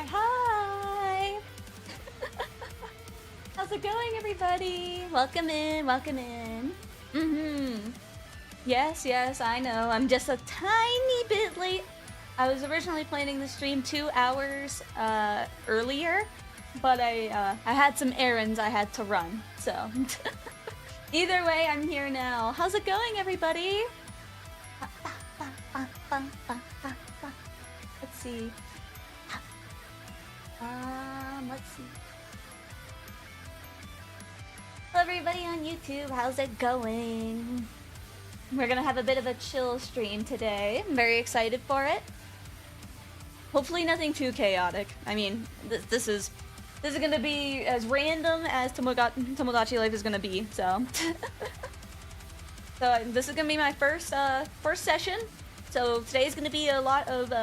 Hi! How's it going, everybody? Welcome in, welcome in. Yes, I know. I'm just a tiny bit late. I was originally planning the stream 2 hours earlier, but I had some errands I had to run, so. Either way, I'm here now. How's it going, everybody? Let's see. Let's see. Hello, everybody on YouTube. How's it going? We're gonna have a bit of a chill stream today. I'm very excited for it. Hopefully nothing too chaotic. I mean, this is gonna be as random as Tomodachi life is gonna be, so. So this is gonna be my first session. So today's gonna be a lot of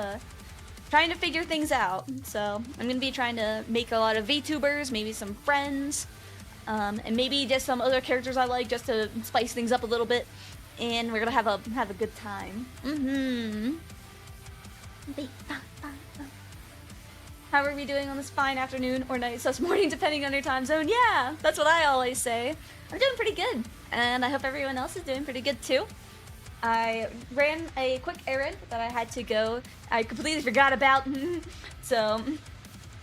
trying to figure things out. So I'm gonna be trying to make a lot of VTubers, maybe some friends, and maybe just some other characters I like, just to spice things up a little bit. And we're gonna have a good time. How are we doing on this fine afternoon or night / morning, depending on your time zone? Yeah, that's what I always say. I'm doing pretty good, and I hope everyone else is doing pretty good too. I ran a quick errand that I had to go. I completely forgot about. So,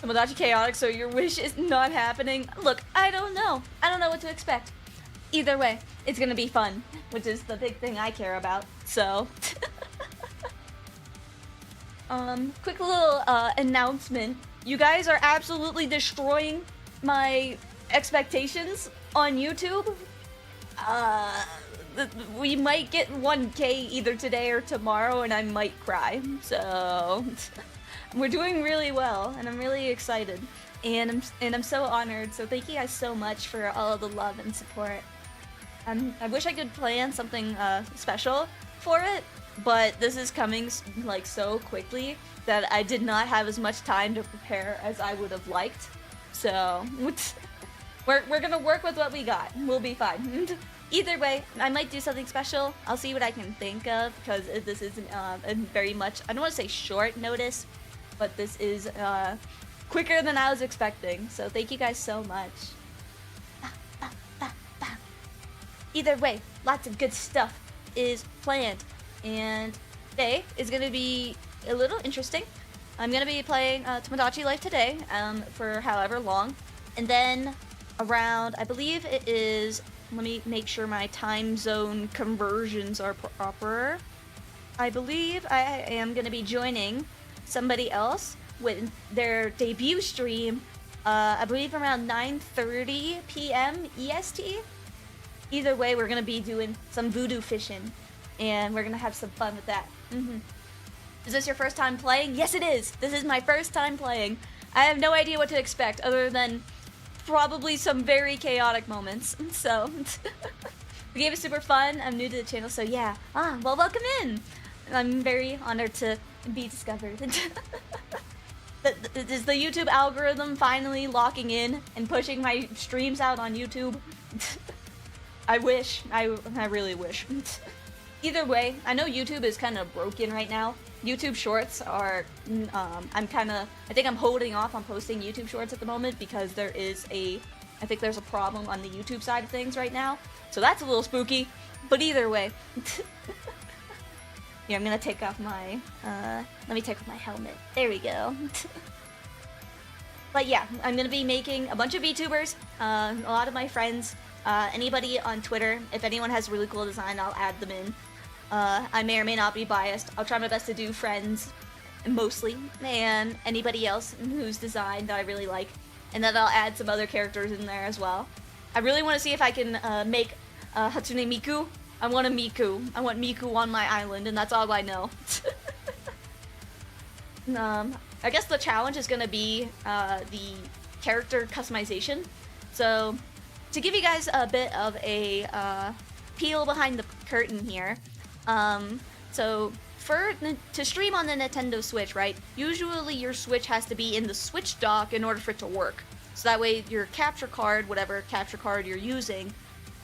Tomodachi chaotic, so your wish is not happening. Look, I don't know. I don't know what to expect. Either way, it's gonna be fun, which is the big thing I care about, so. Quick little announcement. You guys are absolutely destroying my expectations on YouTube. We might get 1K either today or tomorrow, and I might cry. So we're doing really well, and I'm really excited, and I'm so honored. So thank you guys so much for all of the love and support. I wish I could plan something special for it, but this is coming like so quickly that I did not have as much time to prepare as I would have liked. So we're gonna work with what we got. We'll be fine. Either way, I might do something special. I'll see what I can think of, because this is very much, I don't want to say short notice, but this is quicker than I was expecting. So thank you guys so much. Either way, lots of good stuff is planned, and today is going to be a little interesting. I'm going to be playing Tomodachi Life today for however long, and then around, I believe it is, let me make sure my time zone conversions are proper. I believe I am going to be joining somebody else with their debut stream, I believe around 9:30 p.m. EST. Either way, we're going to be doing some voodoo fishing, and we're going to have some fun with that. Is this your first time playing? Yes, it is! This is my first time playing. I have no idea what to expect, other than probably some very chaotic moments. So, the game is super fun. I'm new to the channel, so yeah. Well, welcome in! I'm very honored to be discovered. Is the YouTube algorithm finally locking in and pushing my streams out on YouTube? I wish. I really wish. Either way, I know YouTube is kind of broken right now. YouTube Shorts are, I think I'm holding off on posting YouTube Shorts at the moment because I think there's a problem on the YouTube side of things right now. So that's a little spooky, but either way. Yeah, I'm gonna take off my, let me take off my helmet. There we go. But yeah, I'm gonna be making a bunch of VTubers, a lot of my friends, anybody on Twitter. If anyone has a really cool design, I'll add them in. I may or may not be biased. I'll try my best to do friends, mostly, and anybody else whose design that I really like. And then I'll add some other characters in there as well. I really want to see if I can make Hatsune Miku. I want a Miku. I want Miku on my island, and that's all I know. I guess the challenge is going to be the character customization. So, to give you guys a bit of a peel behind the curtain here, so to stream on the Nintendo Switch, right, usually your Switch has to be in the Switch dock in order for it to work. So that way your capture card, whatever capture card you're using,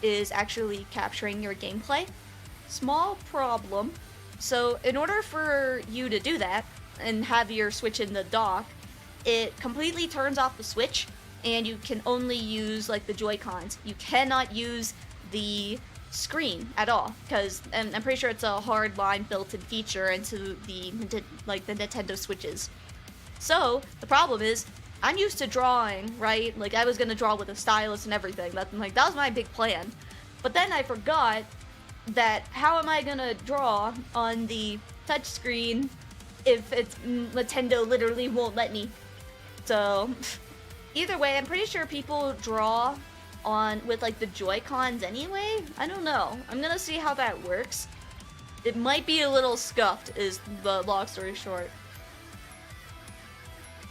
is actually capturing your gameplay. Small problem. So in order for you to do that and have your Switch in the dock, it completely turns off the Switch, and you can only use like the Joy-Cons. You cannot use the screen at all, because I'm pretty sure it's a hard line built-in feature into the Nintendo Switches. So the problem is, I'm used to drawing, right? Like, I was gonna draw with a stylus and everything. That was my big plan. But then I forgot that how am I gonna draw on the touchscreen if Nintendo literally won't let me? So either way, I'm pretty sure people draw with like the Joy-Cons anyway. I don't know. I'm gonna see how that works. It might be a little scuffed, is the long story short.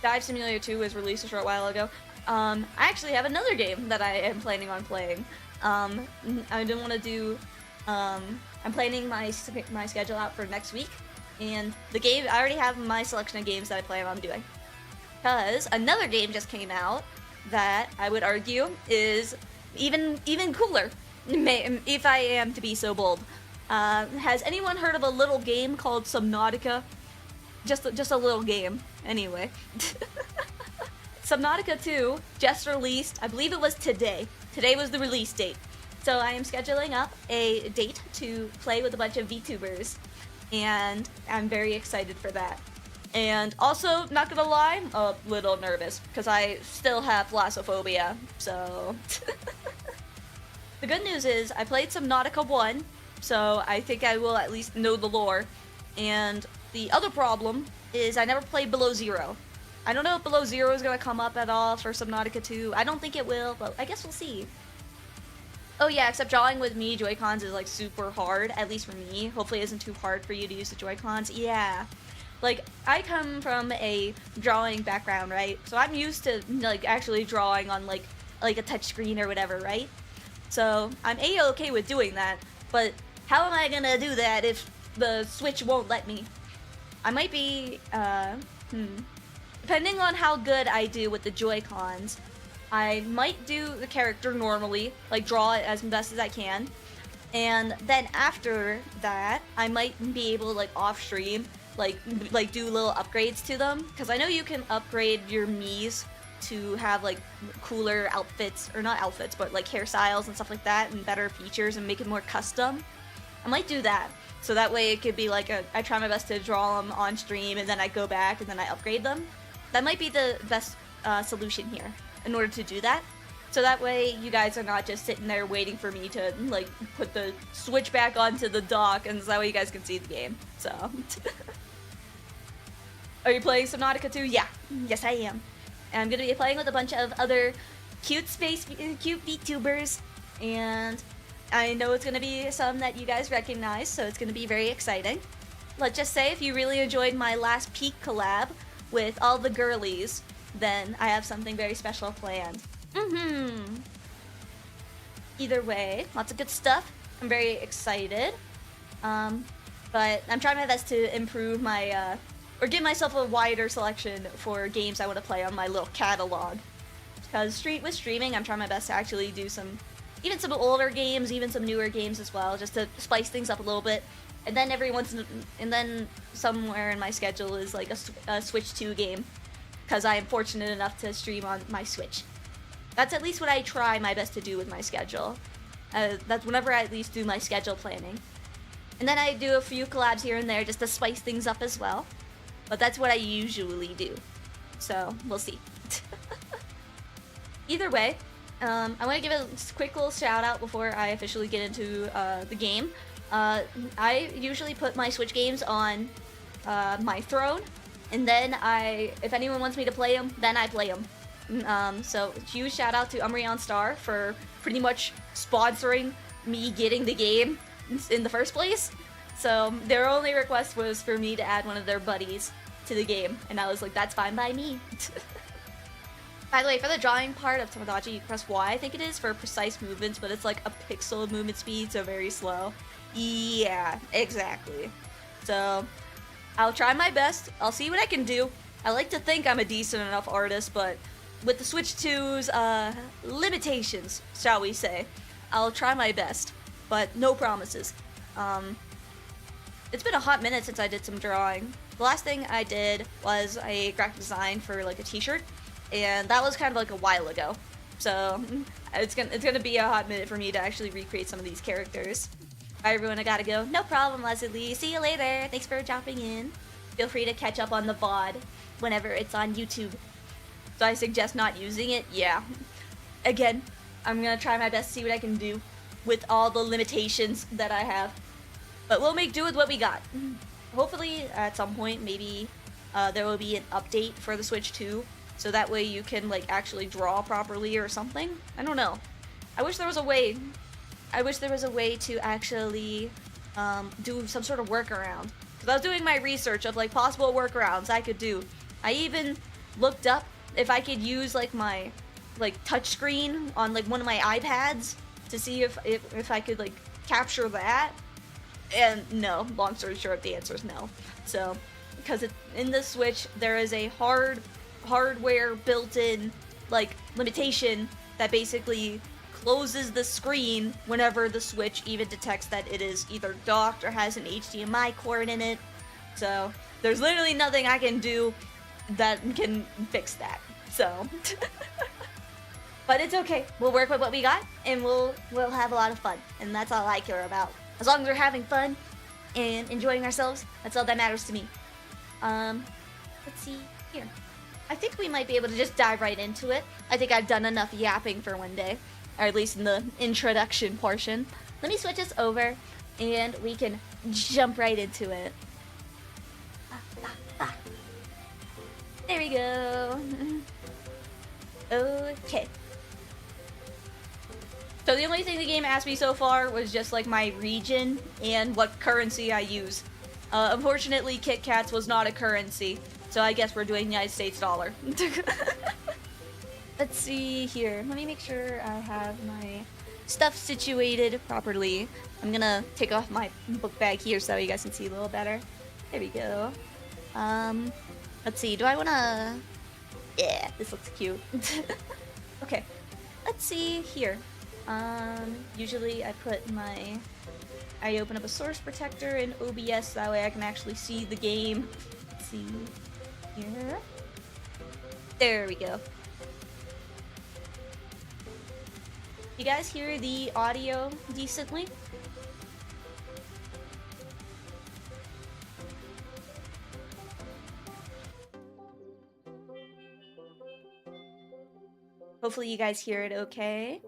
Dive Simulator 2 was released a short while ago. I actually have another game that I am planning on playing. I don't want to do. I'm planning my schedule out for next week, and the game I already have my selection of games that I plan on doing. Because another game just came out that I would argue is even cooler, if I am to be so bold. Has anyone heard of a little game called Subnautica? Just a little game, anyway. Subnautica 2 just released, I believe it was today. Today was the release date. So I am scheduling up a date to play with a bunch of VTubers, and I'm very excited for that. And also, not gonna lie, a little nervous, because I still have thalassophobia, so... The good news is, I played Subnautica 1, so I think I will at least know the lore. And the other problem is I never played Below Zero. I don't know if Below Zero is gonna come up at all for Subnautica 2. I don't think it will, but I guess we'll see. Oh yeah, except drawing with me Joy-Cons is like super hard, at least for me. Hopefully it isn't too hard for you to use the Joy-Cons. Yeah. Like, I come from a drawing background, right? So I'm used to, like, actually drawing on, like a touchscreen or whatever, right? So I'm A-okay with doing that, but how am I gonna do that if the Switch won't let me? I might be, depending on how good I do with the Joy-Cons, I might do the character normally, like draw it as best as I can, and then after that, I might be able to, like, off-stream, like do little upgrades to them, because I know you can upgrade your Miis to have like cooler outfits, or not outfits, but like hairstyles and stuff like that, and better features, and make it more custom. I might do that, so that way it could be like I try my best to draw them on stream, and then I go back and then I upgrade them. That might be the best solution here in order to do that. So that way you guys are not just sitting there waiting for me to like put the Switch back onto the dock, and so that way you guys can see the game. So. Are you playing Subnautica 2? Yeah. Yes, I am. And I'm going to be playing with a bunch of other cute VTubers, and I know it's going to be some that you guys recognize, so it's going to be very exciting. Let's just say if you really enjoyed my last Peak collab with all the girlies, then I have something very special planned. Either way, lots of good stuff. I'm very excited. But I'm trying my best to improve my, or give myself a wider selection for games I want to play on my little catalog. Because with streaming, I'm trying my best to actually do even some older games, even some newer games as well, just to spice things up a little bit. And then somewhere in my schedule is like a Switch 2 game, because I am fortunate enough to stream on my Switch. That's at least what I try my best to do with my schedule. That's whenever I at least do my schedule planning. And then I do a few collabs here and there just to spice things up as well. But that's what I usually do. So, we'll see. Either way, I want to give a quick little shout out before I officially get into the game. I usually put my Switch games on my throne, and then if anyone wants me to play them, then I play them. So huge shout out to Umrion Star for pretty much sponsoring me getting the game in the first place. So their only request was for me to add one of their buddies to the game, and I was like, that's fine by me. By the way, for the drawing part of Tomodachi, you press Y, I think it is, for precise movements, but it's like a pixel movement speed, so very slow. Yeah, exactly. So, I'll try my best. I'll see what I can do. I like to think I'm a decent enough artist, but with the Switch 2's limitations, shall we say, I'll try my best, but no promises. It's been a hot minute since I did some drawing. the last thing I did was a graphic design for like a t-shirt, and that was kind of like a while ago. So it's gonna be a hot minute for me to actually recreate some of these characters. Bye everyone, I gotta go. No problem, Leslie. See you later. Thanks for dropping in. Feel free to catch up on the VOD whenever it's on YouTube. So I suggest not using it? Yeah. Again, I'm gonna try my best to see what I can do with all the limitations that I have. But we'll make do with what we got. Hopefully, at some point, maybe there will be an update for the Switch 2, so that way you can like actually draw properly or something. I don't know. I wish there was a way. I wish there was a way to actually do some sort of workaround. Because I was doing my research of like possible workarounds I could do. I even looked up if I could use like my touchscreen on like one of my iPads to see if I could like capture that. And no, long story short, the answer is no. So, because in the Switch, there is a hardware built-in like limitation that basically closes the screen whenever the Switch even detects that it is either docked or has an HDMI cord in it. So, there's literally nothing I can do that can fix that. So, but it's okay. We'll work with what we got, and we'll have a lot of fun, and that's all I care about. As long as we're having fun and enjoying ourselves, that's all that matters to me. Let's see here. I think we might be able to just dive right into it. I think I've done enough yapping for one day, or at least in the introduction portion. Let me switch this over, and we can jump right into it. There we go. Okay. So the only thing the game asked me so far was just like my region and what currency I use. Unfortunately, Kit Kats was not a currency, so I guess we're doing United States dollar. Let's see here. Let me make sure I have my stuff situated properly. I'm gonna take off my book bag here so you guys can see a little better. There we go. Let's see. Do I wanna... Yeah, this looks cute. Okay. Let's see here. Usually I open up a source protector in OBS, that way I can actually see the game. Let's see here. There we go. You guys hear the audio decently? Hopefully you guys hear it okay.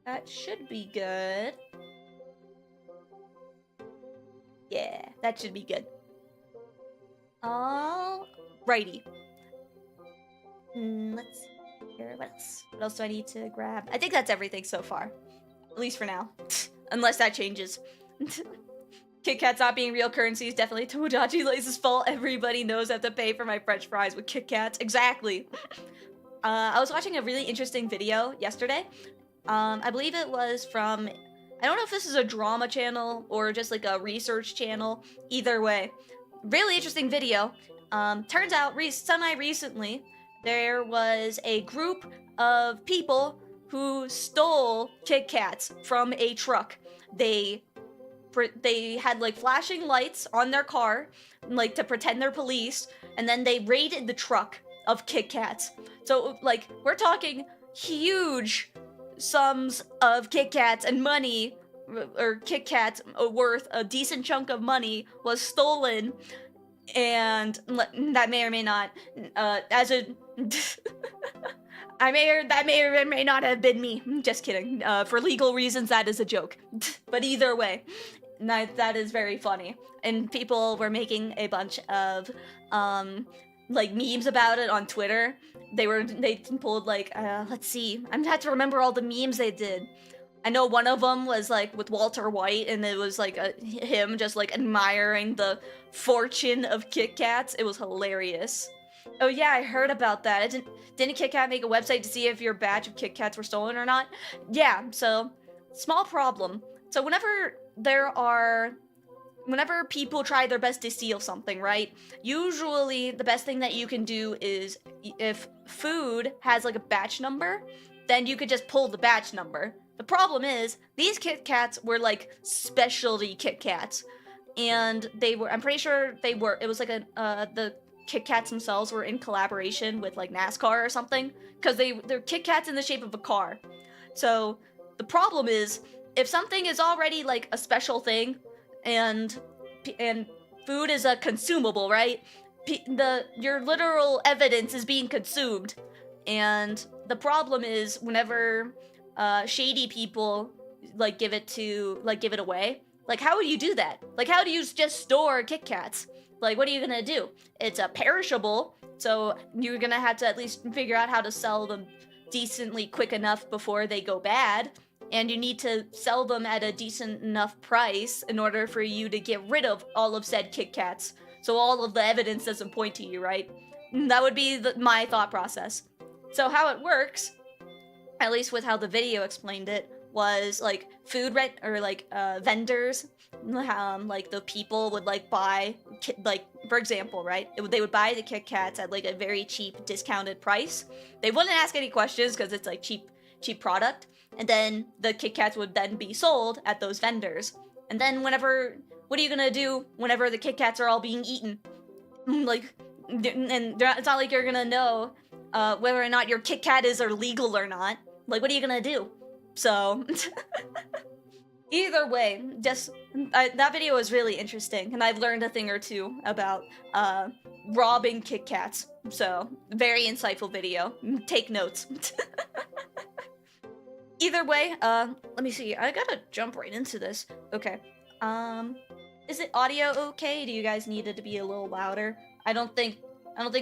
That should be good. Yeah, that should be good. Alrighty. Let's see here. What else? What else do I need to grab? I think that's everything so far. At least for now. Unless that changes. Kit Kats not being real currency is definitely Tomodachi Lace's fault. Everybody knows I have to pay for my French fries with Kit Kats. Exactly. I was watching a really interesting video yesterday. I believe it was from... I don't know if this is a drama channel or just like a research channel. Either way. Really interesting video. Turns out, semi-recently, there was a group of people who stole Kit Kats from a truck. They had like flashing lights on their car, like to pretend they're police, and then they raided the truck of Kit Kats. So like we're talking huge sums of Kit Kats and money, or Kit Kats worth a decent chunk of money was stolen, and that may or may not, that may or may not have been me. Just kidding. For legal reasons, that is a joke. But either way, that is very funny. And people were making a bunch of, like, memes about it on Twitter. They pulled, like, let's see. I'm gonna have to remember all the memes they did. I know one of them was, like, with Walter White, and it was, like, him just, like, admiring the fortune of Kit Kats. It was hilarious. Oh yeah, I heard about that. Didn't Kit Kat make a website to see if your batch of Kit Kats were stolen or not? Yeah, so, small problem. So whenever people try their best to steal something, right? Usually the best thing that you can do is, if food has like a batch number, then you could just pull the batch number. The problem is, these Kit Kats were like specialty Kit Kats. And they were, I'm pretty sure they were, it was like the Kit Kats themselves were in collaboration with like NASCAR or something. Because they're Kit Kats in the shape of a car. So the problem is, if something is already like a special thing, and food is a consumable, right? Your literal evidence is being consumed. And the problem is, whenever shady people like give it away, like how would you do that? Like how do you just store Kit Kats? Like what are you gonna do? It's a perishable, so you're gonna have to at least figure out how to sell them decently quick enough before they go bad, and you need to sell them at a decent enough price in order for you to get rid of all of said Kit Kats, so all of the evidence doesn't point to you, right? That would be my thought process. So how it works, at least with how the video explained it, was like food rent or like vendors, like the people would like buy, like for example, right? They would buy the Kit Kats at like a very cheap discounted price. They wouldn't ask any questions because it's like cheap product. And then the Kit Kats would then be sold at those vendors. And then what are you gonna do whenever the Kit Kats are all being eaten? Like, and it's not like you're gonna know whether or not your Kit Kat is legal or not. Like, what are you gonna do? So, either way, that video was really interesting, and I've learned a thing or two about robbing Kit Kats. So, very insightful video. Take notes. Either way, let me see. I gotta jump right into this. Okay. Is it audio okay? Do you guys need it to be a little louder? I don't think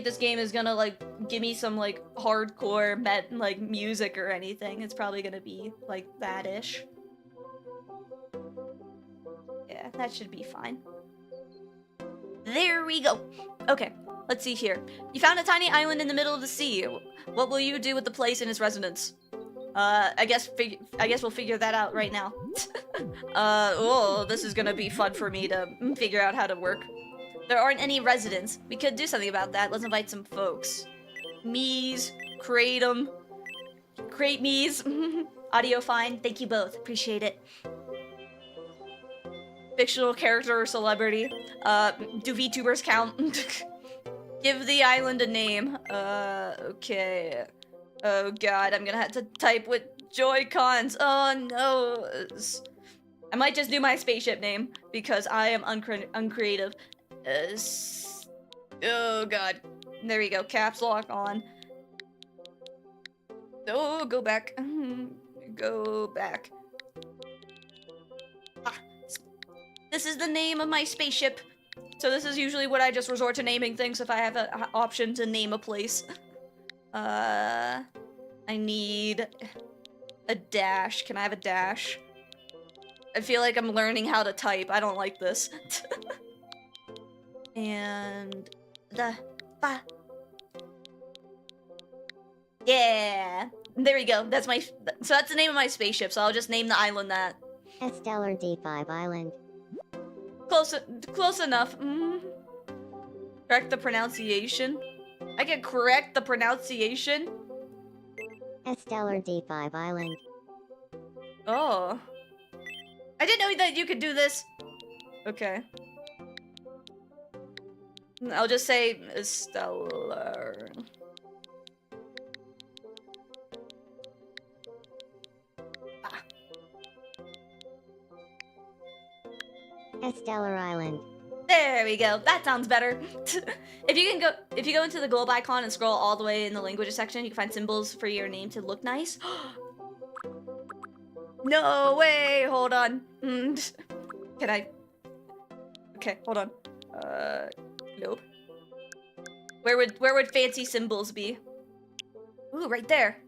this game is gonna like give me some like hardcore like music or anything. It's probably gonna be like that-ish. Yeah, that should be fine. There we go. Okay, let's see here. You found a tiny island in the middle of the sea. What will you do with the place and its residents? I guess we'll figure that out right now. Oh, this is gonna be fun for me to figure out how to work. There aren't any residents. We could do something about that. Let's invite some folks. Mees, create them. Create mees. Audio fine. Thank you both. Appreciate it. Fictional character or celebrity. Do VTubers count? Give the island a name. Okay. Oh god, I'm gonna have to type with Joy-Cons. Oh no. I might just do my spaceship name because I am uncreative. Oh god. There we go. Caps lock on. Oh, go back. Go back. Ah. This is the name of my spaceship. So this is usually what I just resort to naming things if I have an option to name a place. I need a dash. Can I have a dash? I feel like I'm learning how to type. I don't like this. And yeah, there we go. So that's the name of my spaceship. So I'll just name the island that. Stellar D5 Island. Close enough. Correct the pronunciation. I can correct the pronunciation. Stellar D5 Island. Oh. I didn't know that you could do this. Okay. I'll just say stellar. Stellar Island. There we go. That sounds better. If you go into the globe icon and scroll all the way in the languages section, you can find symbols for your name to look nice. No way. Hold on. Can I? Okay, hold on. Nope. Where would fancy symbols be? Ooh, right there.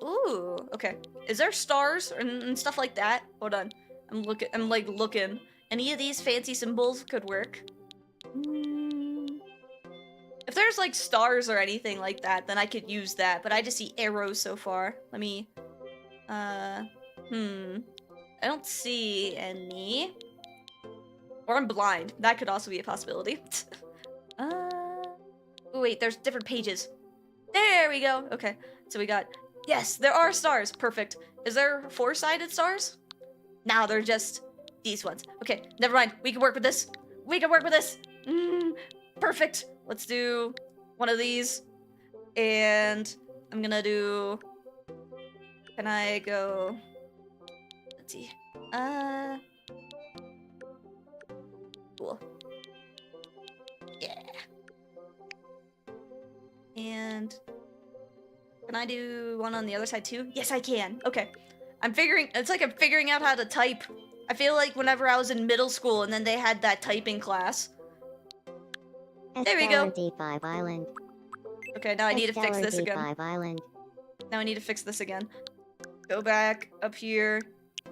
Ooh, okay. Is there stars and stuff like that? Hold on. I'm looking. Any of these fancy symbols could work. If there's like stars or anything like that, then I could use that, but I just see arrows so far. Let me, I don't see any. Or I'm blind. That could also be a possibility. Oh wait, there's different pages. There we go. Okay, so we got Yes, there are stars. Perfect. Is there 4-sided stars? Now they're just these ones. Okay, never mind. We can work with this. We can work with this. Perfect. Let's do one of these. And I'm gonna do... Can I go... Let's see. Cool. Yeah. And... Can I do one on the other side too? Yes, I can. Okay. It's like I'm figuring out how to type. I feel like whenever I was in middle school and then they had that typing class. There we go. D5 Island. Okay, now I need to fix this again. D5 Island. Now I need to fix this again. Go back up here.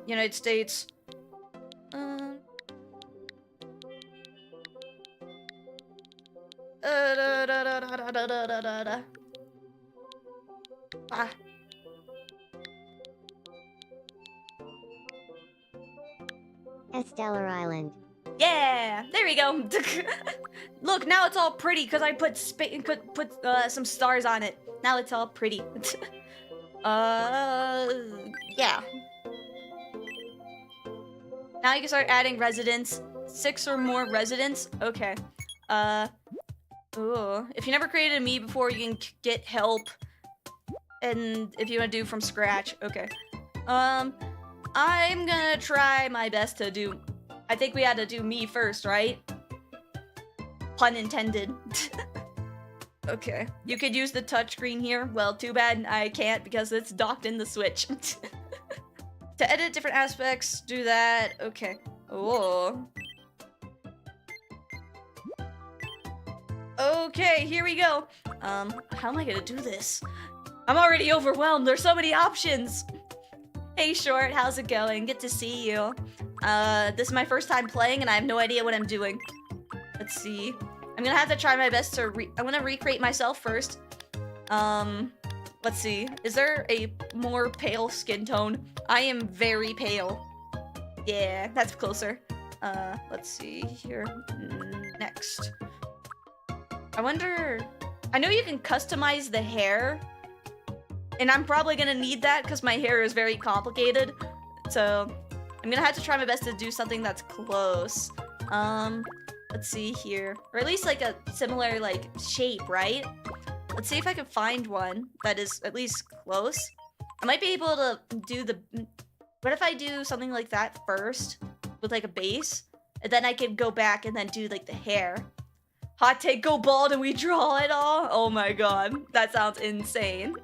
United States. Ah. Stellar Island. Yeah, there we go. Look, now it's all pretty because I put some stars on it. Now it's all pretty. Yeah. Now you can start adding residents. 6 or more residents. Okay. Ooh. If you never created a me before, you can get help. And if you want to do from scratch, okay. I'm gonna try my best to do... I think we had to do me first, right? Pun intended. Okay. You could use the touchscreen here. Well, too bad I can't because it's docked in the Switch. To edit different aspects, do that. Okay. Oh. Okay, here we go. How am I gonna do this? I'm already overwhelmed. There's so many options. Hey, Short, how's it going? Good to see you. This is my first time playing, and I have no idea what I'm doing. Let's see. I'm gonna have to try my best to I'm gonna recreate myself first. Let's see. Is there a more pale skin tone? I am very pale. Yeah, that's closer. Let's see here. Next. I wonder... I know you can customize the hair. And I'm probably gonna need that because my hair is very complicated. So I'm gonna have to try my best to do something that's close. Let's see here. Or at least like a similar like shape, right? Let's see if I can find one that is at least close. I might be able to do the... What if I do something like that first with like a base? And then I can go back and then do like the hair. Hot take, go bald and we draw it all? Oh my god, that sounds insane.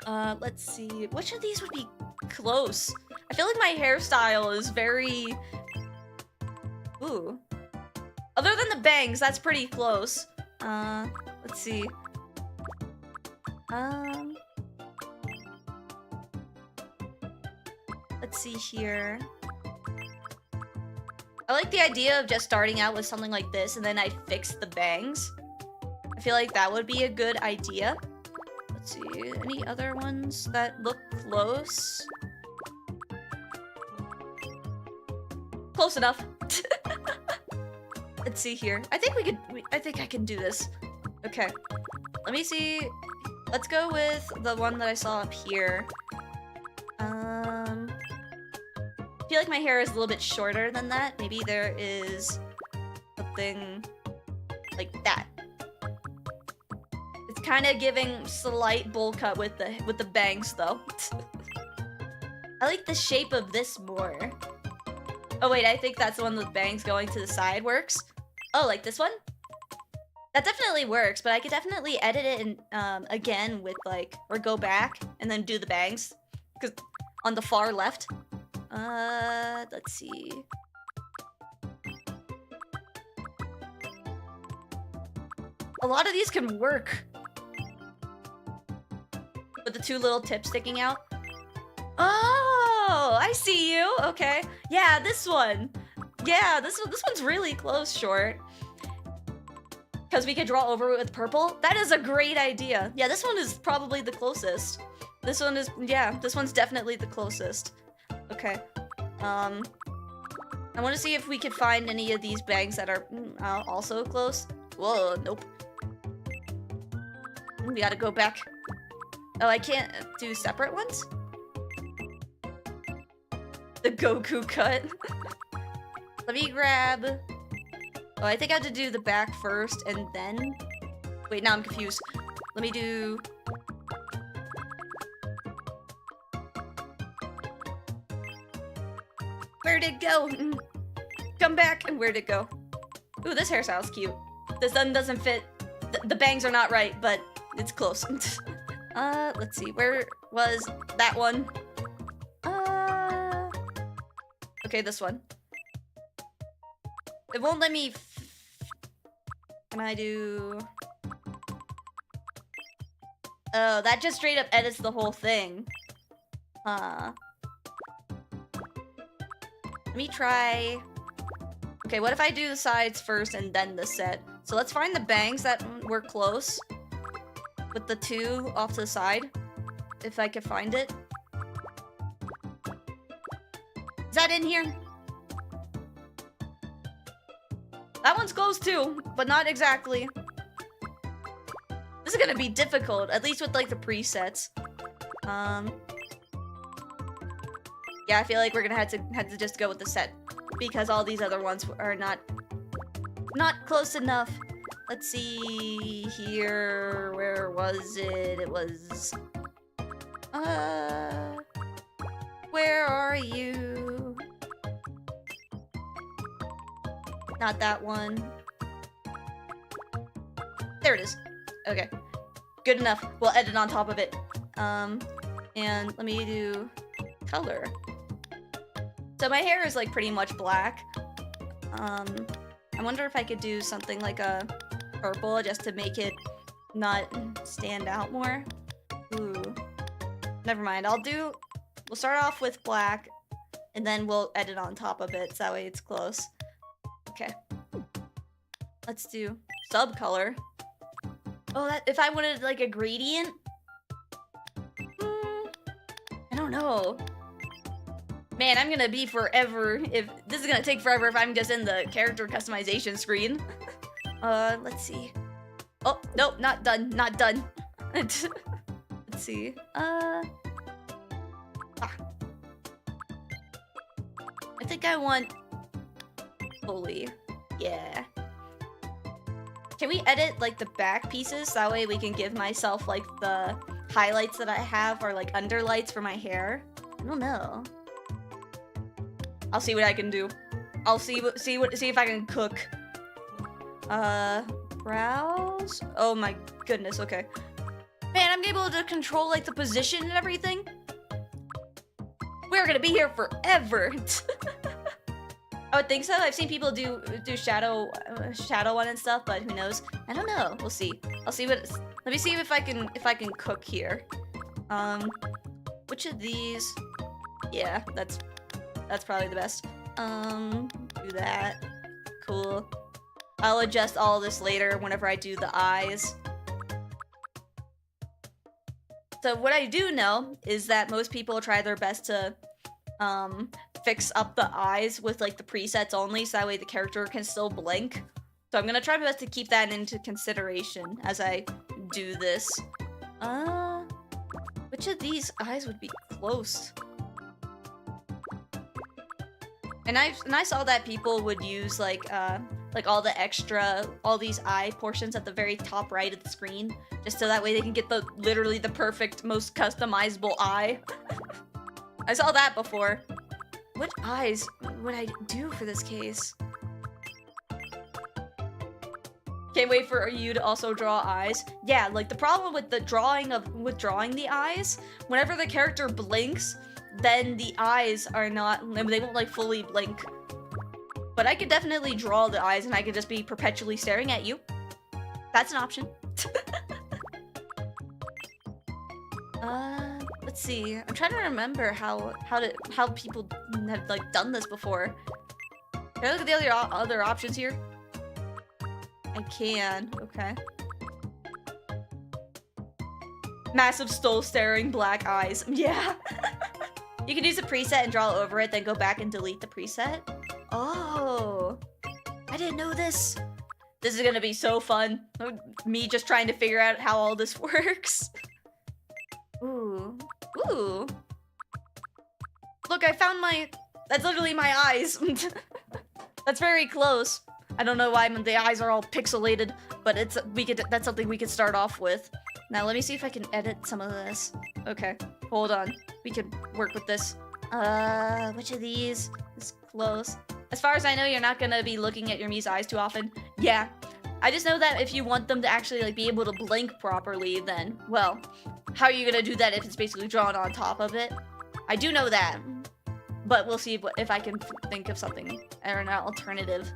Let's see. Which of these would be close? I feel like my hairstyle is very... Ooh. Other than the bangs, that's pretty close. Let's see. Let's see here. I like the idea of just starting out with something like this and then I fix the bangs. I feel like that would be a good idea. Let's see, any other ones that look close? Close enough. Let's see here. I think I think I can do this. Okay. Let me see. Let's go with the one that I saw up here. I feel like my hair is a little bit shorter than that. Maybe there is something like that. It's kind of giving slight bowl cut with the bangs though. I like the shape of this more. Oh wait, I think that's the one with bangs going to the side works. Oh, like this one? That definitely works, but I could definitely edit it in, again with like, or go back and then do the bangs. Because on the far left. Let's see. A lot of these can work. With the 2 little tips sticking out. Oh, I see you. Okay. Yeah, this one. Yeah, this one's really close, Short. Because we could draw over it with purple. That is a great idea. Yeah, this one is probably the closest. This one is, yeah, this one's definitely the closest. Okay. I want to see if we could find any of these bangs that are also close. Whoa, nope. We gotta go back. Oh, I can't do separate ones? The Goku cut. Let me grab... Oh, I think I have to do the back first and then... Wait, now I'm confused. Let me do... Where'd it go? Come back! And where'd it go? Ooh, this hairstyle's cute. This one doesn't fit. The bangs are not right, but it's close. Let's see. Where was that one? Okay, this one. It won't let me... Can I do... Oh, that just straight up edits the whole thing. Huh. Let me try... Okay, what if I do the sides first and then the set? So let's find the bangs that were close. With the two off to the side. If I could find it. Is that in here? That one's close too, but not exactly. This is gonna be difficult, at least with like the presets. Yeah, I feel like we're gonna have to just go with the set because all these other ones are not close enough. Let's see here. Where was it? It was where are you? Not that one. There it is. Okay. Good enough. We'll edit on top of it. And let me do color. So my hair is like pretty much black. I wonder if I could do something like a purple just to make it not stand out more. Ooh. Never mind. We'll start off with black and then we'll edit on top of it so that way it's close. Okay. Let's do subcolor. Oh, that if I wanted like a gradient? I don't know. Man, I'm gonna be forever if this is gonna take forever if I'm just in the character customization screen. Let's see. Oh, nope, not done, not done. Let's see. I think I want fully. Yeah. Can we edit like the back pieces? That way we can give myself like the highlights that I have or like underlights for my hair. I don't know. I'll see what I can do. I'll see if I can cook. Brows? Oh my goodness, okay. Man, I'm able to control like the position and everything. We're gonna be here forever. I would think so. I've seen people do shadow one and stuff, but who knows? I don't know. We'll see. I'll see what. Let me see if I can cook here. Which of these? Yeah, that's probably the best. Do that. Cool. I'll adjust all this later whenever I do the eyes. So what I do know is that most people try their best to fix up the eyes with like the presets only, so that way the character can still blink. So I'm gonna try my best to keep that into consideration as I do this. Which of these eyes would be close? And I saw that people would use like all these eye portions at the very top right of the screen, just so that way they can get literally the perfect, most customizable eye. I saw that before. What eyes would I do for this case? Can't wait for you to also draw eyes. Yeah, like the problem with drawing the eyes, whenever the character blinks, then the eyes are not, they won't like fully blink. But I could definitely draw the eyes and I could just be perpetually staring at you. That's an option. Let's see. I'm trying to remember how people have like done this before. Can I look at the other options here? I can. Okay. Massive stole staring black eyes. Yeah. You can use a preset and draw over it, then go back and delete the preset. Oh, I didn't know this. This is gonna be so fun. Me just trying to figure out how all this works. Ooh. Look, I found my... That's literally my eyes. That's very close. I don't know why the eyes are all pixelated, but that's something we could start off with. Now let me see if I can edit some of this. Okay, hold on. We could work with this. Which of these is close? As far as I know, you're not gonna be looking at your Mii's eyes too often. Yeah. I just know that if you want them to actually like be able to blink properly, then, well, how are you gonna do that if it's basically drawn on top of it? I do know that. But we'll see if I can think of something or an alternative.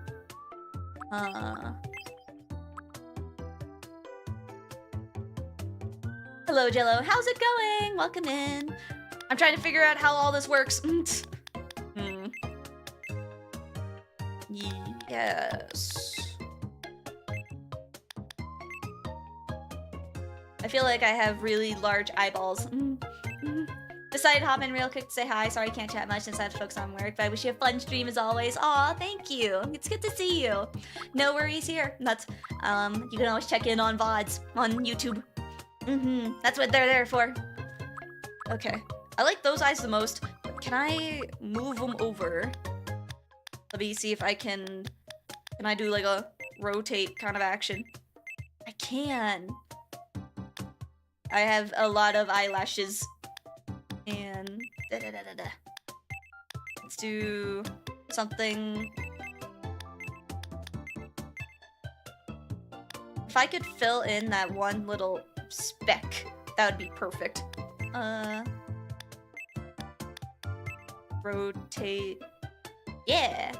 Hello, Jello. How's it going? Welcome in. I'm trying to figure out how all this works. Yes. I feel like I have really large eyeballs. Decided to hop in real quick to say hi. Sorry I can't chat much since I have to focus on work, but I wish you a fun stream as always. Aw, thank you. It's good to see you. No worries here. That's, you can always check in on VODs on YouTube. That's what they're there for. Okay. I like those eyes the most. Can I move them over? Let me see if I can... Can I do like a rotate kind of action? I can. I have a lot of eyelashes. And let's do something. If I could fill in that one little speck, that would be perfect. Rotate. Yeah.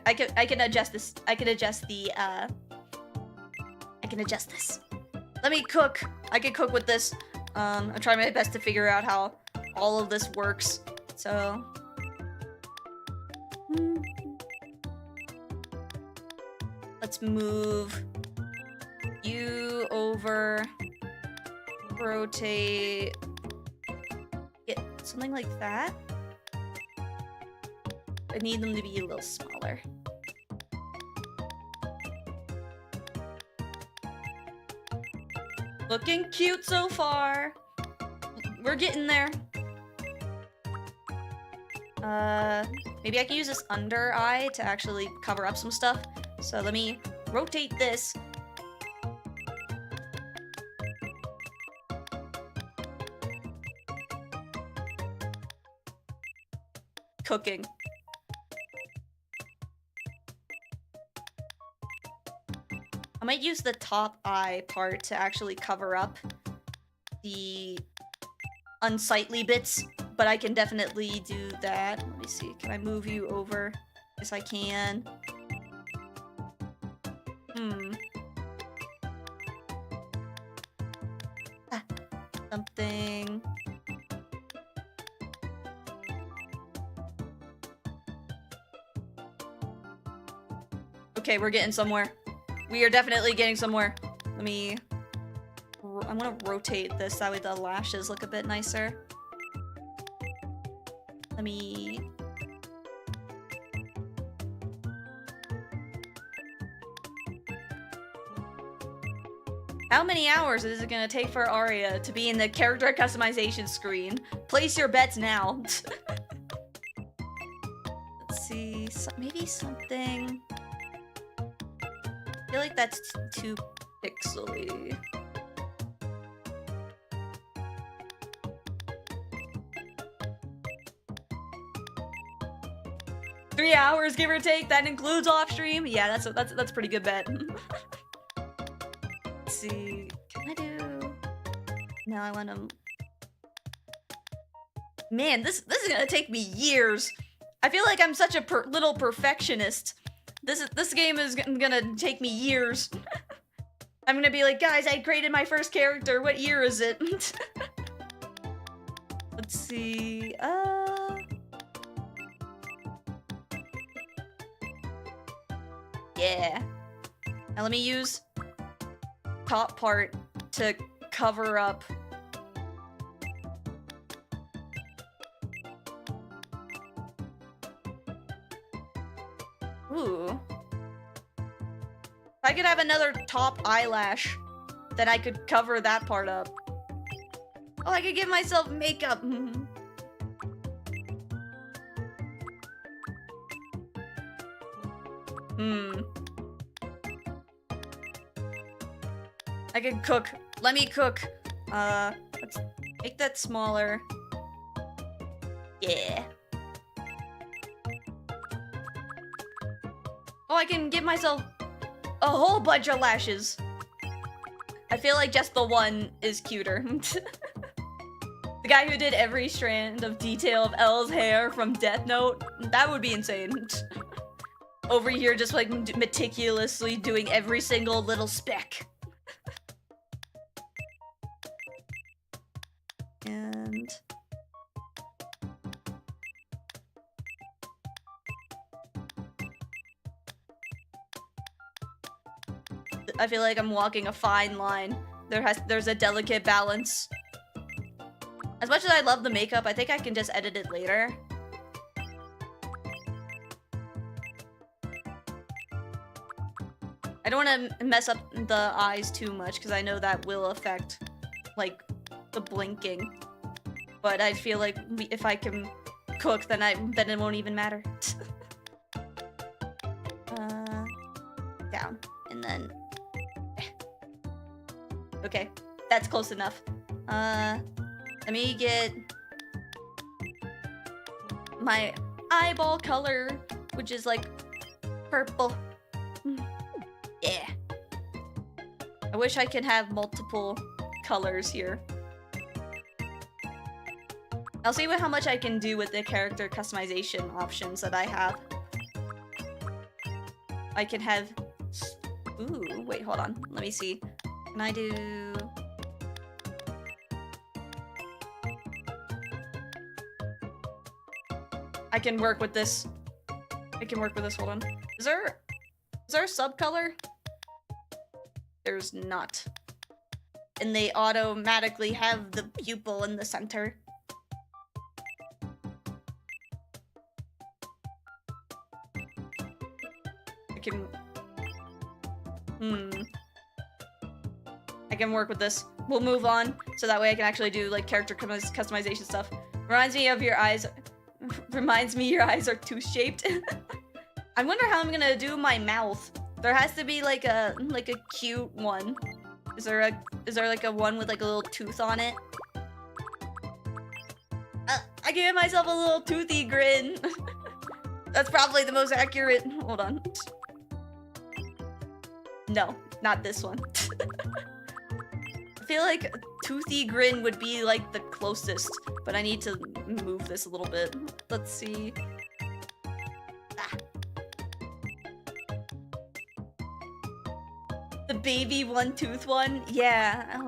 I can adjust this. I can adjust this. Let me cook. I can cook with this. I'm trying my best to figure out how all of this works. So let's move you over, rotate, get something like that. I need them to be a little smaller. Looking cute so far. We're getting there. Maybe I can use this under eye to actually cover up some stuff. So let me rotate this. Cooking. I might use the top eye part to actually cover up the unsightly bits, but I can definitely do that. Let me see. Can I move you over? Yes, I can. Something. Okay, we're getting somewhere. We are definitely getting somewhere. Let me... I want to rotate this, that way the lashes look a bit nicer. Let me... How many hours is it gonna take for Aria to be in the character customization screen? Place your bets now. Let's see, maybe something... I feel like that's too pixely. $3 hours, give or take. That includes off stream. Yeah, that's a pretty good bet. Let's see. Can I do? No, I want to. Man, this is gonna take me years. I feel like I'm such a little perfectionist. This game is gonna take me years. I'm gonna be like, guys, I created my first character. What year is it? Let's see. Yeah. Now let me use top part to cover up. Ooh. If I could have another top eyelash, then I could cover that part up. Oh, I could give myself makeup. I can cook. Let me cook. Let's make that smaller. Yeah. Oh, I can give myself a whole bunch of lashes. I feel like just the one is cuter. The guy who did every strand of detail of Elle's hair from Death Note, that would be insane. Over here just like meticulously doing every single little speck. And I feel like I'm walking a fine line. There's a delicate balance. As much as I love the makeup, I think I can just edit it later. I don't want to mess up the eyes too much because I know that will affect like the blinking. But I feel like if I can cook, then it won't even matter. Down and then okay, that's close enough. Let me get my eyeball color, which is like purple. Yeah. I wish I could have multiple colors here. I'll see how much I can do with the character customization options that I have. I can have... Ooh, wait, hold on. Let me see. Can I do... I can work with this. I can work with this, hold on. Is there a sub-color? There's not. And they automatically have the pupil in the center. I can... I can work with this. We'll move on, so that way I can actually do, like, character customization stuff. Reminds me of your eyes... Reminds me your eyes are tooth-shaped. I wonder how I'm gonna do my mouth. There has to be like a cute one. Is there like a one with like a little tooth on it? I gave myself a little toothy grin. That's probably the most accurate. Hold on. No, not this one. I feel like a toothy grin would be like the closest, but I need to move this a little bit. Let's see. The baby one tooth one? Yeah.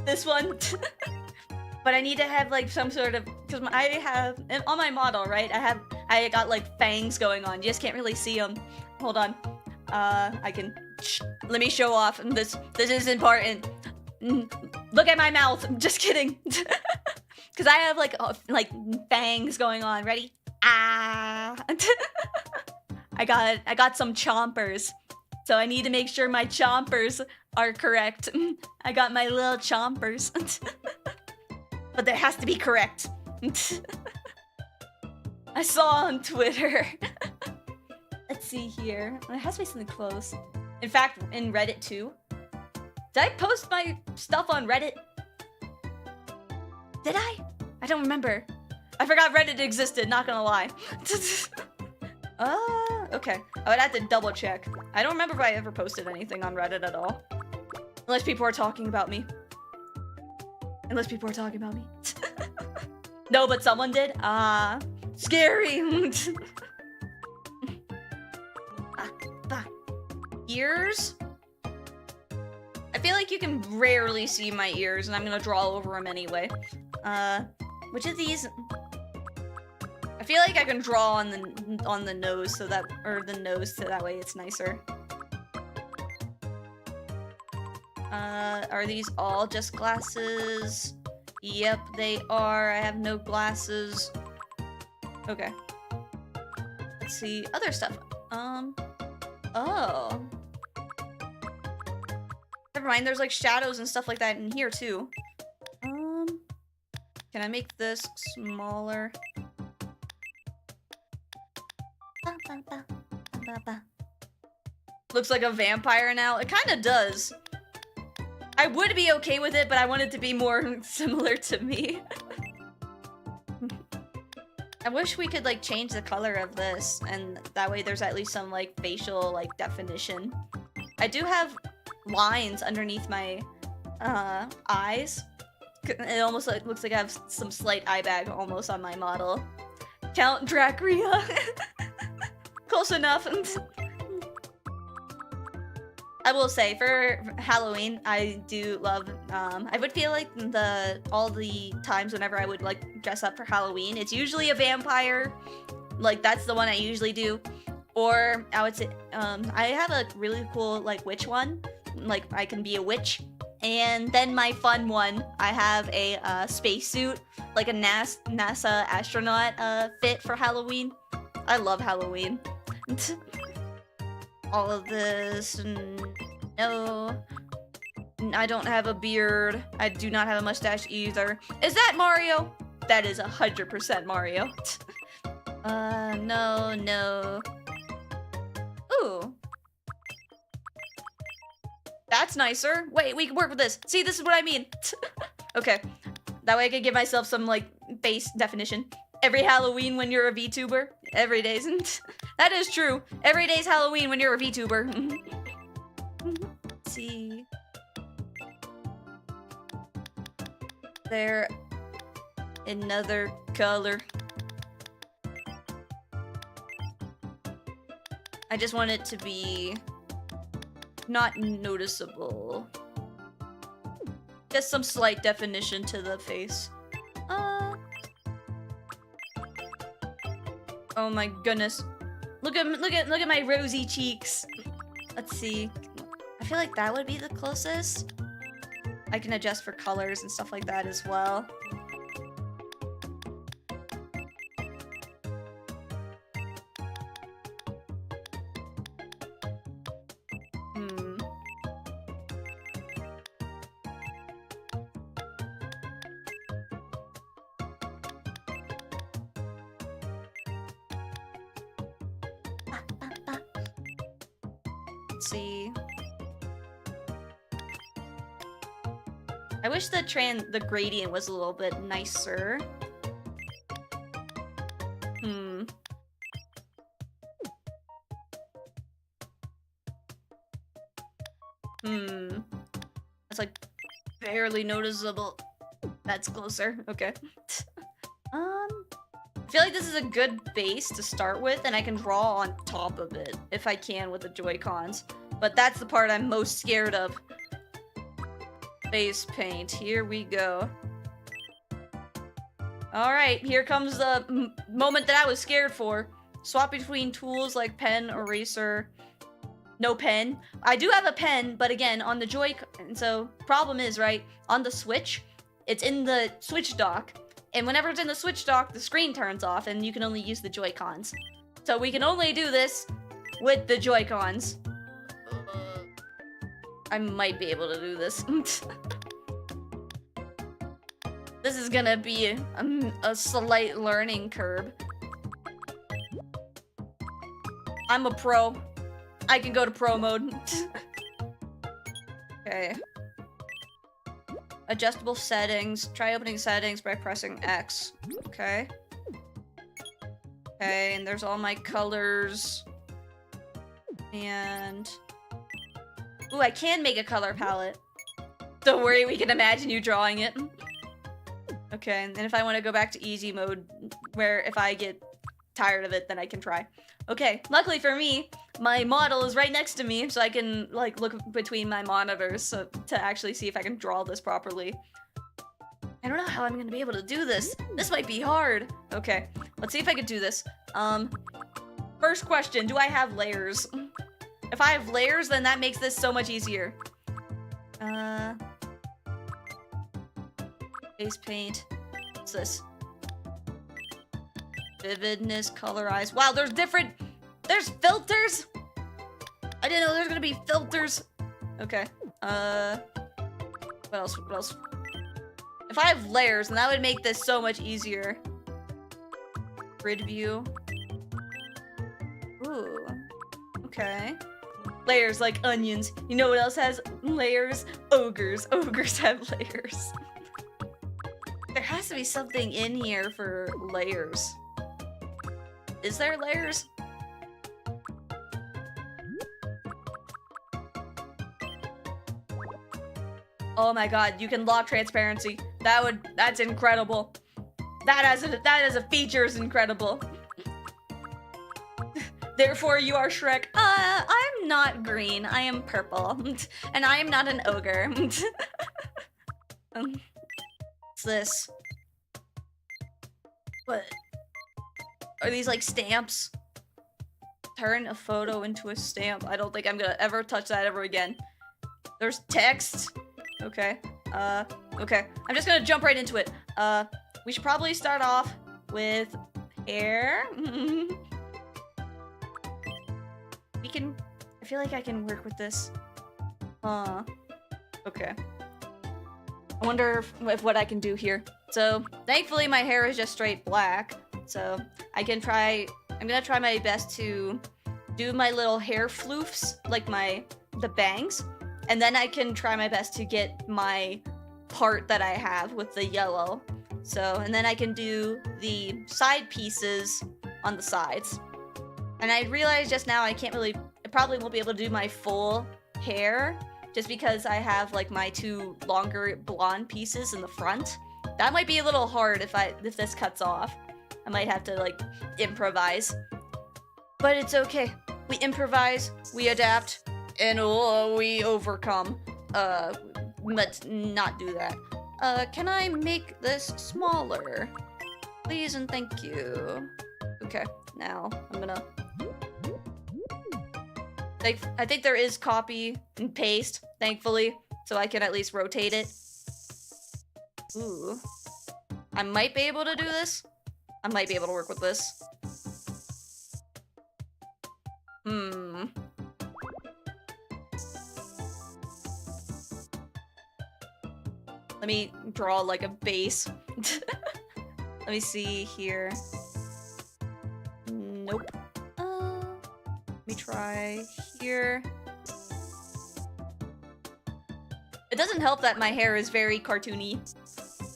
This one. But I need to have like some sort of, because I have, on my model, right? I got like fangs going on. You just can't really see them. Hold on. I can, let me show off. This is important. Look at my mouth. I'm just kidding. Because I have like fangs going on. Ready? Ah. I got some chompers. So I need to make sure my chompers are correct. I got my little chompers. But that has to be correct. I saw on Twitter. Let's see here. It has to be something close. In fact, in Reddit too. Did I post my stuff on Reddit? Did I? I don't remember. I forgot Reddit existed, not gonna lie. Okay. I would have to double check. I don't remember if I ever posted anything on Reddit at all. Unless people are talking about me. Unless people are talking about me. No, but someone did? Scary! Ears? I feel like you can rarely see my ears, and I'm gonna draw over them anyway. Which of these? I feel like I can draw on the nose so that, or the nose so that way it's nicer. Are these all just glasses? Yep, they are. I have no glasses. Okay. Let's see other stuff. Oh. never mind. There's like shadows and stuff like that in here too. Can I make this smaller? Looks like a vampire now. It kind of does. I would be okay with it, but I want it to be more similar to me. I wish we could like change the color of this, and that way there's at least some like facial like definition. I do have lines underneath my eyes. It almost like, looks like I have some slight eye bag almost on my model. Count Dracula. Close enough. I will say, for Halloween, I do love, I would feel like all the times whenever I would, like, dress up for Halloween, it's usually a vampire. Like, that's the one I usually do. Or, I would say, I have a really cool, like, witch one. Like, I can be a witch. And then my fun one, I have a spacesuit, like a NASA astronaut fit for Halloween. I love Halloween. All of this, no. I don't have a beard. I do not have a mustache either. Is that Mario? That is 100% Mario. No. Ooh. That's nicer. Wait, we can work with this. See, this is what I mean. Okay. That way I can give myself some, like, base definition. Every Halloween when you're a VTuber. Every day's. That is true. Every day's Halloween when you're a VTuber. Let's see. There. Another color. I just want it to be not noticeable. Just some slight definition to the face. Oh my goodness. Look at my rosy cheeks. Let's see. I feel like that would be the closest. I can adjust for colors and stuff like that as well. Let's see. I wish the gradient was a little bit nicer. That's like barely noticeable. That's closer. Okay. I feel like this is a good base to start with, and I can draw on top of it if I can with the Joy-Cons. But that's the part I'm most scared of. Face paint. Here we go. Alright, here comes the moment that I was scared for. Swap between tools like pen, eraser. No pen. I do have a pen, but again, on the Joy-Con. So, problem is, right, on the Switch, it's in the Switch dock. And whenever it's in the Switch dock, the screen turns off, and you can only use the Joy-Cons. So we can only do this with the Joy-Cons. I might be able to do this. This is gonna be a slight learning curve. I'm a pro. I can go to pro mode. Okay. Adjustable settings. Try opening settings by pressing X. Okay. Okay, and there's all my colors. And... ooh, I can make a color palette. Don't worry, we can imagine you drawing it. Okay, and if I want to go back to easy mode, where if I get tired of it, then I can try. Okay, luckily for me, my model is right next to me, so I can, like, look between my monitors to actually see if I can draw this properly. I don't know how I'm gonna be able to do this. This might be hard. Okay, let's see if I can do this. First question, do I have layers? If I have layers, then that makes this so much easier. Face paint. What's this? Vividness, colorize. Wow, there's filters? I didn't know there's gonna be filters. Okay. What else? What else? If I have layers, then that would make this so much easier. Grid view. Ooh. Okay. Layers like onions. You know what else has layers? Ogres. Ogres have layers. There has to be something in here for layers. Is there layers? Oh my god, you can lock transparency. That's incredible. That as a feature is incredible. Therefore, you are Shrek. I'm not green. I am purple. And I am not an ogre. What's this? What? Are these like stamps? Turn a photo into a stamp. I don't think I'm gonna ever touch that ever again. There's text. Okay. Okay. I'm just gonna jump right into it. We should probably start off with hair. I feel like I can work with this. Okay. I wonder if what I can do here. So, thankfully my hair is just straight black. So, I'm gonna try my best to do my little hair floofs, like the bangs. And then I can try my best to get my part that I have with the yellow. So, and then I can do the side pieces on the sides. And I realized just now I probably won't be able to do my full hair just because I have like my two longer blonde pieces in the front. That might be a little hard if this cuts off. I might have to like improvise. But it's okay. We improvise, we adapt, and we overcome. Let's not do that. Can I make this smaller? Please and thank you. Okay, now I'm gonna... I think there is copy and paste, thankfully, so I can at least rotate it. Ooh. I might be able to do this. I might be able to work with this. Let me draw like a base. Let me see here. Nope. Let me try here. It doesn't help that my hair is very cartoony.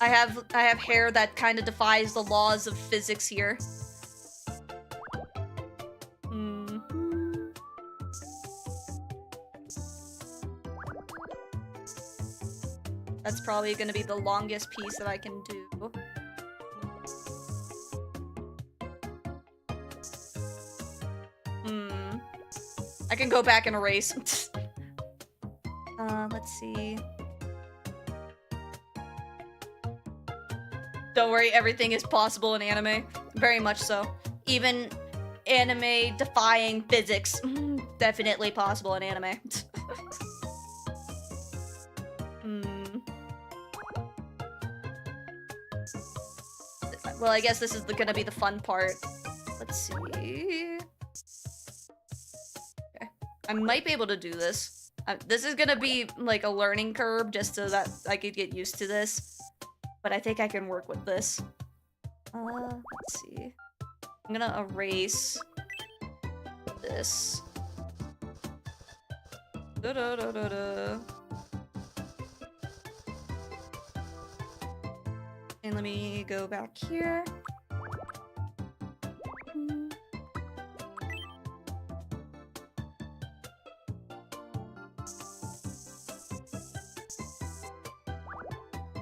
I have hair that kind of defies the laws of physics here. That's probably gonna be the longest piece that I can do. I can go back and erase. Let's see. Don't worry, everything is possible in anime. Very much so. Even anime defying physics. Definitely possible in anime. Well, I guess this is gonna be the fun part. Let's see. Okay. I might be able to do this. This is gonna be like a learning curve just so that I could get used to this. But I think I can work with this. Let's see. I'm gonna erase this. And let me go back here.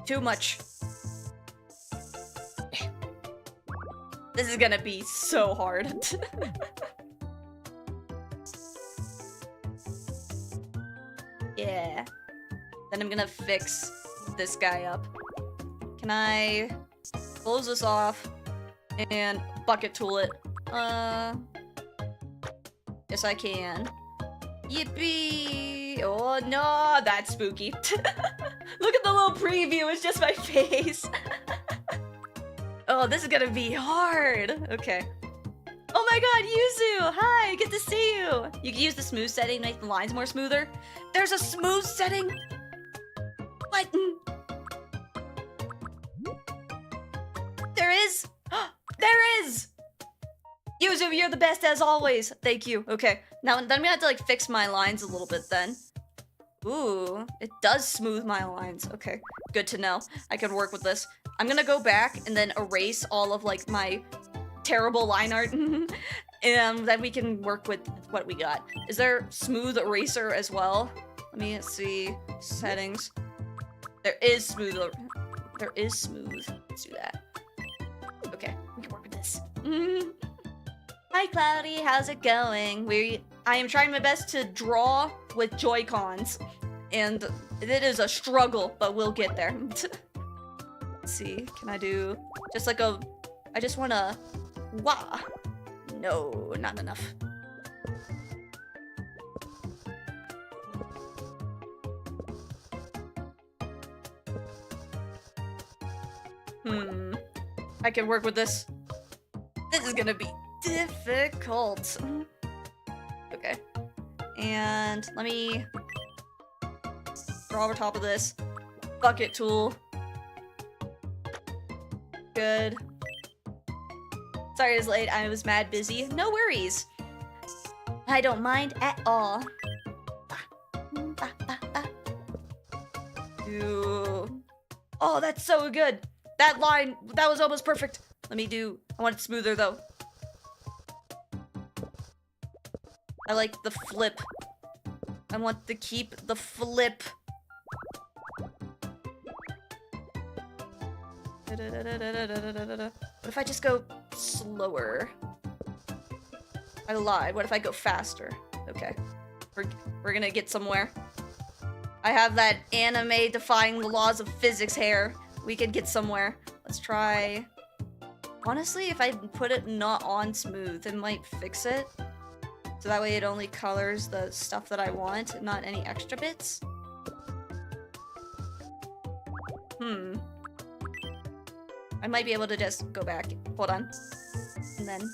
Too much. This is gonna be so hard. Yeah. Then I'm gonna fix this guy up. Can I close this off and bucket tool it? Yes, I can. Yippee! Oh no, that's spooky. Look at the little preview, it's just my face. Oh, this is gonna be hard. Okay. Oh my god, Yuzu! Hi, good to see you! You can use the smooth setting to make the lines more smoother. There's a smooth setting? What? There is? There is! Yuzu, you're the best as always! Thank you. Okay, now then I'm gonna have to like fix my lines a little bit then. Ooh, it does smooth my lines. Okay, good to know. I can work with this. I'm gonna go back and then erase all of like my terrible line art. And then we can work with what we got. Is there smooth eraser as well? Let me see. Settings. There is smooth. There is smooth. Let's do that. Okay, we can work with this. Hi Cloudy, how's it going? I am trying my best to draw with Joy-Cons. And it is a struggle, but we'll get there. Let's see, can I do just like a... I just wanna... Wah! No, not enough. I can work with this. This is gonna be difficult. Okay. And let me draw over top of this. Bucket tool. Good. Sorry it was late, I was mad busy. No worries. I don't mind at all. Ooh. Oh, that's so good. That line, that was almost perfect. Let me do, I want it smoother though. I like the flip. I want to keep the flip. What if I just go slower? I lied. What if I go faster? Okay. We're gonna get somewhere. I have that anime defying the laws of physics hair. We can get somewhere. Let's try... Honestly, if I put it not on smooth, it might fix it. So that way it only colors the stuff that I want, not any extra bits. I might be able to just go back. Hold on. And then...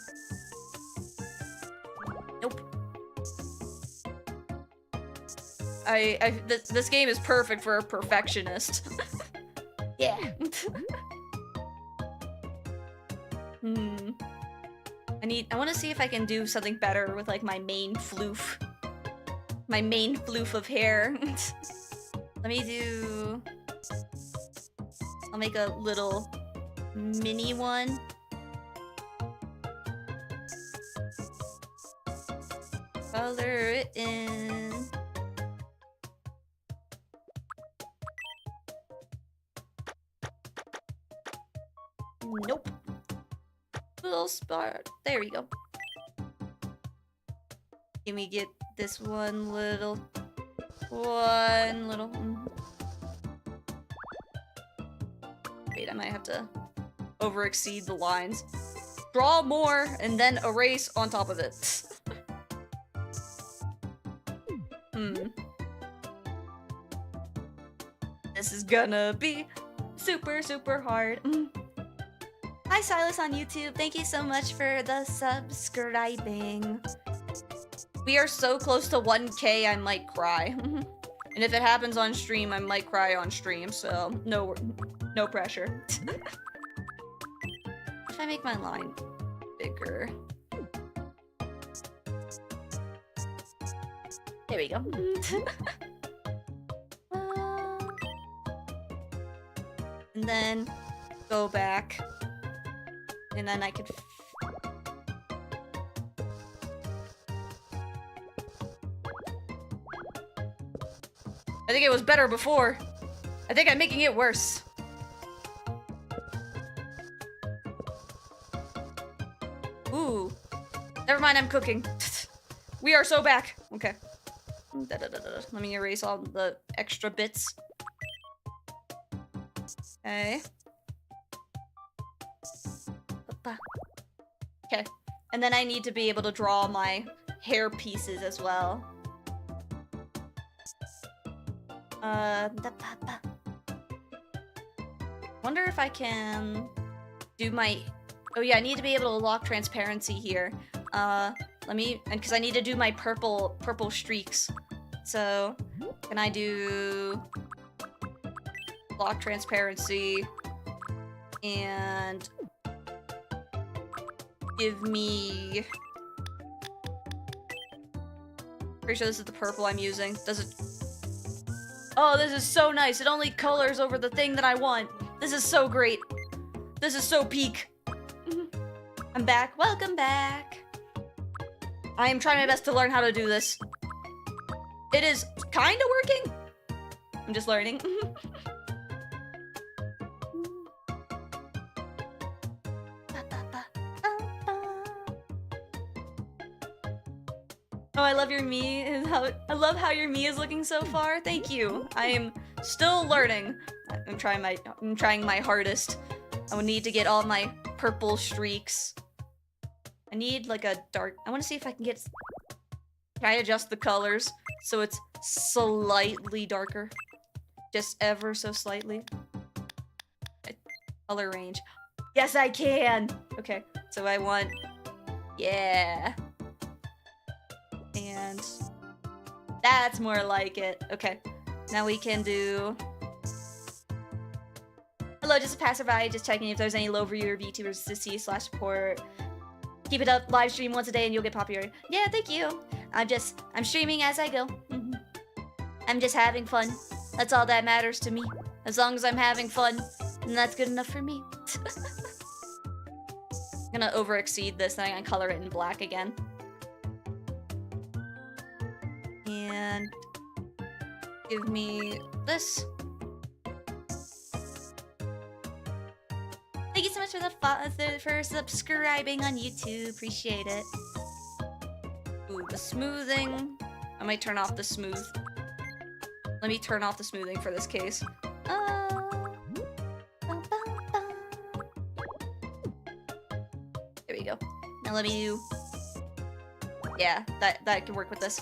Nope. This game is perfect for a perfectionist. Yeah. I want to see if I can do something better with like my main floof. My main floof of hair. Let me do... I'll make a little mini one. Color it in. Nope. Little spot. There we go. Can we get this one little... Wait, I might have to overexceed the lines. Draw more and then erase on top of it. This is gonna be super, super hard. Hi Silas on YouTube, thank you so much for the subscribing. We are so close to 1K, I might cry. And if it happens on stream, I might cry on stream, so no pressure. If I make my line bigger. There we go. And then go back. And then I could... I think it was better before. I think I'm making it worse. Ooh. Never mind, I'm cooking. We are so back. Okay. Let me erase all the extra bits. Okay. Okay. And then I need to be able to draw my hair pieces as well. Wonder if I can do my... Oh yeah, I need to be able to lock transparency here. let me, and because I need to do my purple streaks. So, can I do block transparency and give me, pretty sure this is the purple I'm using. Does it? Oh, this is so nice. It only colors over the thing that I want. This is so great. This is so peak. I'm back. Welcome back. I am trying my best to learn how to do this. It is kind of working. I'm just learning. Oh, I love your me. I love how your me is looking so far. Thank you. I am still learning. I'm trying my hardest. I would need to get all my purple streaks. I need like a dark. I want to see if I can get. Can I adjust the colors so it's slightly darker? Just ever so slightly. Color range. Yes, I can. Okay, so I want. Yeah. And that's more like it. Okay, now we can do. Hello, just a passerby, just checking if there's any low viewer VTubers to see / support. Keep it up, live stream once a day and you'll get popular. Yeah, thank you. I'm streaming as I go. I'm just having fun. That's all that matters to me. As long as I'm having fun, then that's good enough for me. I'm gonna over exceed this, then I'm gonna color it in black again. And give me this. Thank you so much for subscribing on YouTube. Appreciate it. Ooh, the smoothing. I might turn off the smooth. Let me turn off the smoothing for this case. There we go. Now let me do. Yeah, that can work with this.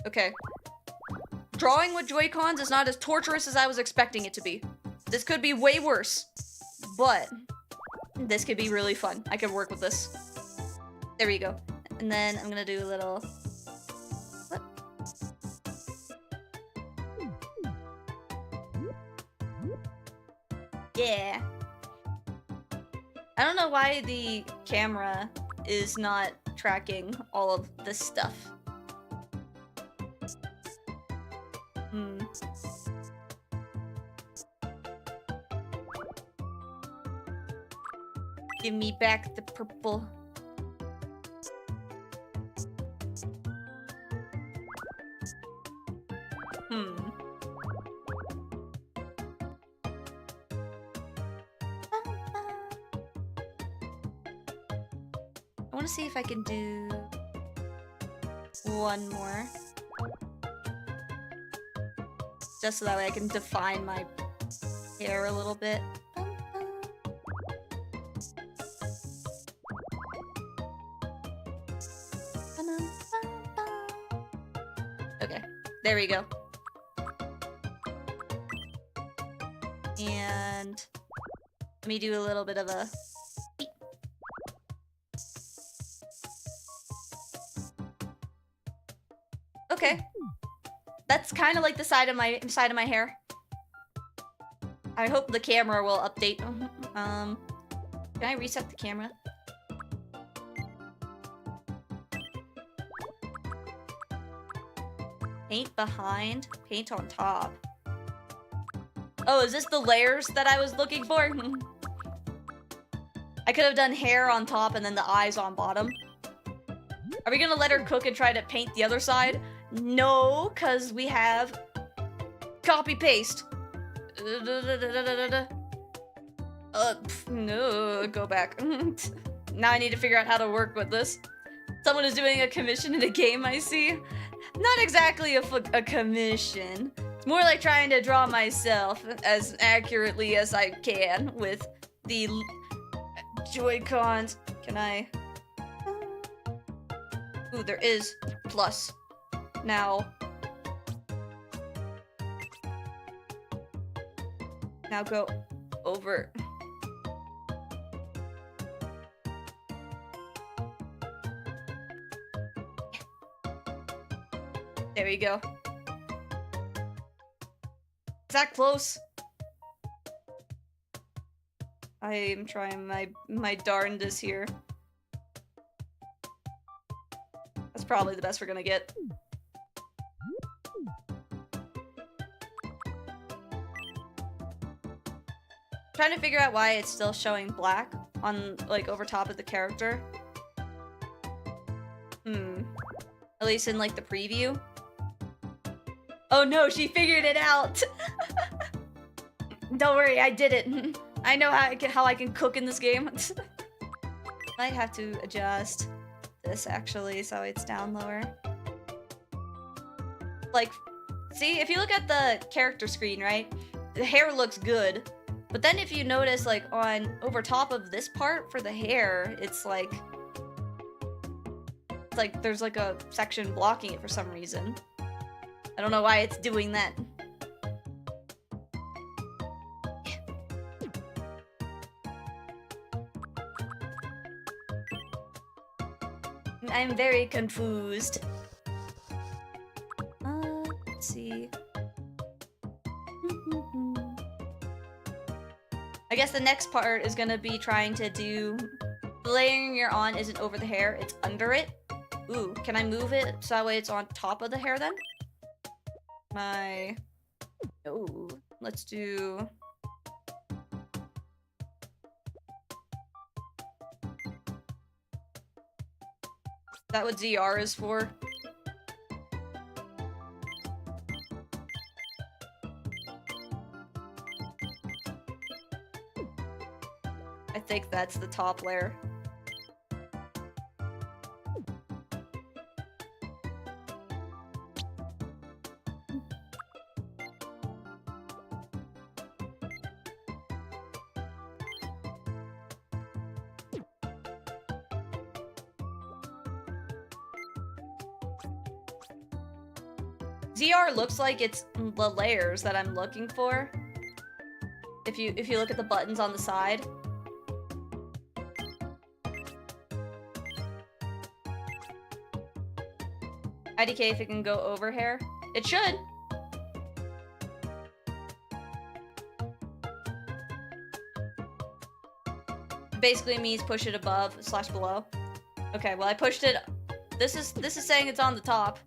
Okay. Drawing with Joy-Cons is not as torturous as I was expecting it to be. This could be way worse, but this could be really fun. I could work with this. There we go. And then I'm gonna do a little... What? Yeah. I don't know why the camera is not tracking all of this stuff. Give me back the purple. I want to see if I can do one more. Just so that way I can define my hair a little bit. Okay, there we go. And let me do a little bit of a... Okay. That's kind of like the side of my hair. I hope the camera will update. Can I reset the camera? Paint behind, paint on top. Oh, is this the layers that I was looking for? I could have done hair on top and then the eyes on bottom. Are we gonna let her cook and try to paint the other side? No, cause we have copy paste. No, go back. Now I need to figure out how to work with this. Someone is doing a commission in a game, I see. Not exactly a commission. It's more like trying to draw myself as accurately as I can with the Joy-Cons. Can I? Ooh, there is plus. Now go over. There you go. Is that close? I am trying my darndest here. That's probably the best we're gonna get. Trying to figure out why it's still showing black on, like, over top of the character. At least in, like, the preview. Oh no, she figured it out! Don't worry, I did it. I know how I can cook in this game. Might have to adjust this, actually, so it's down lower. Like, see, if you look at the character screen, right? The hair looks good. But then if you notice, like, on over top of this part for the hair, it's like there's like a section blocking it for some reason. I don't know why it's doing that. I'm very confused. Let's see. I guess the next part is gonna be trying to do... The layering you're on isn't over the hair, it's under it. Ooh, can I move it so that way it's on top of the hair then? Oh, let's do... Is that what ZR is for? I think that's the top layer. ZR looks like it's the layers that I'm looking for. If you look at the buttons on the side. IDK if it can go over hair. It should. Basically means push it above / below. Okay, well I pushed it. This is saying it's on the top.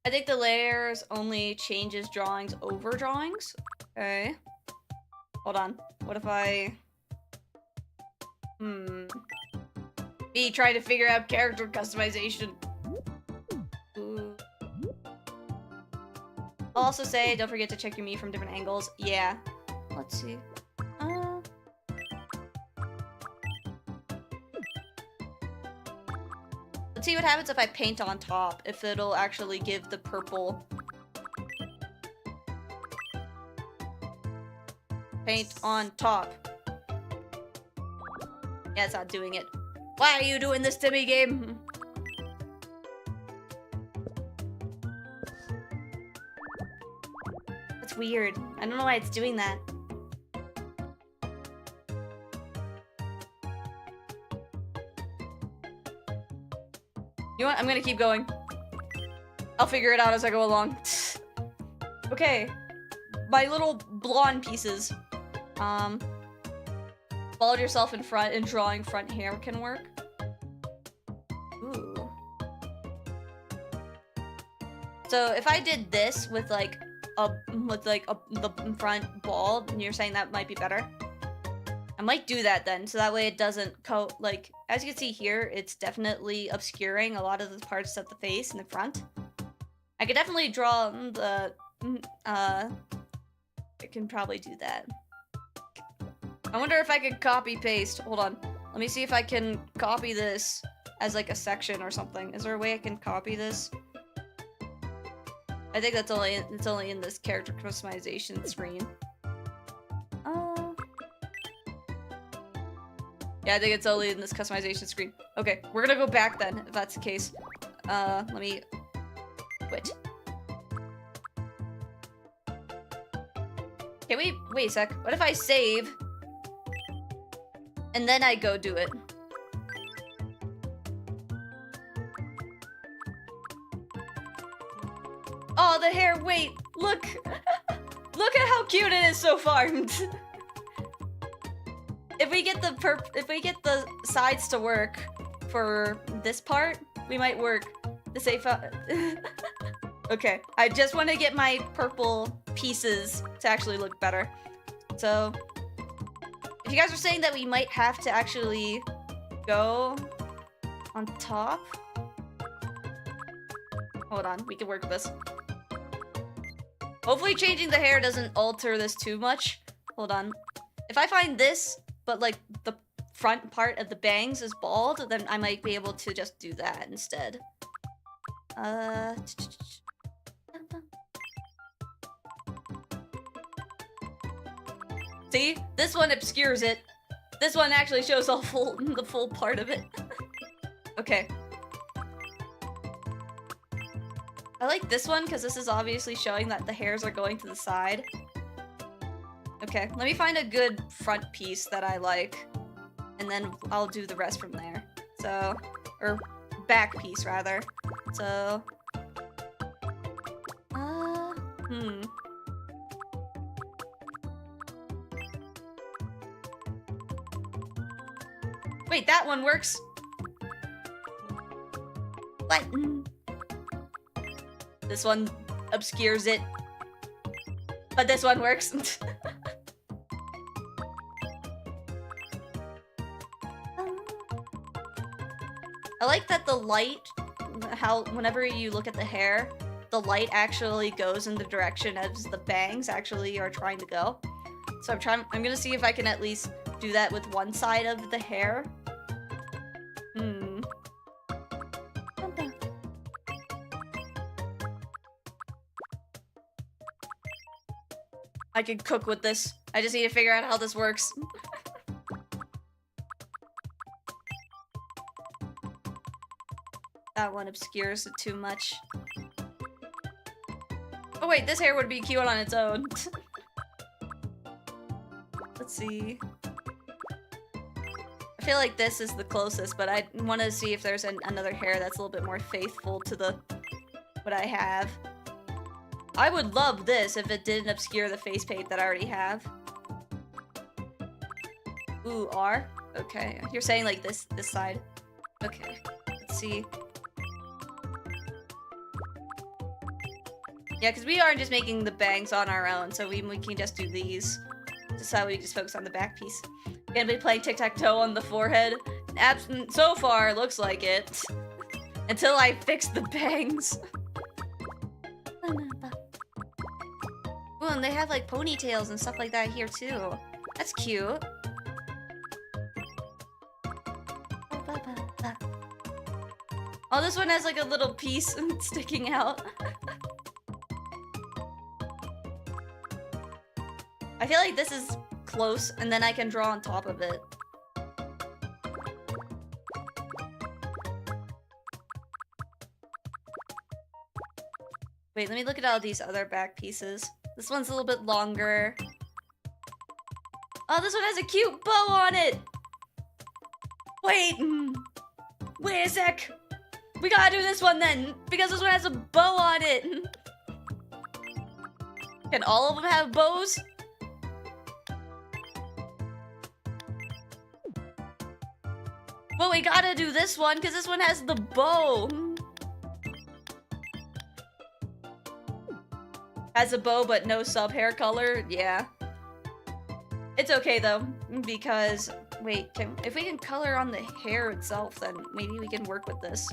I think the layers only changes drawings over drawings. Okay. Hold on. What if I... Me trying to figure out character customization. Ooh. I'll also say, don't forget to check your me from different angles. Yeah. Let's see. Let's see what happens if I paint on top, if it'll actually give the purple. Paint on top. Yeah, it's not doing it. Why are you doing this to me, game? That's weird. I don't know why it's doing that. You know what? I'm gonna keep going. I'll figure it out as I go along. Okay. My little blonde pieces. Follow yourself in front and drawing front hair can work. Ooh. So if I did this with like the front bald, and you're saying that might be better? I might do that then, so that way it doesn't like, as you can see here, it's definitely obscuring a lot of the parts of the face in the front. I could definitely draw the, I can probably do that. I wonder if I could copy paste. Hold on. Let me see if I can copy this as like a section or something. Is there a way I can copy this? I think that's it's only in this character customization screen. Yeah, I think it's only in this customization screen. Okay, we're gonna go back then, if that's the case. Let me quit. Can we wait a sec? What if I save and then I go do it? Oh, the hair, wait, look! Look at how cute it is so far! If we get the sides to work for this part, we might work the safe Okay, I just want to get my purple pieces to actually look better. So, if you guys are saying that we might have to actually go on top. Hold on, we can work with this. Hopefully changing the hair doesn't alter this too much. Hold on. If I find this, but like the front part of the bangs is bald, then I might be able to just do that instead. See? This one obscures it. This one actually shows the full part of it. Okay. I like this one because this is obviously showing that the hairs are going to the side. Okay, let me find a good front piece that I like, and then I'll do the rest from there. So, or back piece rather. So, Wait, that one works. What? This one obscures it. But this one works. I like that the light, how whenever you look at the hair, the light actually goes in the direction as the bangs actually are trying to go. So I'm gonna see if I can at least do that with one side of the hair. I can cook with this. I just need to figure out how this works. That one obscures it too much. Oh wait, this hair would be cute on its own. Let's see. I feel like this is the closest, but I want to see if there's another hair that's a little bit more faithful to what I have. I would love this if it didn't obscure the face paint that I already have. Ooh, R? Okay. You're saying like this side. Okay. Let's see. Yeah, because we are just making the bangs on our own, so we can just do these. Just how we just focus on the back piece. Gonna be playing tic-tac-toe on the forehead. So far, looks like it. Until I fix the bangs. Ooh, and they have like ponytails and stuff like that here too. That's cute. Oh, this one has like a little piece sticking out. I feel like this is close, and then I can draw on top of it. Wait, let me look at all these other back pieces. This one's a little bit longer. Oh, this one has a cute bow on it! Wait! Wait a sec! We gotta do this one then, because this one has a bow on it! Can all of them have bows? Well, we gotta do this one, because this one has the bow! Has a bow but no sub hair color? Yeah. It's okay though, because wait, if we can color on the hair itself, then maybe we can work with this.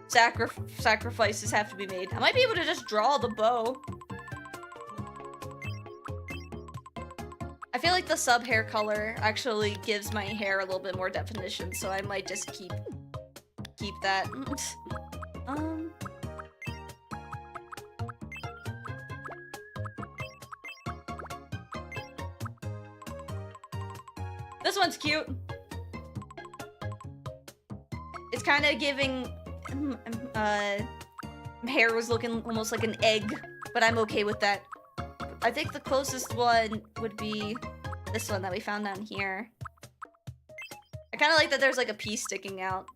Sacrifices have to be made. I might be able to just draw the bow. I feel like the sub hair color actually gives my hair a little bit more definition, so I might just keep that. this one's cute. It's kind of giving, hair was looking almost like an egg, but I'm okay with that. I think the closest one would be this one that we found down here. I kind of like that there's like a piece sticking out.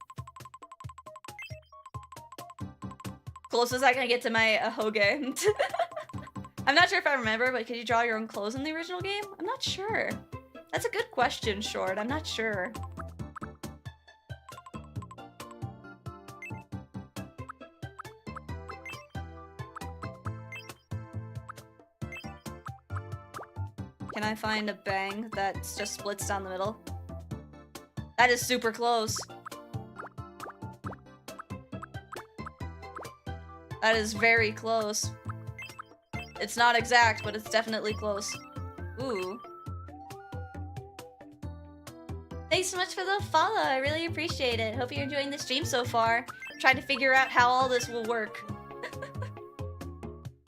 Closest I can get to my hoge. I'm not sure if I remember, but could you draw your own clothes in the original game? I'm not sure. That's a good question, Short. I'm not sure. Can I find a bang that just splits down the middle? That is super close. That is very close. It's not exact, but it's definitely close. Ooh. Thanks so much for the follow. I really appreciate it. Hope you're enjoying the stream so far. I'm trying to figure out how all this will work.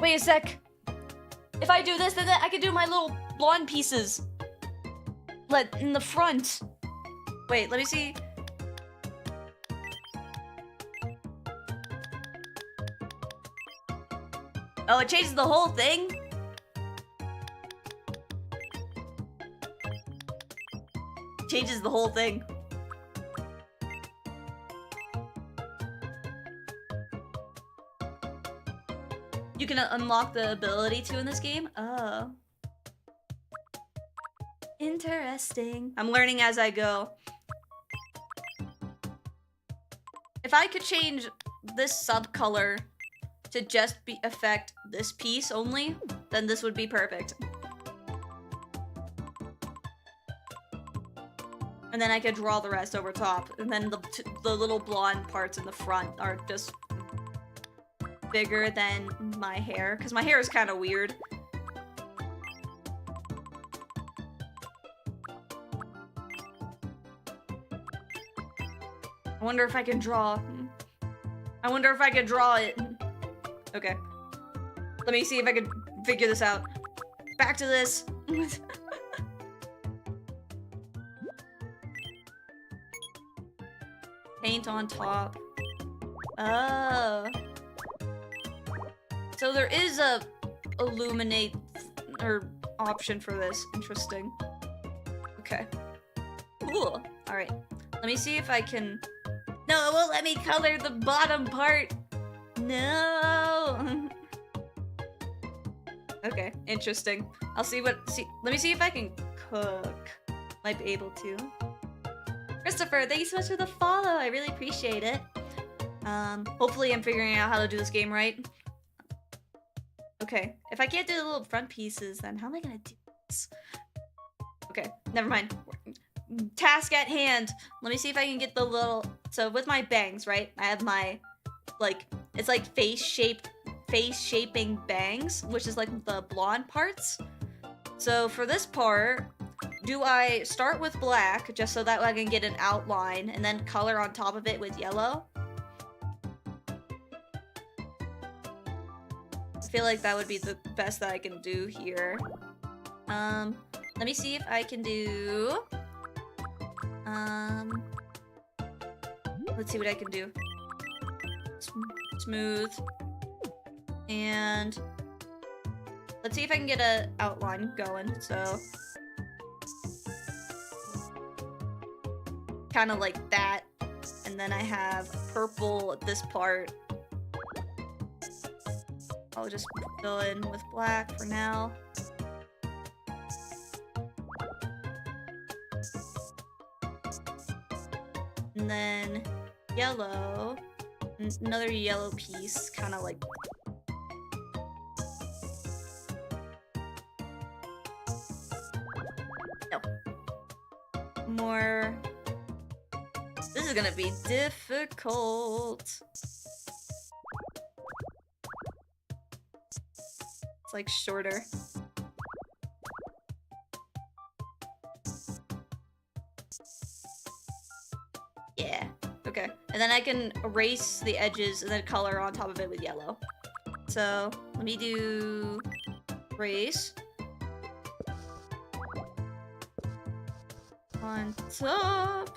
Wait a sec. If I do this, then I can do my little blonde pieces. In the front. Wait, let me see. Oh, it changes the whole thing? Changes the whole thing. You can unlock the ability to in this game? Oh. Interesting. I'm learning as I go. If I could change this subcolor to just affect this piece only, then this would be perfect. And then I could draw the rest over top. And then the little blonde parts in the front are just bigger than my hair, because my hair is kind of weird. I wonder if I can draw. I wonder if I could draw it. Okay. Let me see if I can figure this out. Back to this. Paint on top. Oh. So there is a illuminate or option for this. Interesting. Okay. Cool. Alright. Let me see if I can... No, it won't let me color the bottom part. No. Okay, interesting. I'll see what... let me see if I can cook. Might be able to. Christopher, thank you so much for the follow. I really appreciate it. Hopefully I'm figuring out how to do this game right. Okay, if I can't do the little front pieces, then how am I gonna do this? Okay, never mind. Task at hand. Let me see if I can get the little... So with my bangs, right? I have my, like, it's like face-shaping bangs, which is like the blonde parts. So for this part, do I start with black, just so that I can get an outline, and then color on top of it with yellow? I feel like that would be the best that I can do here. Let me see if I can do... let's see what I can do. Smooth. And let's see if I can get an outline going, so. Kind of like that. And then I have purple at this part. I'll just fill in with black for now. And then yellow, another yellow piece, kind of like... No. More... This is gonna be difficult. It's like shorter. Yeah, okay. And then I can erase the edges and then color on top of it with yellow. So, let me do erase. on top.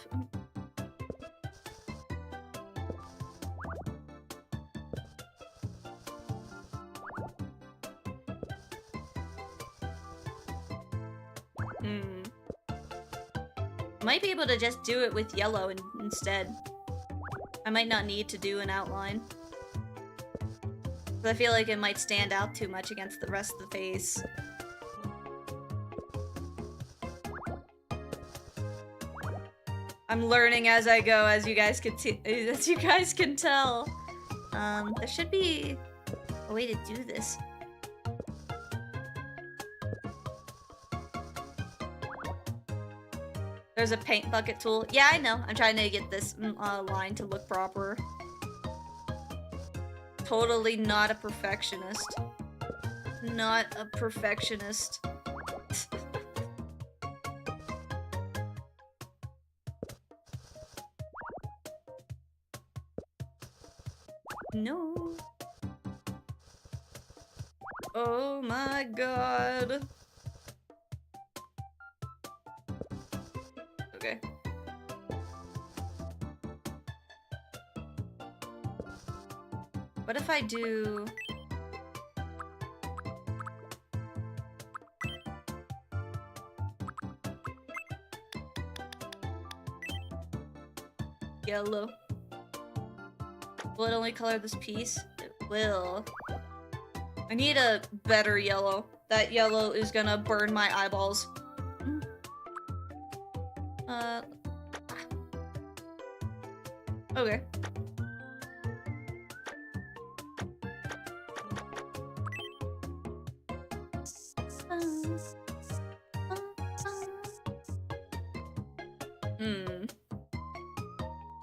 Might be able to just do it with yellow instead. I might not need to do an outline. But I feel like it might stand out too much against the rest of the face. I'm learning as I go, as you guys can tell. There should be a way to do this. There's a paint bucket tool. Yeah, I know. I'm trying to get this line to look proper. Totally not a perfectionist. Not a perfectionist. No. Oh my god. Okay. What if I do... yellow? Will it only color this piece? It will. I need a better yellow. That yellow is gonna burn my eyeballs. Okay.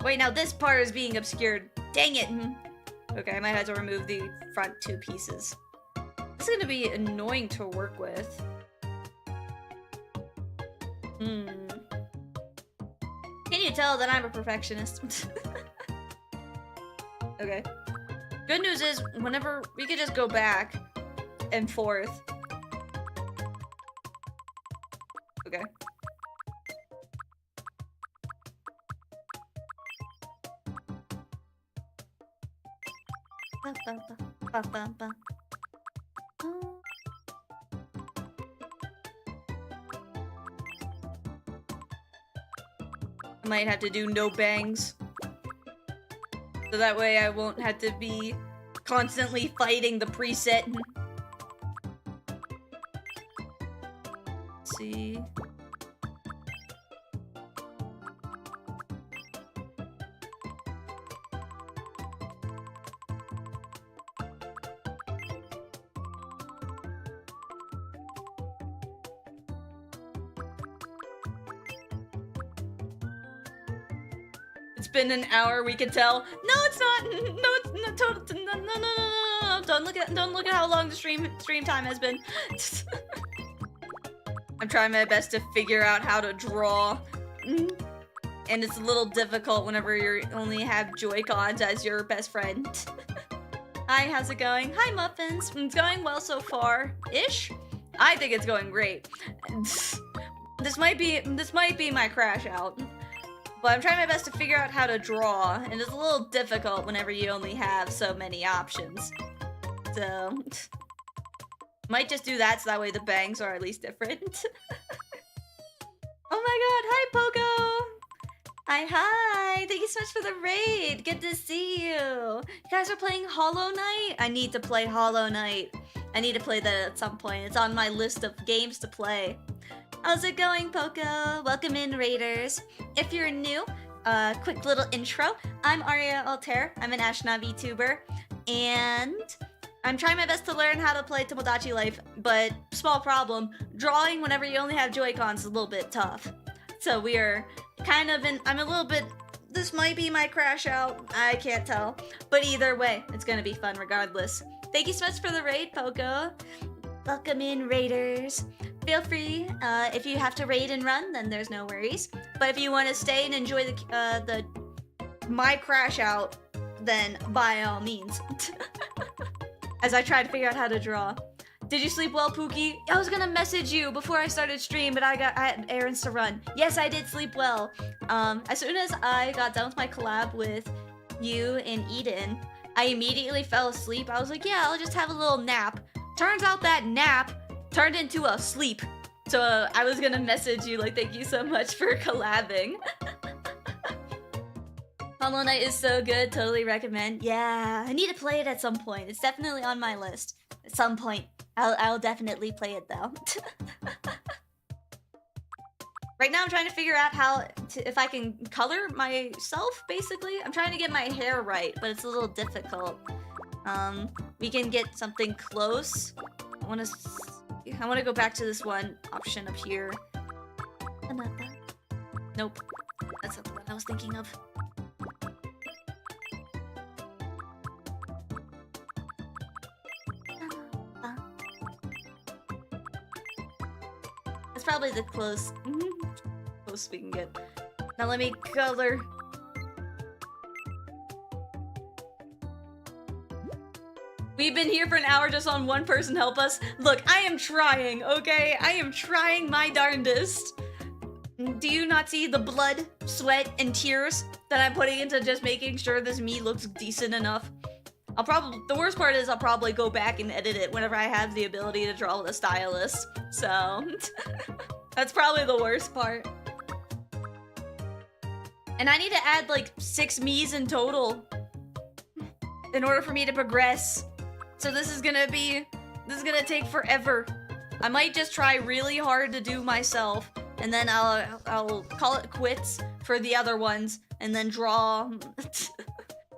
Wait, now this part is being obscured. Dang it! Okay, I might have to remove the front two pieces. This is gonna be annoying to work with. Can you tell that I'm a perfectionist? Okay. Good news is, whenever we could just go back and forth. Okay. I might have to do no bangs. So that way I won't have to be constantly fighting the preset. Let's see. It's been an hour, we can tell. No, it's not. No, it's not. No. Don't look at how long the stream time has been. I'm trying my best to figure out how to draw. And it's a little difficult whenever you only have Joy-Cons as your best friend. Hi, how's it going? Hi, Muffins. It's going well so far. Ish? I think it's going great. This might be my crash out. But I'm trying my best to figure out how to draw, and it's a little difficult whenever you only have so many options. So, might just do that so that way the bangs are at least different. Oh my god, hi Poco! Hi! Thank you so much for the raid! Good to see you! You guys are playing Hollow Knight? I need to play Hollow Knight. I need to play that at some point. It's on my list of games to play. How's it going, Poco? Welcome in, Raiders. If you're new, quick little intro. I'm ARIA ALTAIR. I'm an Astronaut VTuber, and I'm trying my best to learn how to play Tomodachi Life, but small problem, drawing whenever you only have Joy-Cons is a little bit tough. So we are kind of I'm a little bit, this might be my crash out, I can't tell. But either way, it's gonna be fun regardless. Thank you so much for the raid, Poco. Welcome in, Raiders. Feel free, if you have to raid and run, then there's no worries. But if you want to stay and enjoy my crash out, then by all means. As I try to figure out how to draw. Did you sleep well, Pookie? I was gonna message you before I started stream, but I had errands to run. Yes, I did sleep well. As soon as I got done with my collab with you and Eden, I immediately fell asleep. I was like, yeah, I'll just have a little nap. Turns out that nap turned into a sleep. So I was gonna message you like, thank you so much for collabing. Hollow Knight is so good, totally recommend. Yeah, I need to play it at some point. It's definitely on my list. At some point. I'll definitely play it though. Right now I'm trying to figure out if I can color myself, basically. I'm trying to get my hair right, but it's a little difficult. We can get something close. I wanna go back to this one option up here. Nope. That's not what I was thinking of. That's probably the close we can get. Now let me color. We've been here for an hour just on one person, help us. Look, I am trying, okay? I am trying my darndest. Do you not see the blood, sweat, and tears that I'm putting into just making sure this me looks decent enough? The worst part is I'll probably go back and edit it whenever I have the ability to draw with a stylus. So, that's probably the worst part. And I need to add like 6 me's in total in order for me to progress. So this is gonna take forever. I might just try really hard to do myself, and then I'll call it quits for the other ones, and then draw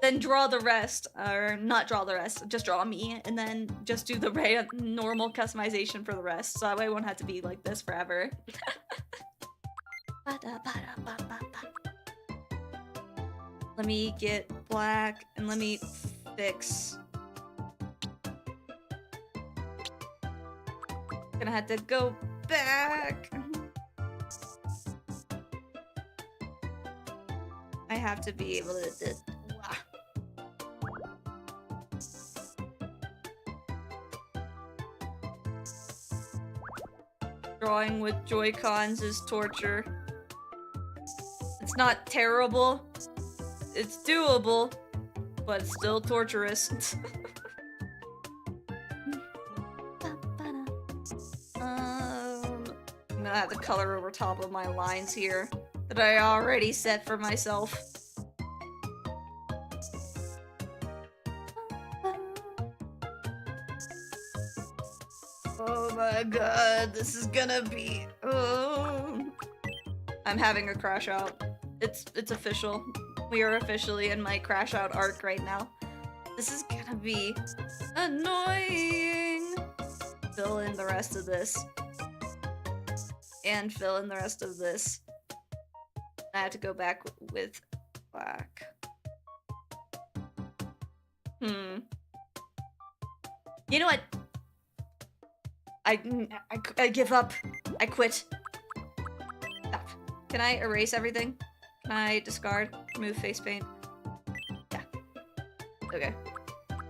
then draw the rest, or not draw the rest, just draw me, and then just do the normal customization for the rest, so that way I won't have to be like this forever. Let me get black, and let me fix. Gonna have to go back. I have to be able to drawing with Joy-Cons is torture. It's not terrible. It's doable, but it's still torturous. I'm gonna have to color over top of my lines here that I already set for myself. Oh my god, this is gonna be... Oh. I'm having a crash out. It's official. We are officially in my crash out arc right now. This is gonna be annoying. Fill in the rest of this. And fill in the rest of this. I have to go back with black. You know what? I give up. I quit. Stop. Can I erase everything? Can I discard? Remove face paint? Yeah. Okay.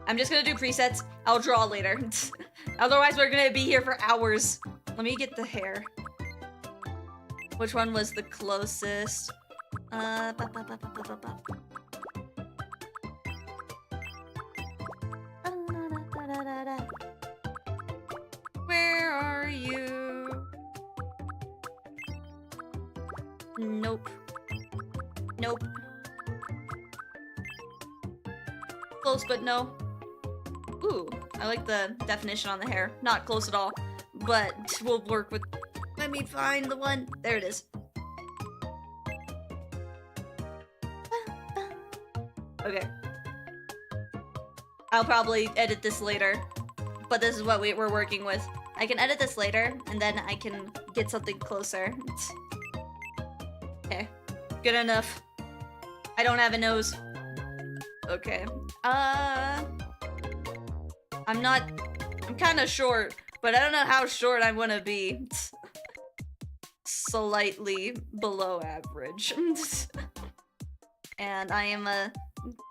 I'm just gonna do presets. I'll draw later. Otherwise, we're gonna be here for hours. Let me get the hair. Which one was the closest? Where are you? Nope. Nope. Close, but no. Ooh, I like the definition on the hair. Not close at all, but we'll work with... Let me find the one. There it is. Okay. I'll probably edit this later, but this is what we're working with. I can edit this later, and then I can get something closer. Okay. Good enough. I don't have a nose. Okay. I'm kind of short, but I don't know how short I want to be. Slightly below average. And I am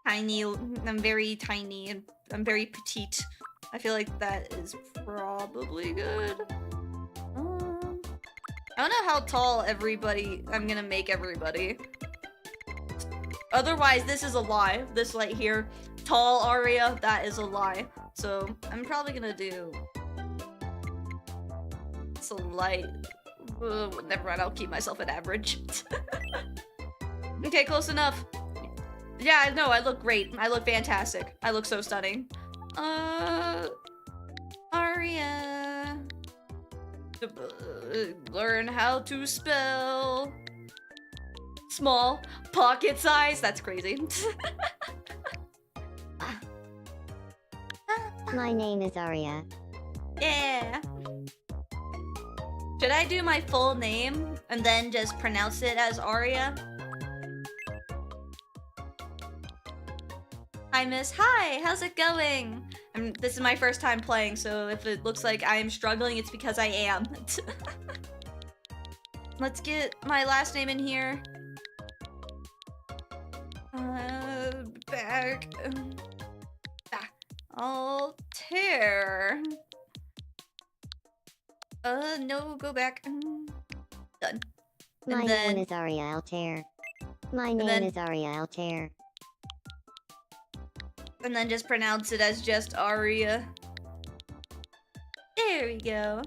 I'm very tiny, and I'm very petite. I feel like that is probably good. I don't know how tall I'm gonna make everybody. Otherwise, this is a lie. This right here, tall Aria, that is a lie. So I'm probably gonna do some light. Never mind, I'll keep myself at average. Okay, close enough. Yeah, no, I look great. I look fantastic. I look so stunning. Aria. Learn how to spell. Small. Pocket size. That's crazy. My name is Aria. Yeah. Should I do my full name and then just pronounce it as Aria? Hi, miss. Hi, how's it going? This is my first time playing, so if it looks like I am struggling, it's because I am. Let's get my last name in here. Back. Altair. No, go back. Done. My name is ARIA ALTAIR. My name is ARIA ALTAIR. And then just pronounce it as just Aria. There we go.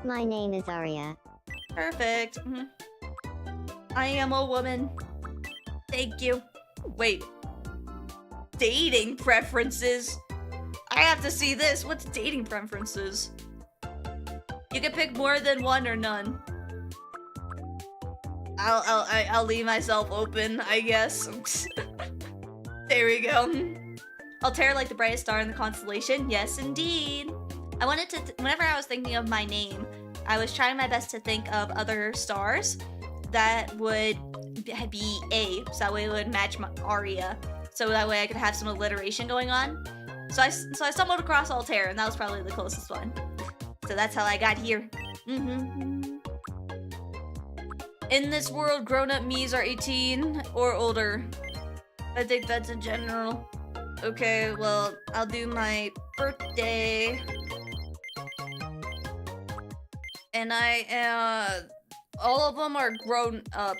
My name is Aria. Perfect. I am a woman. Thank you. Wait. Dating preferences? I have to see this. What's dating preferences? You can pick more than one or none. I'll leave myself open, I guess. There we go. Altair like the brightest star in the constellation. Yes, indeed. I wanted to, whenever I was thinking of my name, I was trying my best to think of other stars that would be A, so that way it would match my Aria. So that way I could have some alliteration going on. So I stumbled across Altair, and that was probably the closest one. So that's how I got here. In this world, grown-up me's are 18 or older. I think that's in general. Okay, well, I'll do my birthday. And all of them are grown up.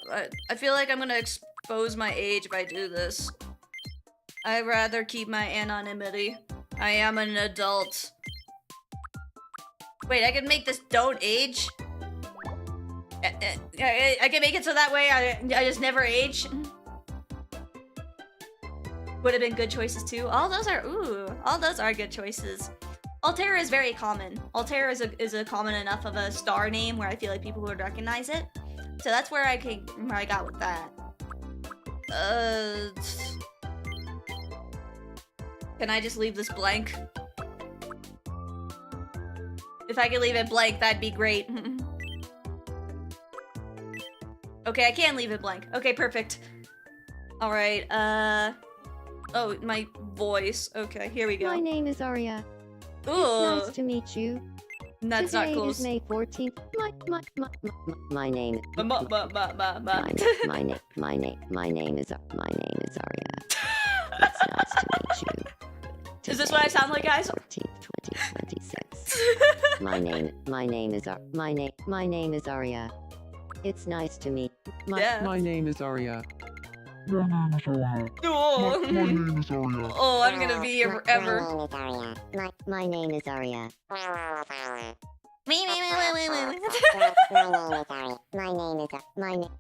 I feel like I'm gonna expose my age if I do this. I'd rather keep my anonymity. I am an adult. Wait, I can make this don't age? I can make it so that way I just never age. Would have been good choices too. All those are good choices. Altair is very common. Altair is a common enough of a star name where I feel like people would recognize it. So that's where I got with that. Can I just leave this blank? If I could leave it blank, that'd be great. Okay, I can leave it blank. Okay, perfect. Alright, oh, my voice. Okay, here we go. My name is Aria. Ooh. It's nice to meet you. That's Today not close. is May 14th. My name. My name is Aria. It's nice to meet you. Is this what I sound like, guys? 14th, 2026. My name is Aria. It's nice to meet. My name is Aria. Oh. My name is Aria. Oh, I'm gonna be here forever. My name is Aria.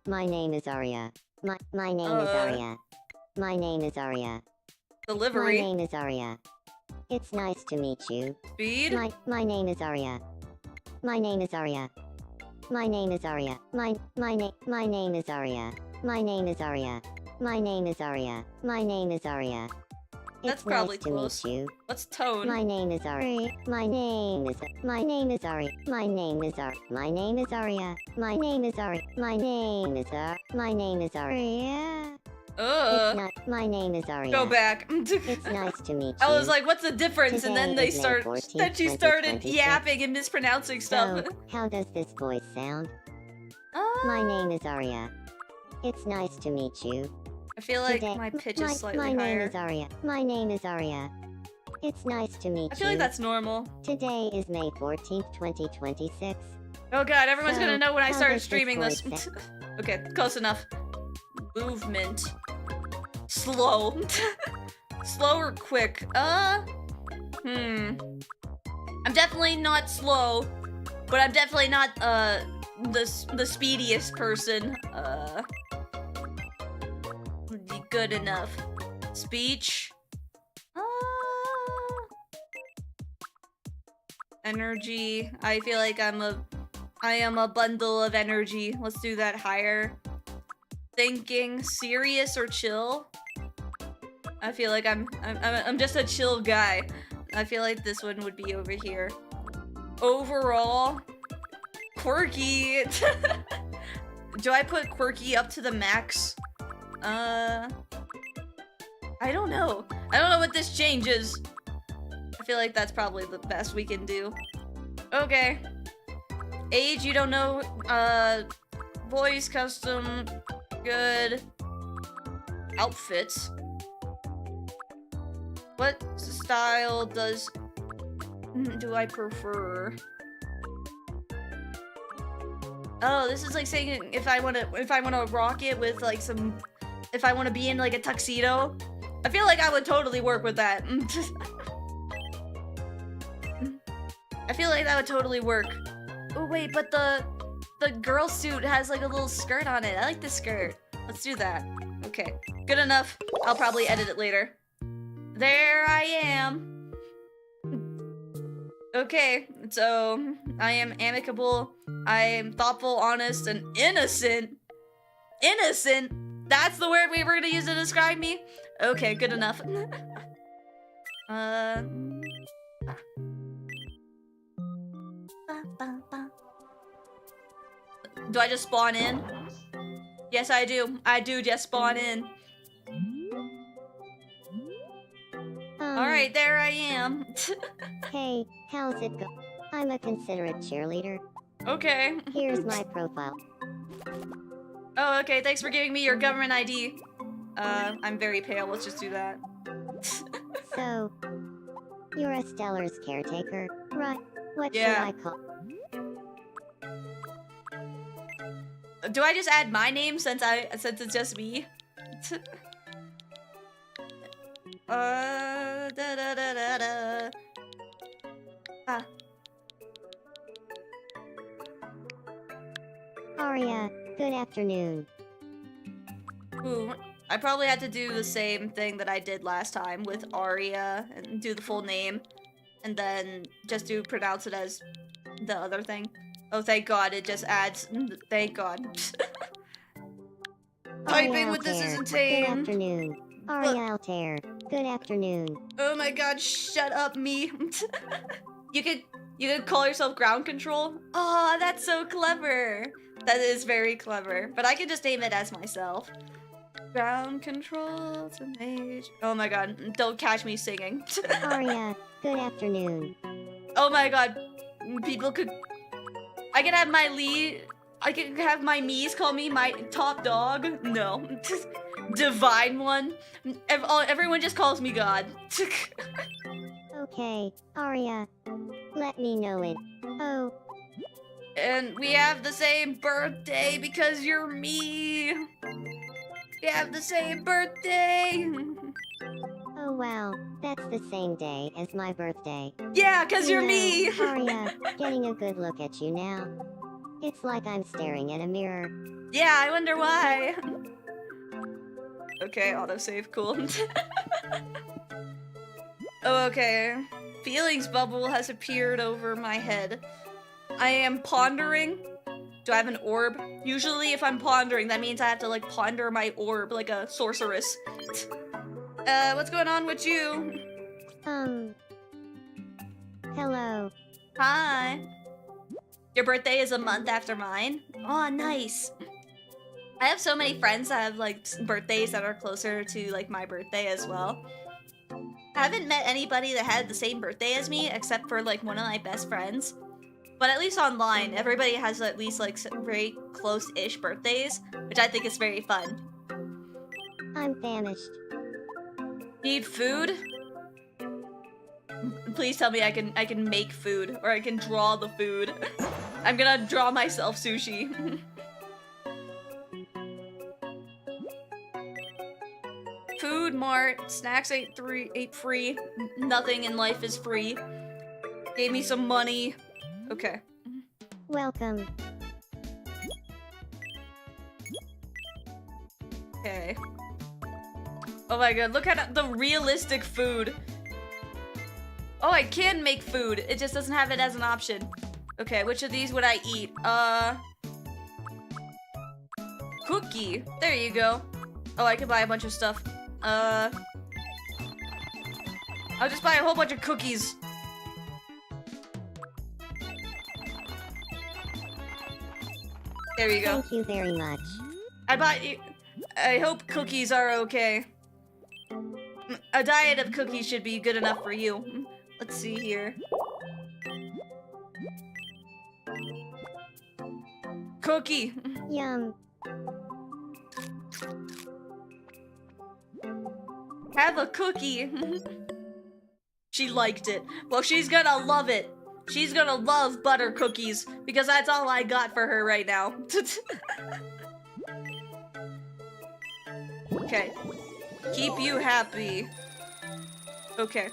My name is Aria. My name is Aria. My name is Aria. Delivery. My name is Aria. It's nice to meet you. Speed. My name is Aria. My name is Aria. My name is Aria. My name is Aria. My name is Aria. My name is Aria. My name is Aria. That's It's probably nice to close. meet you. What's tone? My name is Aria. My name is Aria. My name is Aria. My name is Aria. My name is Aria. My name is Aria. My name is Aria. My name is Aria. Go back. It's nice to meet you. I was like, what's the difference? And then Today they is May start. 14th, Then she started 2026. yapping and mispronouncing stuff. So, how does this voice sound? My name is Aria. It's nice to meet you. I feel like Today, my pitch is slightly my name higher. is Aria. My name is Aria. It's nice to meet you. I feel like that's normal. Today is May 14th, 2026. Oh god, everyone's gonna know when I how start does this streaming this. voice Okay, close enough. Movement. Slow. Slow or quick? I'm definitely not slow, but I'm definitely not, the speediest person. Good enough. Speech. Energy. I feel like I am a bundle of energy. Let's do that higher. Thinking. Serious or chill? I feel like I'm just a chill guy. I feel like this one would be over here. Overall, quirky. Do I put quirky up to the max? I don't know. I don't know what this changes. I feel like that's probably the best we can do. Okay. Age, you don't know. Voice, custom, good. Outfits. What style do I prefer? Oh, this is like saying if I wanna rock it with like some, if I wanna be in like a tuxedo. I feel like I would totally work with that. I feel like that would totally work. Oh wait, but the girl suit has like a little skirt on it. I like the skirt. Let's do that. Okay, good enough. I'll probably edit it later. There I am. Okay, so I am amicable, I am thoughtful, honest, and innocent. Innocent? That's the word we were gonna use to describe me? Okay, good enough. Do I just spawn in? Yes, I do. I do just spawn in. Alright, there I am. Hey, how's it go? I'm a considerate cheerleader. Okay. Here's my profile. Oh, okay, thanks for giving me your government ID. I'm very pale, let's just do that. So, you're a Stellar's caretaker, right? What Yeah. should I call? Do I just add my name since it's just me? Da da da da da. Ah. Aria, good afternoon. Ooh, I probably had to do the same thing that I did last time with Aria and do the full name, and then just pronounce it as the other thing. Oh, thank God, it just adds. Thank God. Typing with this isn't Good tame. afternoon. Aria Altair, good afternoon. Oh my God, shut up, me. You could call yourself ground control? Oh, that's so clever. That is very clever. But I could just name it as myself. Ground control to mage. Oh my God, don't catch me singing. Aria, good afternoon. Oh my God, people could. I could have my I could have my Mies call me my top dog. No. Divine one. Everyone just calls me God. Okay, Aria. Let me know it. Oh, And we have the same birthday because you're me. We have the same birthday. oh wow, that's the same day as my birthday. Yeah, because you're me. Aria, getting a good look at you now. It's like I'm staring at a mirror. Yeah, I wonder why. Okay, autosave, cool. Oh, okay. Feelings bubble has appeared over my head. I am pondering. Do I have an orb? Usually if I'm pondering, that means I have to like ponder my orb like a sorceress. What's going on with you? Hello. Hi. Your birthday is a month after mine? Oh, nice. I have so many friends that have like birthdays that are closer to like my birthday as well. I haven't met anybody that had the same birthday as me except for like one of my best friends. But at least online, everybody has at least like some very close-ish birthdays, which I think is very fun. I'm famished. Need food? Please tell me I can make food, or I can draw the food. I'm gonna draw myself sushi. Food mart, snacks ain't free. Nothing in life is free. Gave me some money. Okay. Welcome. Okay. Oh my god, look at the realistic food. Oh, I can make food. It just doesn't have it as an option. Okay, which of these would I eat? Cookie. There you go. Oh, I could buy a bunch of stuff. I'll just buy a whole bunch of cookies. There you go. Thank you very much. I hope cookies are okay. A diet of cookies should be good enough for you. Let's see here. Cookie. Yum. Have a cookie. She liked it. Well, she's gonna love it. She's gonna love butter cookies because that's all I got for her right now. Okay. Keep you happy. Okay.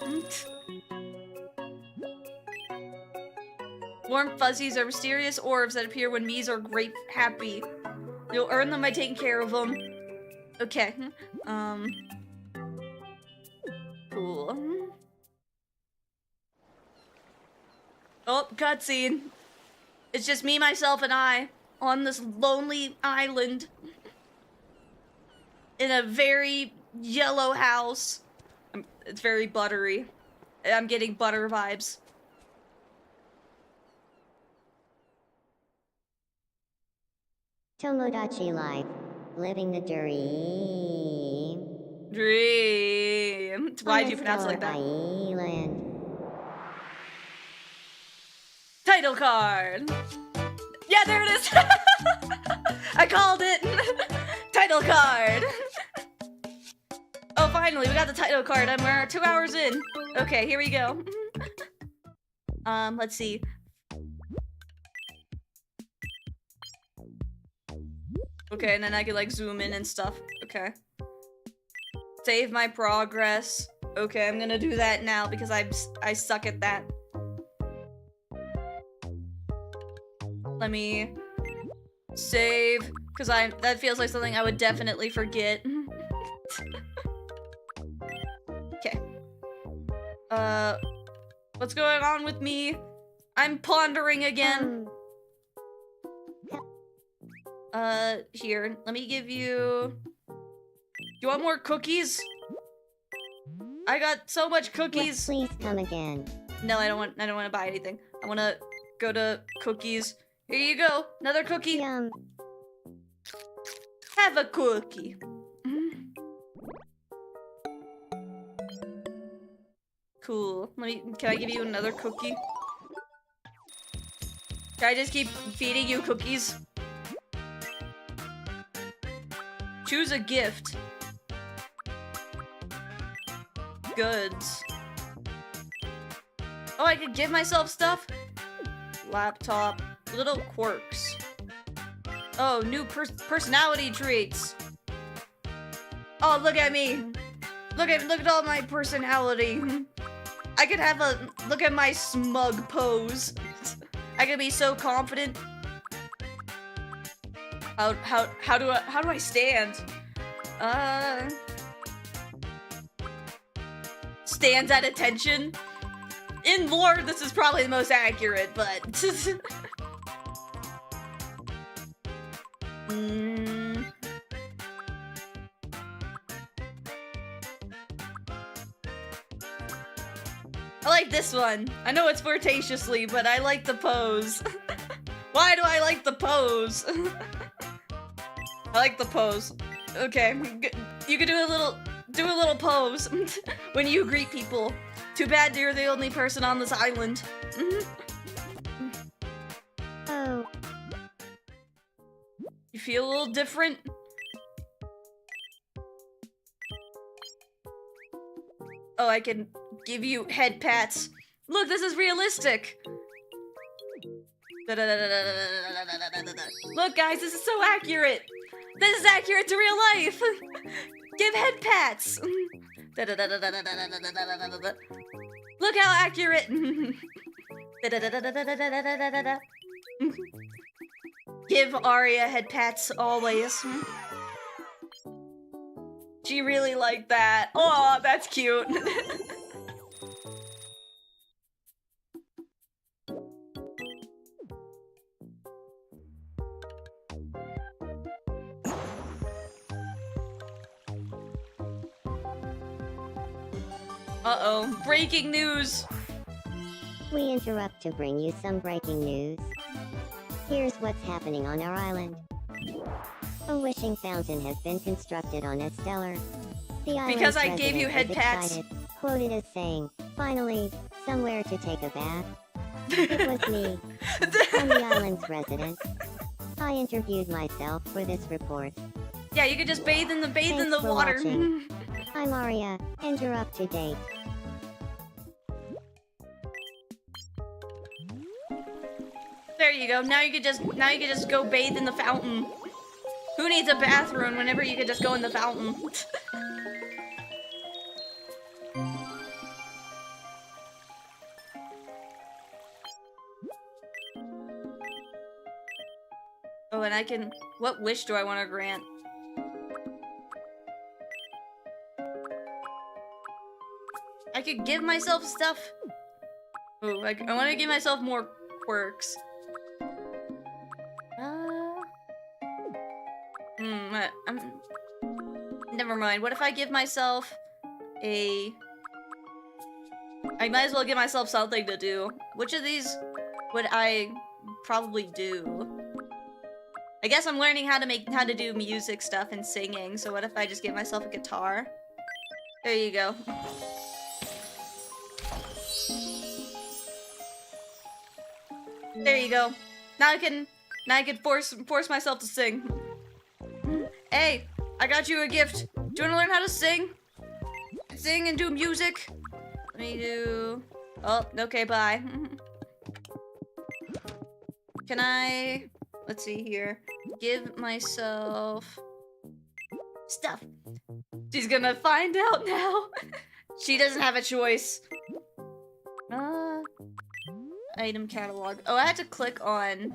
Warm fuzzies are mysterious orbs that appear when Miis are grape happy. You'll earn them by taking care of them. Okay. Cool. Oh, cutscene. It's just me, myself, and I on this lonely island in a very yellow house. It's very buttery. I'm getting butter vibes. Tomodachi life. Living the dream. Dream. Why'd you pronounce it like that? Island. Title card. Yeah, there it is. I called it. Title card. Oh, finally, we got the title card, and we're 2 hours in. Okay, here we go. Let's see. Okay, and then I can like zoom in and stuff. Okay. Save my progress. Okay, I'm gonna do that now because I suck at that. Let me save, because that feels like something I would definitely forget. Okay. What's going on with me? I'm pondering again. Here, let me give you... You want more cookies? I got so much cookies. Please come again. No, I don't want to buy anything. I want to go to cookies. Here you go. Another cookie. Yum. Have a cookie. Cool. Can I give you another cookie? Can I just keep feeding you cookies? Choose a gift. Goods. Oh, I could give myself stuff? Laptop. Little quirks. Oh, new personality traits. Oh, look at me. Look at all my personality. I could have a look at my smug pose. I could be so confident. How do I stand? Stands at attention. In lore, this is probably the most accurate, but I like this one. I know it's flirtatiously, but I like the pose. Why do I like the pose? I like the pose. Okay, you could do a little pose when you greet people. Too bad you're the only person on this island. feel a little different? Oh, I can give you head pats. Look, this is realistic. Look, guys, this is so accurate. This is accurate to real life. Give head pats. Look how accurate. Give Aria head pats always. She really liked that. Oh, that's cute. Uh-oh, breaking news. We interrupt to bring you some breaking news. Here's what's happening on our island. A wishing fountain has been constructed on Stellar. The island's Because I gave you resident head is pats. excited, quoted as saying, "Finally, somewhere to take a bath." It was me. I'm the island's resident. I interviewed myself for this report. Yeah, you could just bathe in the Thanks for water. watching. I'm Aria, and you're up to date. There you go. Now you could just go bathe in the fountain. Who needs a bathroom whenever you could just go in the fountain? Oh, and I can... What wish do I want to grant? I could give myself stuff. Oh, I want to give myself more quirks. Never mind. What if I give myself a... I might as well give myself something to do. Which of these would I probably do? I guess I'm learning how to do music stuff and singing, so what if I just give myself a guitar? There you go. There you go. Now I can force myself to sing. Hey, I got you a gift. Do you want to learn how to sing? Sing and do music? Let me do... Oh, okay, bye. Can I... Let's see here. Give myself... stuff. She's gonna find out now. She doesn't have a choice. Item catalog. Oh, I had to click on...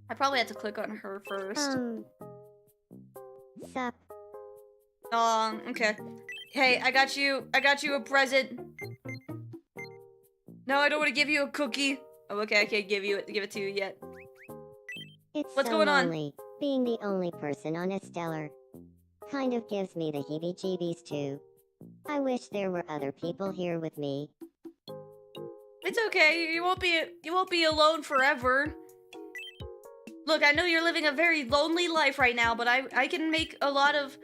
I probably had to click on her first. Sup? Okay. Hey, I got you a present. No, I don't want to give you a cookie. Oh, okay, I can't give it to you yet. It's What's so going on? lonely, being the only person on Stellar. Kind of gives me the heebie-jeebies too. I wish there were other people here with me. It's okay. You won't be alone forever. Look, I know you're living a very lonely life right now, but I can make a lot of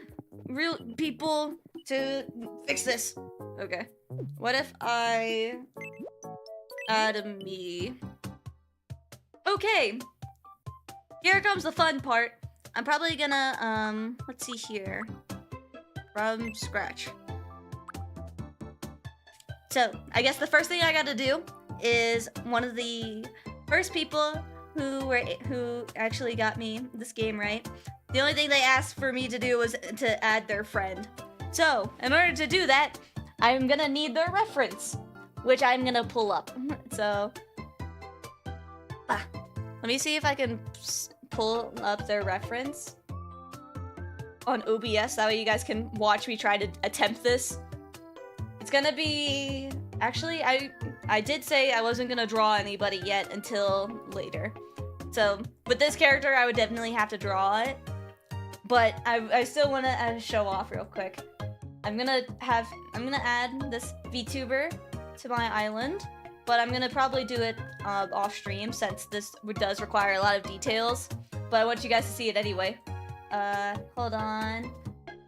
real people to fix this. Okay. What if I add a me? Okay. Here comes the fun part. I'm probably gonna, let's see here. From scratch. So, I guess the first thing I gotta do is one of the first people who actually got me this game right. The only thing they asked for me to do was to add their friend. So, in order to do that, I'm gonna need their reference, which I'm gonna pull up. So, let me see if I can pull up their reference on OBS. That way you guys can watch me try to attempt this. It's gonna be... Actually, I did say I wasn't gonna draw anybody yet until later. So, with this character, I would definitely have to draw it. But I still wanna show off real quick. I'm gonna add this VTuber to my island, but I'm gonna probably do it off stream since this does require a lot of details. But I want you guys to see it anyway. Hold on.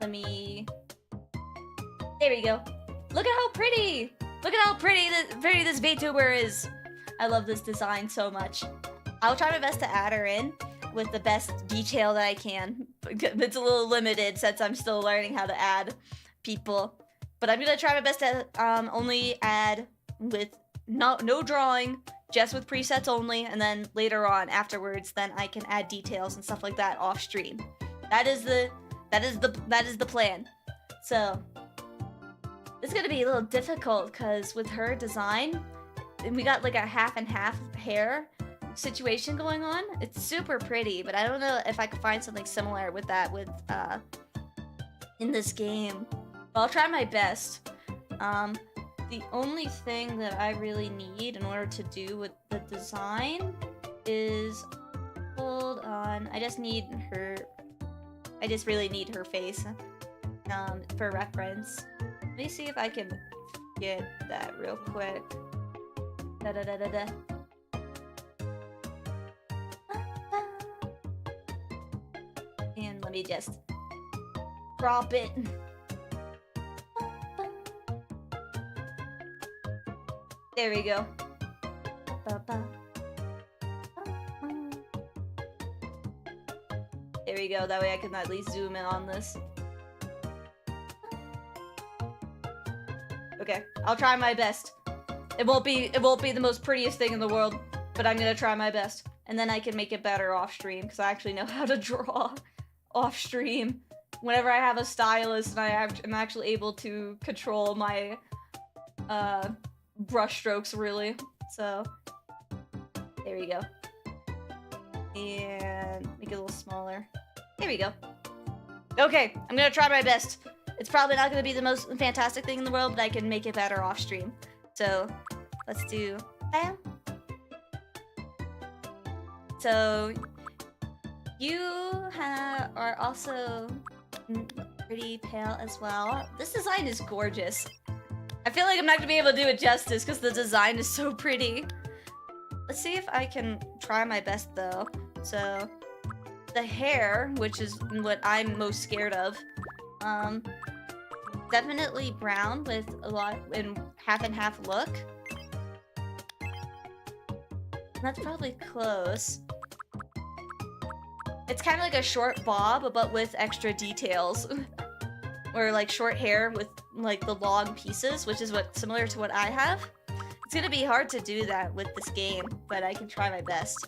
Let me... There we go. Look at how pretty! Look at how pretty this VTuber is. I love this design so much. I'll try my best to add her in. with the best detail that I can. It's a little limited since I'm still learning how to add people. But I'm gonna try my best to only add with no drawing, just with presets only, and then later on afterwards, then I can add details and stuff like that off stream. That is the plan. So it's gonna be a little difficult because with her design, we got like a half and half hair situation going on. It's super pretty, but I don't know if I could find something similar with that in this game. But I'll try my best. The only thing that I really need in order to do with the design is, hold on, I just really need her face for reference. Let me see if I can get that real quick. Da-da-da-da-da. And let me just drop it. There we go. There we go. That way I can at least zoom in on this. Okay, I'll try my best. It won't be the most prettiest thing in the world, but I'm gonna try my best. And then I can make it better off stream, because I actually know how to draw off stream. Whenever I have a stylist and I'm actually able to control my brush strokes, really. So there we go. And make it a little smaller. There we go. Okay, I'm gonna try my best. It's probably not gonna be the most fantastic thing in the world, but I can make it better off stream. So let's do bam. So you are also pretty pale as well. This design is gorgeous. I feel like I'm not gonna be able to do it justice because the design is so pretty. Let's see if I can try my best though. So the hair, which is what I'm most scared of, definitely brown with a lot in half and half look. That's probably close. It's kind of like a short bob, but with extra details. Or like short hair with like the long pieces, which is similar to what I have. It's gonna be hard to do that with this game, but I can try my best.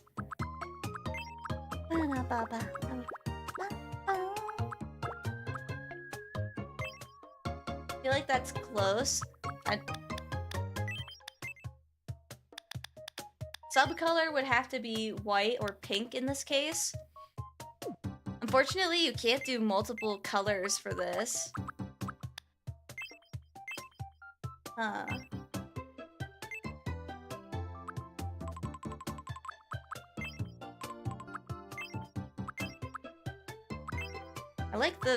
I feel like that's close. Subcolor would have to be white or pink in this case. Unfortunately, you can't do multiple colors for this. Huh.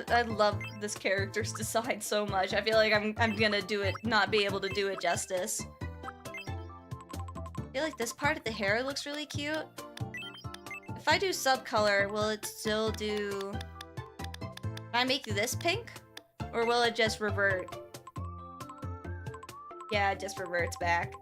I love this character's design so much. I feel like I'm gonna not be able to do it justice. I feel like this part of the hair looks really cute. If I do subcolor, will it still do... Can I make this pink? Or will it just revert? Yeah, it just reverts back.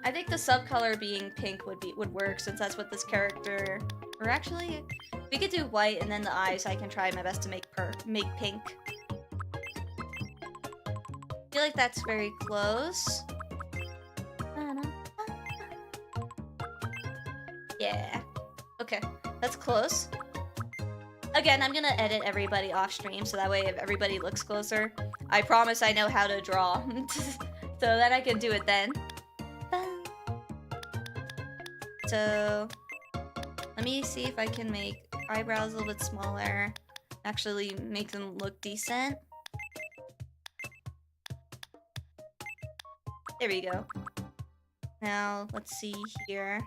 I think the subcolor being pink would work since that's what this character... Or actually, we could do white and then the eyes I can try my best to make pink. I feel like that's very close. Yeah. Okay, that's close. Again, I'm gonna edit everybody off stream so that way if everybody looks closer, I promise I know how to draw. So that I can do it then. So let me see if I can make eyebrows a little bit smaller. Actually make them look decent. There we go. Now, let's see here.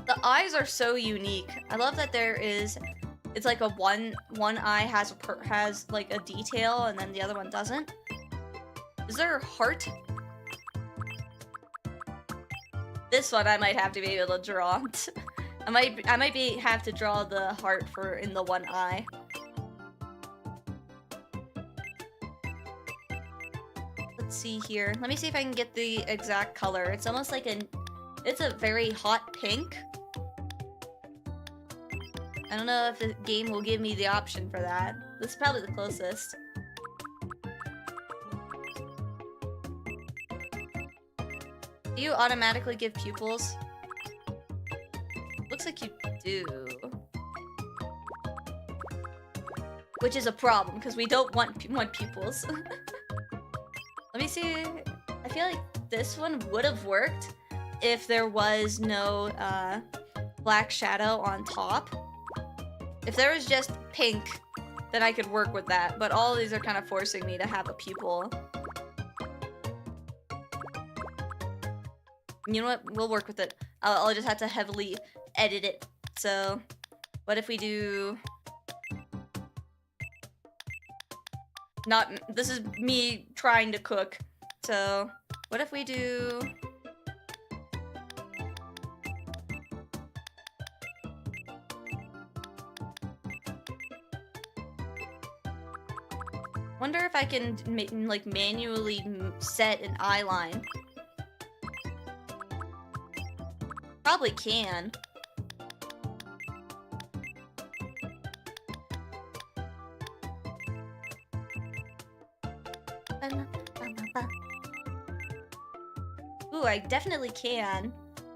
The eyes are so unique. I love that it's like a one eye has like a detail and then the other one doesn't. Is there a heart? This one I might have to be able to draw. I might have to draw the heart in the one eye. Let's let's see here. Let me see if I can get the exact color. It's almost like it's a very hot pink. I don't know if the game will give me the option for that. This is probably the closest. Do you automatically give pupils? Looks like you do. Which is a problem, because we don't want pupils. Let me see. I feel like this one would have worked if there was no black shadow on top. If there was just pink, then I could work with that. But all of these are kind of forcing me to have a pupil. You know what? We'll work with it. I'll just have to heavily edit it. So, what if we do... This is me trying to cook. So, what if we do... Wonder if I can like manually set an eye line. Probably can. Ooh, I definitely can.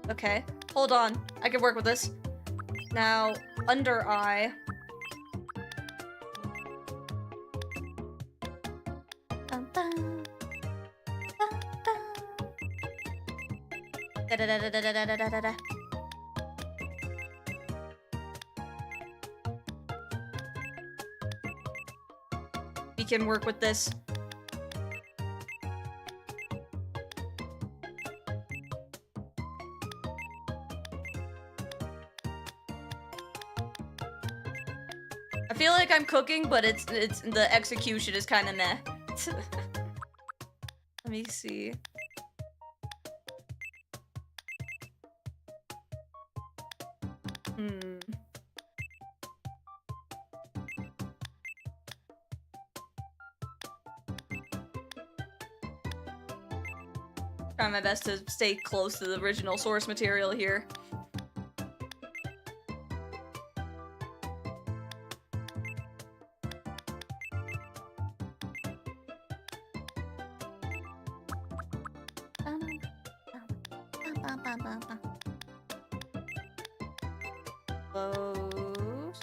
Okay, hold on. I can work with this. Now, under eye. Da-da-da-da-da-da-da-da-da. We can work with this. I feel like I'm cooking, but it's the execution is kind of meh. Let me see. Trying my best to stay close to the original source material here. Close.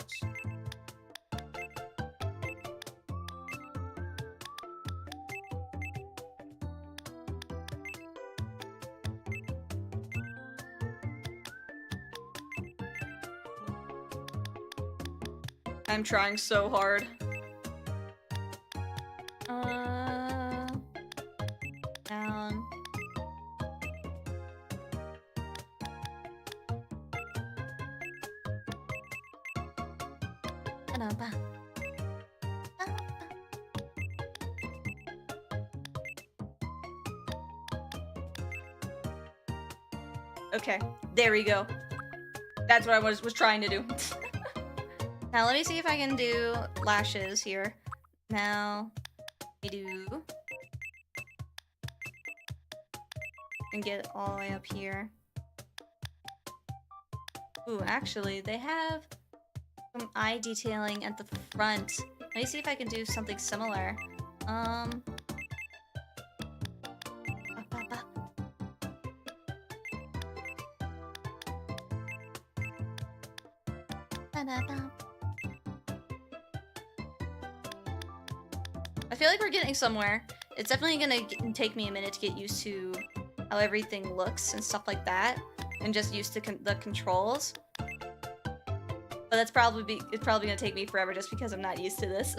I'm trying so hard. Down. Okay, there we go. That's what I was trying to do. Now let me see if I can do lashes here. Now we do and get it all the way up here. Ooh, actually, they have some eye detailing at the front. Let me see if I can do something similar. I feel like we're getting somewhere. It's definitely gonna take me a minute to get used to how everything looks and stuff like that, and just used to the controls. But it's probably gonna take me forever just because I'm not used to this.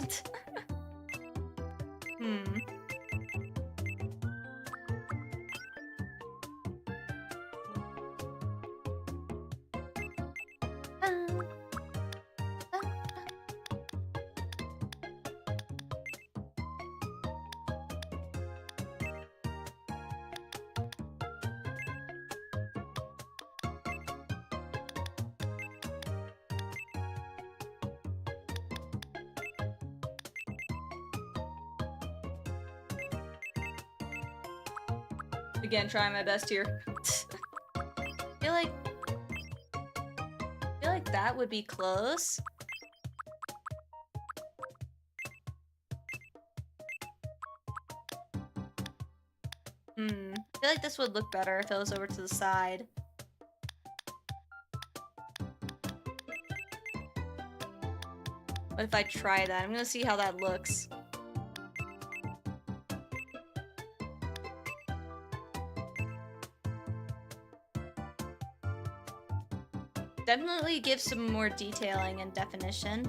Again, trying my best here. I feel like that would be close. I feel like this would look better if it was over to the side. What if I try that? I'm gonna see how that looks. Definitely give some more detailing and definition.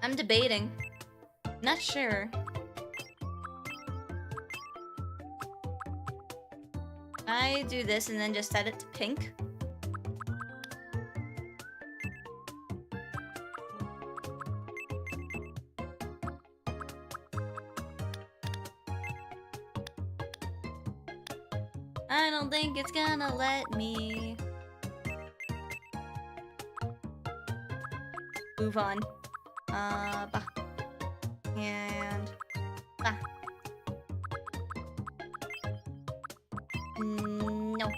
I'm debating. Not sure. I do this and then just set it to pink. I don't think it's gonna let me move on. Bah. And bah. No.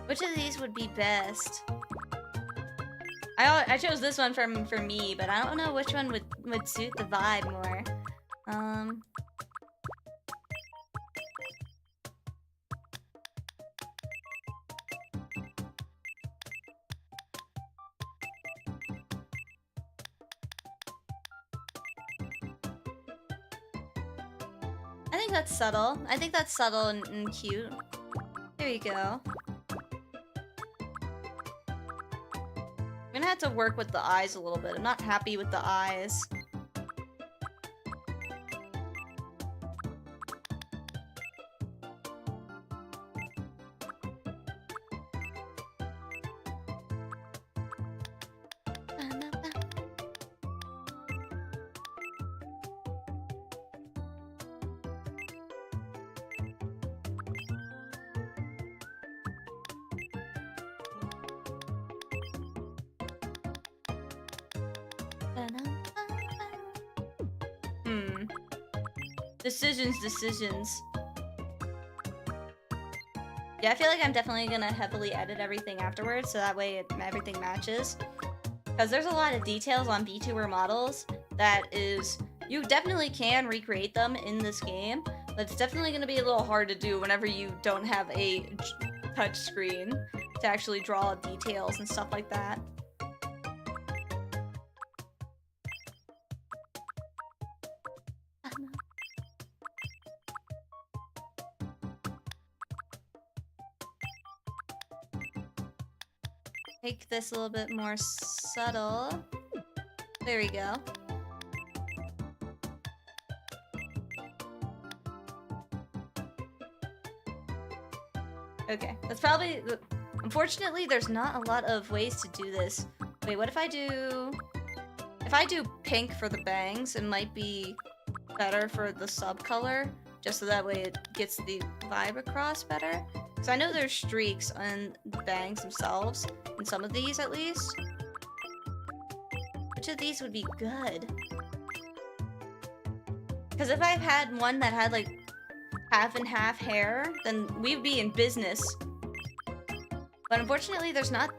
Which of these would be best? I chose this one for me, but I don't know which one would suit the vibe more. I think that's subtle. I think that's subtle and cute. There you go. I'm gonna have to work with the eyes a little bit. I'm not happy with the eyes. Decisions. Yeah, I feel like I'm definitely gonna heavily edit everything afterwards, so that way everything matches. Because there's a lot of details on VTuber models that is... You definitely can recreate them in this game, but it's definitely gonna be a little hard to do whenever you don't have a touch screen to actually draw details and stuff like that. Make this a little bit more subtle. There we go. Okay, that's probably... Unfortunately, there's not a lot of ways to do this. Wait, what if I do... If I do pink for the bangs, it might be better for the sub color, just so that way it gets the vibe across better. Because I know there's streaks on the bangs themselves, in some of these at least. Which of these would be good? Because if I had one that had like half and half hair, then we'd be in business. But unfortunately, there's not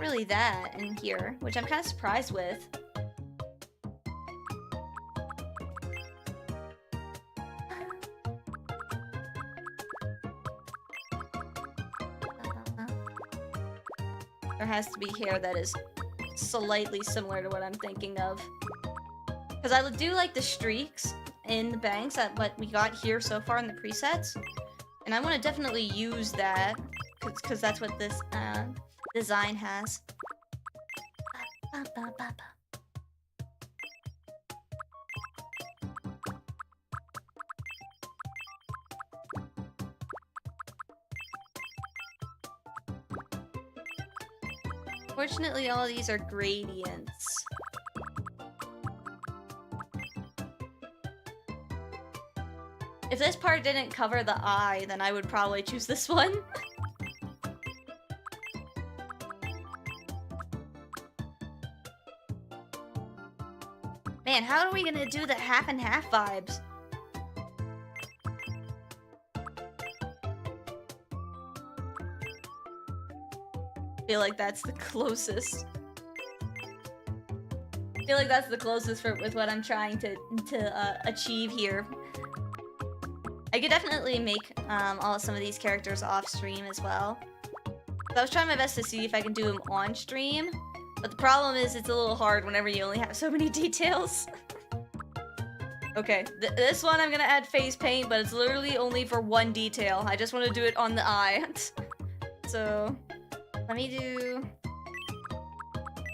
really that in here, which I'm kind of surprised with. There has to be hair that is slightly similar to what I'm thinking of. Because I do like the streaks in the bangs that what we got here so far in the presets. And I want to definitely use that, because that's what this design has. Fortunately, all of these are gradients. If this part didn't cover the eye, then I would probably choose this one. Man, how are we gonna do the half and half vibes? I feel like that's the closest. I feel like that's the closest with what I'm trying to achieve here. I could definitely make some of these characters off stream as well. So I was trying my best to see if I can do them on stream, but the problem is it's a little hard whenever you only have so many details. Okay, this one I'm gonna add face paint, but it's literally only for one detail. I just want to do it on the eye. So let me do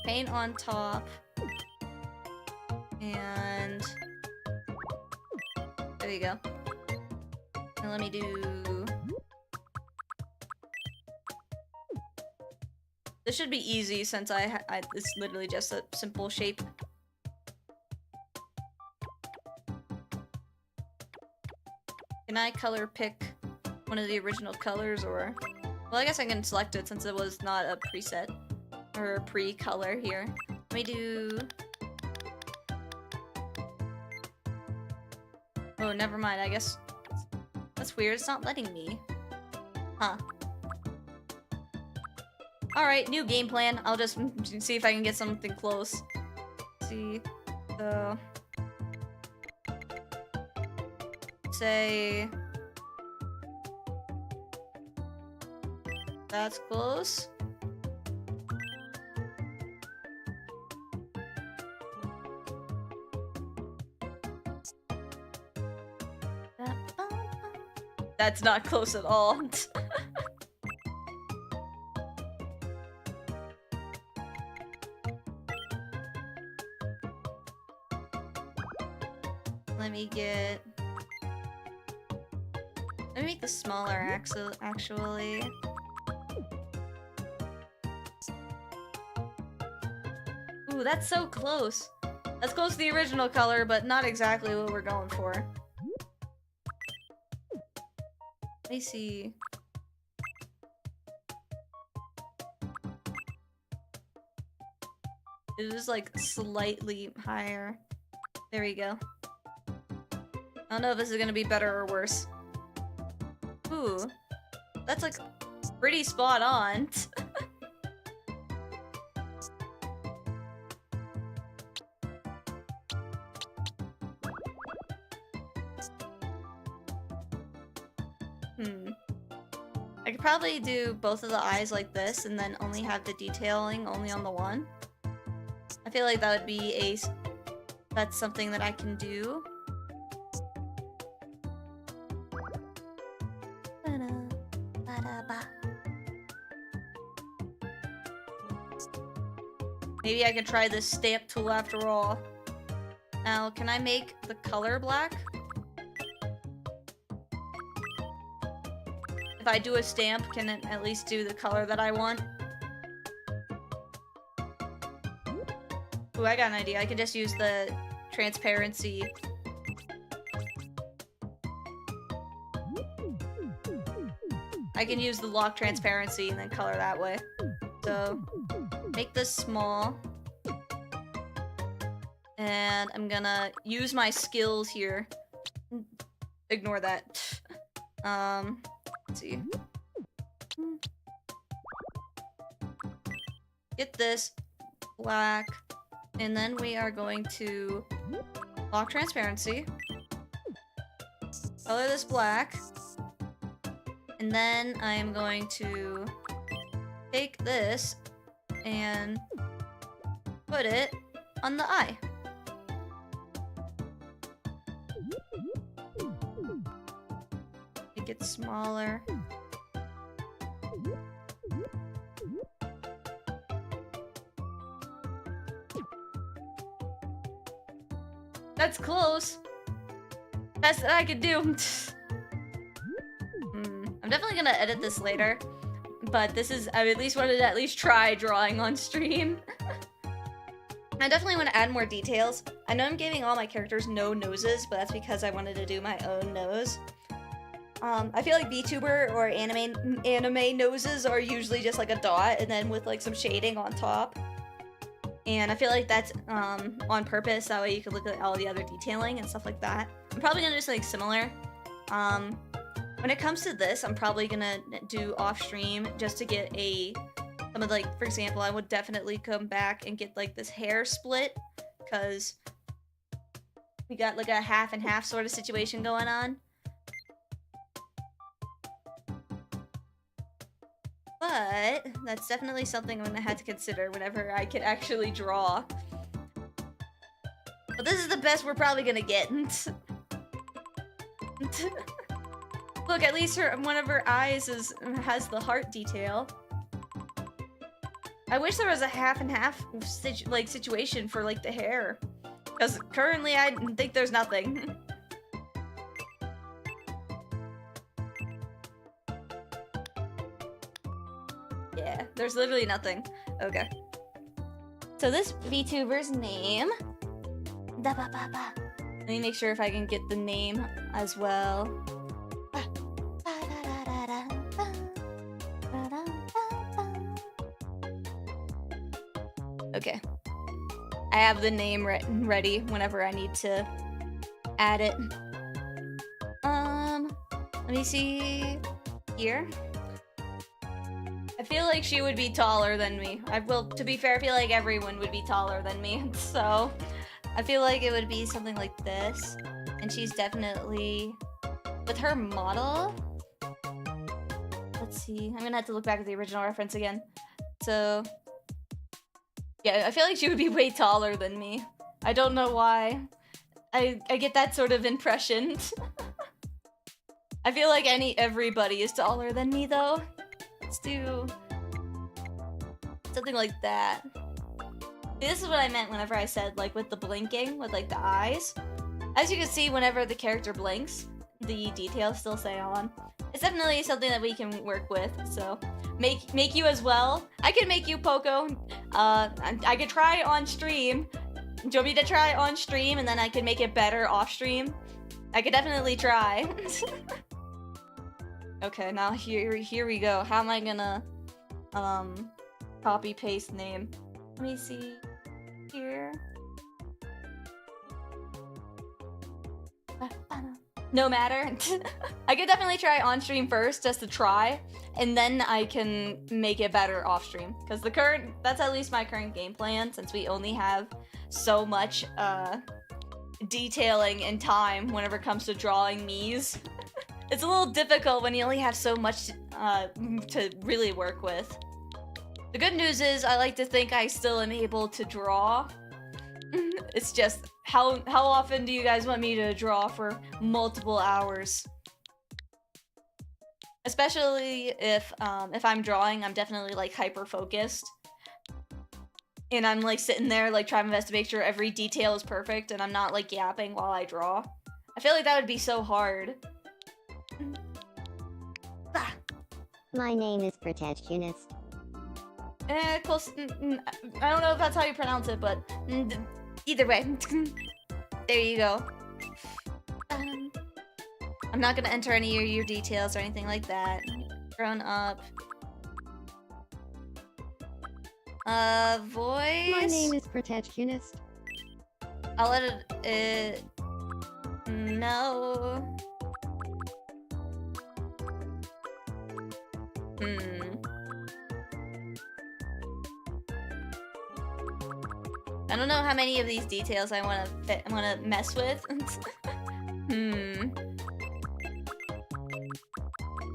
paint on top. And there you go. And let me do... This should be easy since it's literally just a simple shape. Can I color pick one of the original colors or... Well, I guess I can select it since it was not a preset or a pre-color here. Let me do... Oh, never mind. I guess that's weird. It's not letting me. Huh. Alright, new game plan. I'll just see if I can get something close. Let's see. So... Say... That's close. That's not close at all. Let me make this smaller actually. Ooh, that's so close. That's close to the original color, but not exactly what we're going for. Let me see. It is like slightly higher. There we go. I don't know if this is gonna be better or worse. Ooh, that's like pretty spot on. I could probably do both of the eyes like this and then only have the detailing only on the one. I feel like that would be that's something that I can do. Maybe I can try this stamp tool after all. Now, can I make the color black? If I do a stamp, can it at least do the color that I want? Ooh, I got an idea. I can just use the transparency. I can use the lock transparency and then color that way. So, make this small. And I'm gonna use my skills here. Ignore that. Let's see. Get this black, and then we are going to lock transparency. Color this black, and then I am going to take this and put it on the eye. Make it smaller. That's close. Best that I could do. I'm definitely gonna edit this later, but this is, I at least wanted to at least try drawing on stream. I definitely want to add more details. I know I'm giving all my characters no noses, but that's because I wanted to do my own nose. I feel like VTuber or anime noses are usually just like a dot and then with like some shading on top. And I feel like that's on purpose, that way you can look at all the other detailing and stuff like that. I'm probably gonna do something similar. When it comes to this, I'm probably gonna do off stream just to get some of, like, for example, I would definitely come back and get like this hair split, because we got like a half and half sort of situation going on. But that's definitely something I'm gonna have to consider whenever I can actually draw. But this is the best we're probably gonna get. Look, at least one of her eyes has the heart detail. I wish there was a half and half situation for like the hair, because currently I think there's nothing. Yeah, there's literally nothing. Okay. So this VTuber's name. Let me make sure if I can get the name as well. Okay. I have the name ready whenever I need to add it. Let me see here. I feel like she would be taller than me. To be fair, I feel like everyone would be taller than me. So, I feel like it would be something like this. And she's definitely, with her model, let's see. I'm gonna have to look back at the original reference again. So, yeah, I feel like she would be way taller than me. I don't know why. I get that sort of impression. I feel like everybody is taller than me, though. Let's do something like that. See, this is what I meant whenever I said, like, with the blinking, with, like, the eyes. As you can see, whenever the character blinks, the details still stay on. It's definitely something that we can work with, so make you as well. I can make you, Poco. I could try on stream. Do you want me to try on stream, and then I can make it better off stream? I could definitely try. Okay, now here we go. How am I gonna copy paste name? Let me see here. No matter. I could definitely try on stream first, just to try, and then I can make it better off stream. Because that's at least my current game plan, since we only have so much detailing and time whenever it comes to drawing Miis. It's a little difficult when you only have so much to really work with. The good news is I like to think I still am able to draw. It's just how often do you guys want me to draw for multiple hours? Especially if I'm drawing, I'm definitely like hyper focused. And I'm like sitting there like trying my best to make sure every detail is perfect and I'm not like yapping while I draw. I feel like that would be so hard. My name is Protectionist. Close. I don't know if that's how you pronounce it, but either way. There you go. I'm not gonna enter any of your details or anything like that. Grown up. Voice. My name is Protectionist. I'll let it. No. I don't know how many of these details I want to mess with.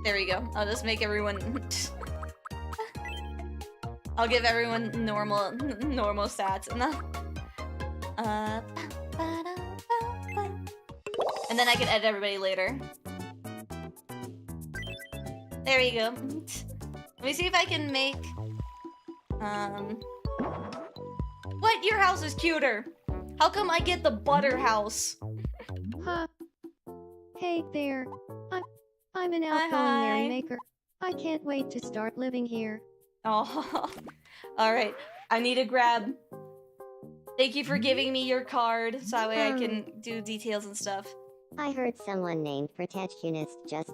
There we go. I'll just make everyone. I'll give everyone normal stats. And then I can edit everybody later. There we go. Let me see if I can make What? Your house is cuter. How come I get the butter house? Huh. Hey there. I'm an outgoing merrymaker. I can't wait to start living here. Oh. Alright. I need to grab. Thank you for giving me your card so that way I can do details and stuff. I heard someone named Protectionist just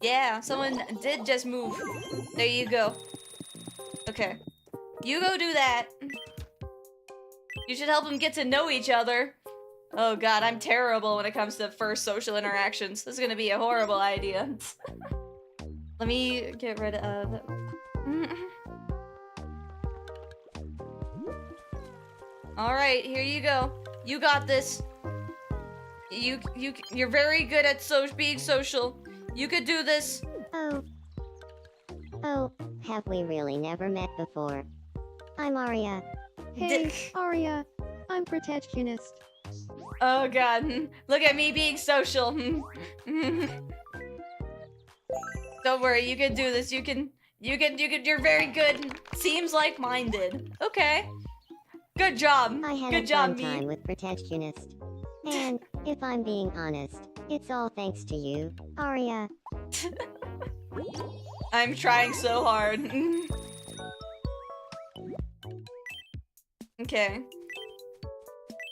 Yeah, someone did just move. There you go. Okay. You go do that. You should help them get to know each other. Oh god, I'm terrible when it comes to first social interactions. This is gonna be a horrible idea. Let me get rid of... Alright, here you go. You got this. You're very good at being social. You could do this. Oh, have we really never met before? I'm Aria. Hey, Aria. I'm protectionist. Oh god, look at me being social. Don't worry, you can do this. You're very good. Seems like-minded. Okay. Good job. I had Good a job, fun me. time with protectionist. And, if I'm being honest, it's all thanks to you, Aria. I'm trying so hard. Okay.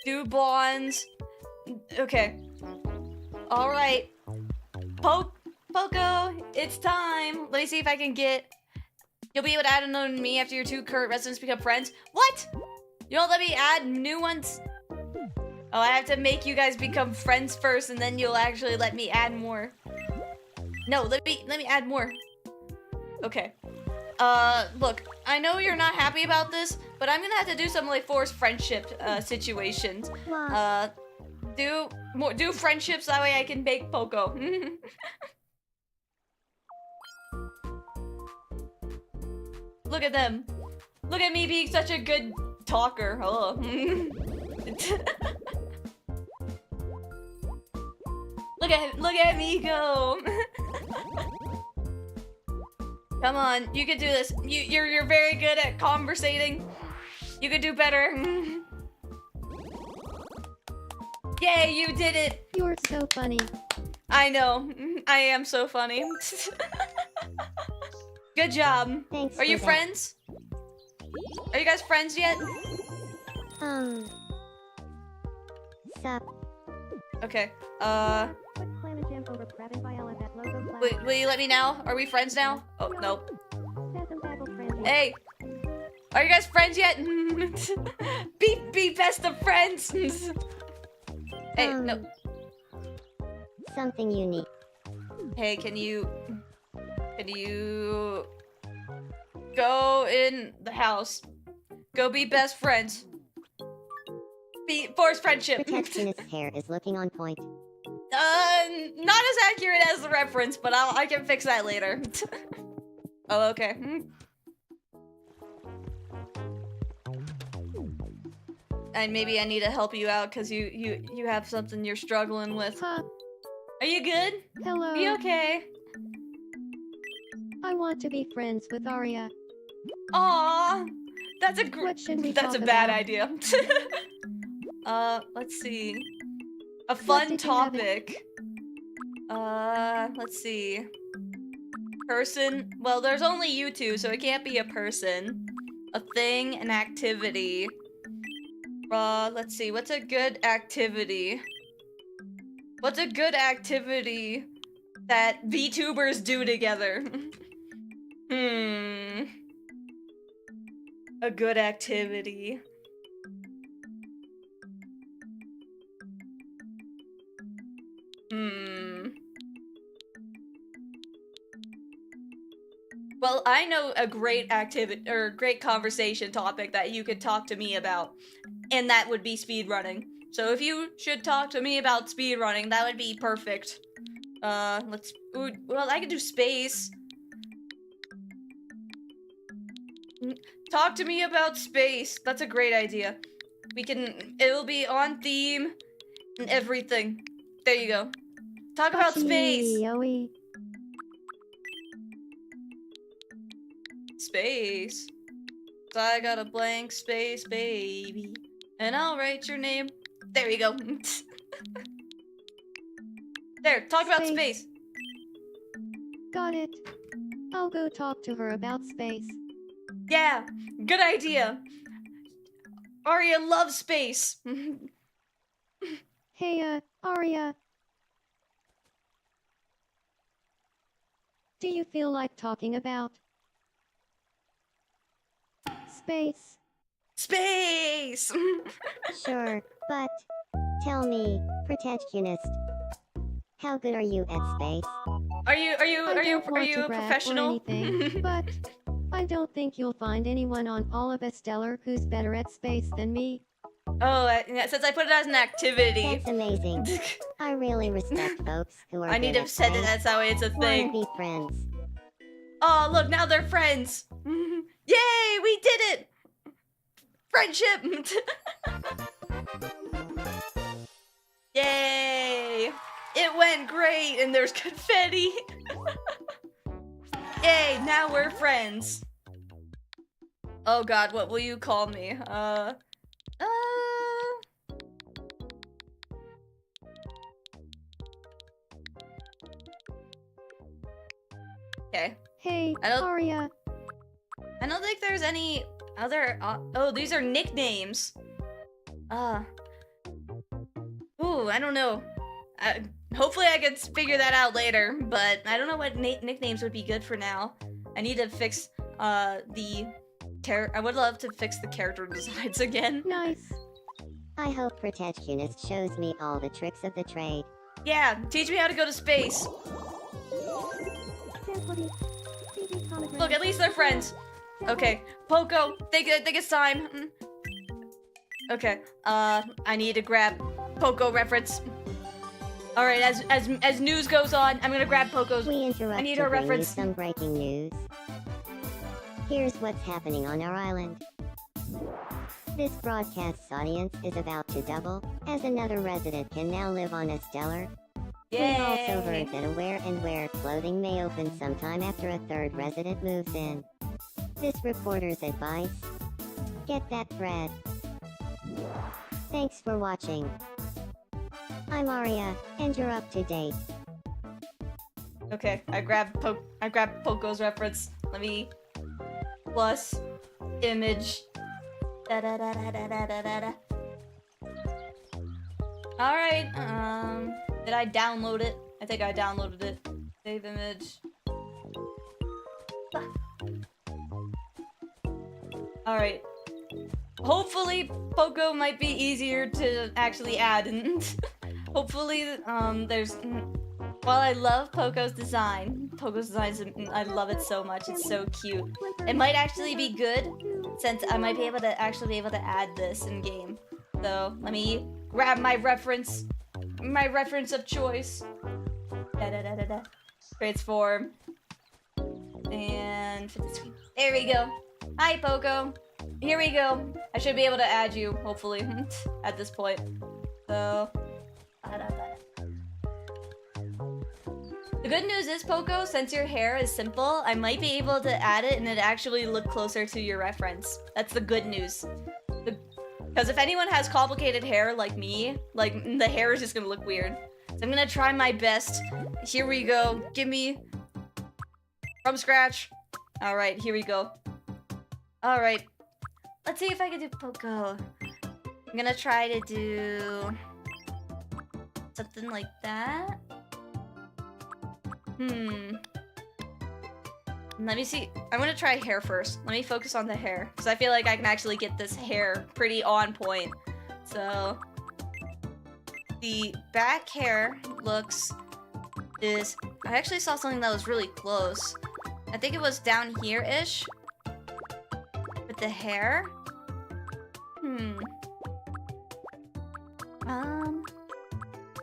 Do bonds. Okay. Alright. Poco, it's time. Let me see if I can get... You'll be able to add unknown me after your 2 current residents become friends. What? You don't let me add new ones? Oh, I have to make you guys become friends first, and then you'll actually let me add more. No, let me add more. Okay. Look, I know you're not happy about this, but I'm gonna have to do some like forced friendship situations. Do friendships, that way I can bake Poco. Look at them. Look at me being such a good talker. Oh. Look at me go. Come on, you can do this. You're very good at conversating. You could do better. Yay, you did it. You're so funny. I know. I am so funny. Good job. Thanks Are you for that. friends? Are you guys friends yet? Sup? Okay. Will Will you let me now? Are we friends now? Oh, no. Hey! Are you guys friends yet? be best of friends! Hey, no. Something unique. Hey, can you go in the house? Go be best friends. Be force friendship. Protectionist's hair is looking on point. Not as accurate as the reference, but I can fix that later. Oh, okay. And maybe I need to help you out because you have something you're struggling with. Huh. Are you good? Hello. Are you okay? I want to be friends with Aria. Aww, that's a What should we that's a talk bad about? idea. Let's see. A What fun did you have in- topic. Let's see. Person. Well, there's only you two, so it can't be a person. A thing, an activity. Let's see. What's a good activity? What's a good activity that VTubers do together? A good activity. Well, I know a great activity or great conversation topic that you could talk to me about, and that would be speedrunning. So if you should talk to me about speedrunning, that would be perfect. Well, I could do space. Talk to me about space. That's a great idea. It'll be on theme and everything. There you go. Talk about space. Yoey. Space. So I got a blank space, baby. And I'll write your name. There you go. There, talk about space. Got it. I'll go talk to her about space. Yeah, good idea. Aria loves space. Hey, Aria. Do you feel like talking about space? Space! space. Sure, but tell me, protectionist, how good are you at space? Are you want to a brag or professional? anything, but I don't think you'll find anyone on all of Stellar who's better at space than me. Oh, since I put it as an activity. That's amazing. I really respect folks who are I need good to at set it space. that's how it's a Wanna thing. be friends. Oh, look, now they're friends. Yay, we did it! Friendship! Yay! It went great, and there's confetti. Yay, now we're friends. Oh god, what will you call me? Okay. Hey, I don't- Aria. I don't think there's any other. Oh, these are nicknames. Ooh, I don't know. Hopefully I could figure that out later, but I don't know what nicknames would be good for now. I need to fix I would love to fix the character designs again. Nice. I hope protectionist shows me all the tricks of the trade. Yeah, teach me how to go to space. Look, at least they're friends. Okay, Poco, think it's time. Okay, I need to grab Poco reference. All right, as news goes on, I'm gonna grab Poco's. We interrupt I need to her bring you reference. some breaking news. Here's what's happening on our island. This broadcast's audience is about to double, as another resident can now live on Stellar. We also heard that a wear clothing may open sometime after a third resident moves in. This reporter's advice: get that bread. Thanks for watching. I'm Aria, and you're up to date. Okay, I grabbed Poco's reference. Let me plus image. Da da da da da da da da. All right. Did I download it? I think I downloaded it. Save image. All right. Hopefully, Poco might be easier to actually add, and hopefully, there's. While I love Poco's design, I love it so much. It's so cute. It might actually be good, since I might be able to add this in game. So let me grab my reference of choice. Transform. And fit the screen. There we go. Hi, Poco. Here we go. I should be able to add you, hopefully, at this point. So. The good news is, Poco, since your hair is simple, I might be able to add it and it actually look closer to your reference. That's the good news. Because if anyone has complicated hair like me, like, the hair is just gonna look weird. So I'm gonna try my best. Here we go. Give me... From scratch. Alright, here we go. Alright. Let's see if I can do Poco. I'm gonna try to do... something like that. Let me see. I'm gonna try hair first. Let me focus on the hair, because I feel like I can actually get this hair pretty on point. So, the back hair I actually saw something that was really close. I think it was down here-ish. With the hair.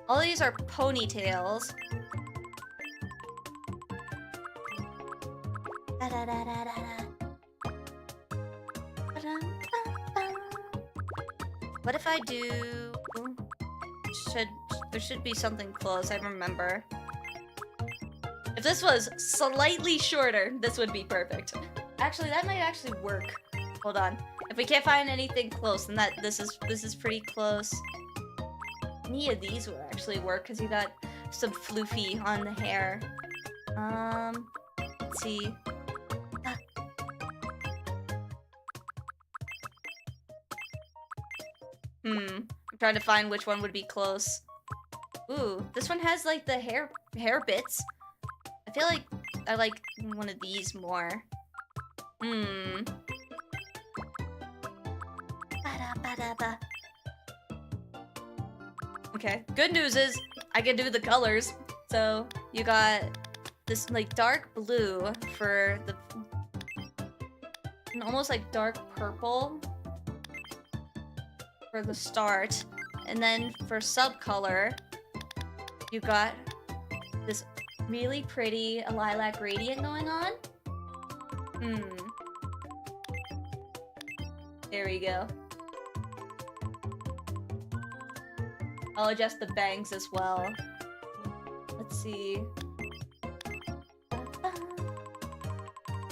All these are ponytails. What if I do... There should be something close, I remember. If this was slightly shorter, this would be perfect. Actually, that might actually work. Hold on. If we can't find anything close, then this is pretty close. Any of these would actually work, because you got some floofy on the hair. Let's see. I'm trying to find which one would be close. Ooh, this one has like the hair bits. I feel like I like one of these more. Ba-da-ba. Okay, good news is I can do the colors. So you got this like dark blue for the and almost like dark purple for the start, and then for subcolor you got this really pretty lilac gradient going on. There we go. I'll adjust the bangs as well. Let's see.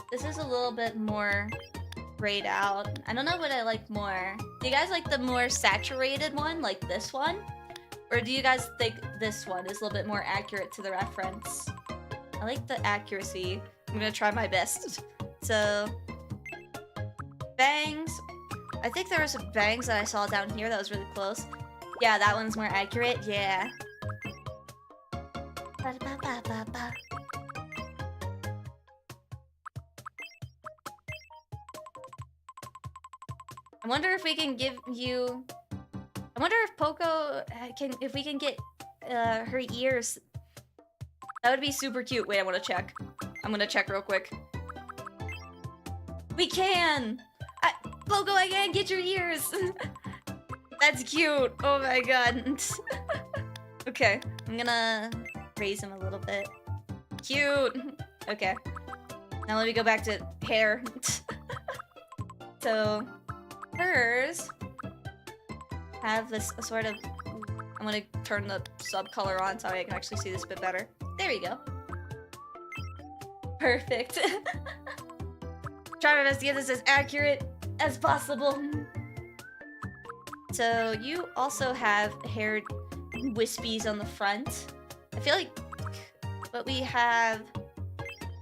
This is a little bit more grayed out. I don't know what I like more. Do you guys like the more saturated one, like this one? Or do you guys think this one is a little bit more accurate to the reference? I like the accuracy. I'm gonna try my best. So, bangs. I think there were some bangs that I saw down here that was really close. Yeah, that one's more accurate. Yeah. Ba-da-ba-ba-ba-ba. I wonder if we can give you... I wonder if Poco if we can get her ears. That would be super cute. Wait, I want to check. I'm gonna check real quick. We can! Poco, I can't get your ears! That's cute! Oh my god. Okay, I'm gonna raise him a little bit. Cute! Okay. Now let me go back to hair. So, hers have this sort of... I'm gonna turn the subcolor on so I can actually see this a bit better. There we go. Perfect. Try my best to get this as accurate as possible. So you also have hair wispies on the front. I feel like what we have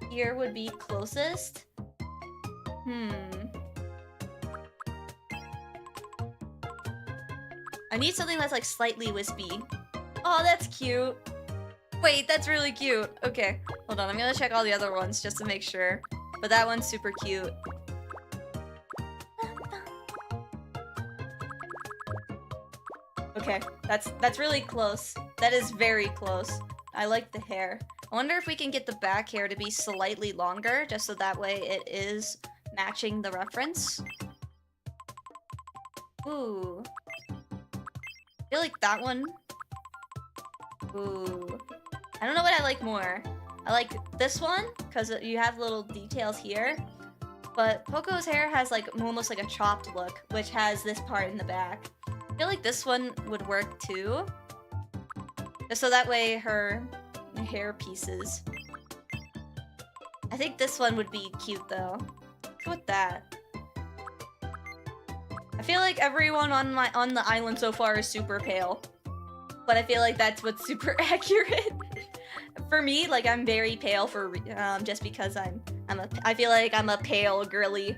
here would be closest. I need something that's like slightly wispy. Oh, that's cute. Wait, that's really cute. Okay, hold on. I'm gonna check all the other ones just to make sure. But that one's super cute. Okay, that's really close. That is very close. I like the hair. I wonder if we can get the back hair to be slightly longer, just so that way it is matching the reference. Ooh. I feel like that one. Ooh. I don't know what I like more. I like this one, because you have little details here. But Poco's hair has like almost like a chopped look, which has this part in the back. I feel like this one would work too. Just so that way her hair pieces. I think this one would be cute though. Let's go with that. I feel like everyone on the island so far is super pale. But I feel like that's what's super accurate. For me, like I'm very pale for just because I feel like I'm a pale girly.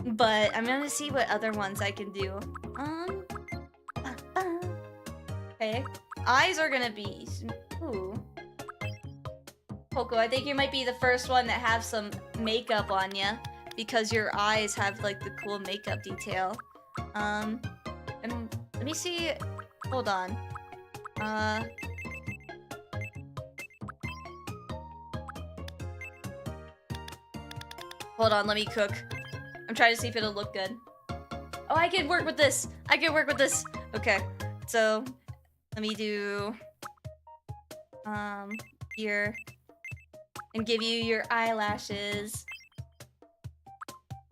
But I'm gonna see what other ones I can do. Okay. Eyes are gonna be... Ooh. Poco, I think you might be the first one that have some makeup on ya. Because your eyes have, like, the cool makeup detail. And let me see... Hold on. Hold on, let me cook. I'm trying to see if it'll look good. Oh, I can work with this! I can work with this! Okay, so... Let me do... here. And give you your eyelashes.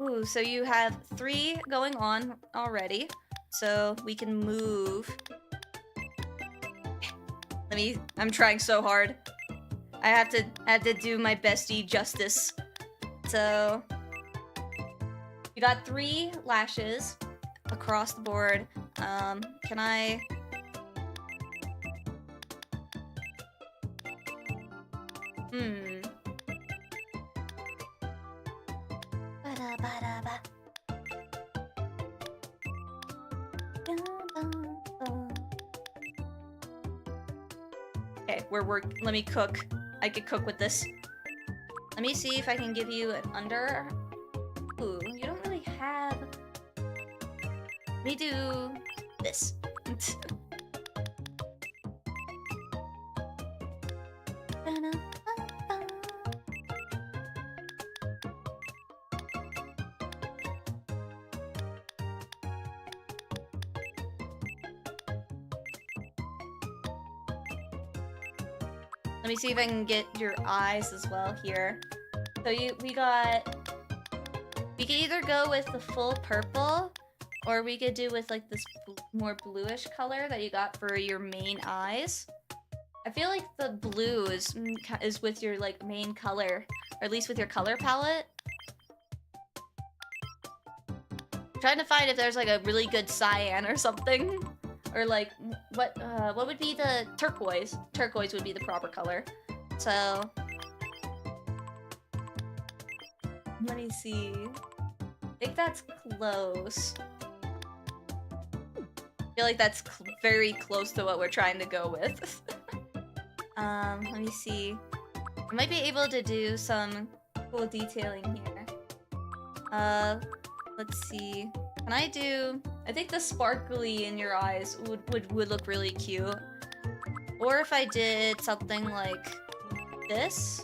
Ooh, so you have 3 going on already. So we can move. I'm trying so hard. I have to do my bestie justice. So... You got 3 lashes across the board. Can I... Okay, let me cook. I could cook with this. Let me see if I can give you an under. Ooh, you don't really have... me do this. Let me see if I can get your eyes as well here. So we could either go with the full purple, or we could do with like this more bluish color that you got for your main eyes. I feel like the blue is with your like main color, or at least with your color palette. I'm trying to find if there's like a really good cyan or something. Or like, what would be the turquoise? Turquoise would be the proper color. So, let me see. I think that's close. I feel like that's very close to what we're trying to go with. Let me see. I might be able to do some cool detailing here. Let's see. Can I do... I think the sparkly in your eyes would look really cute. Or if I did something like this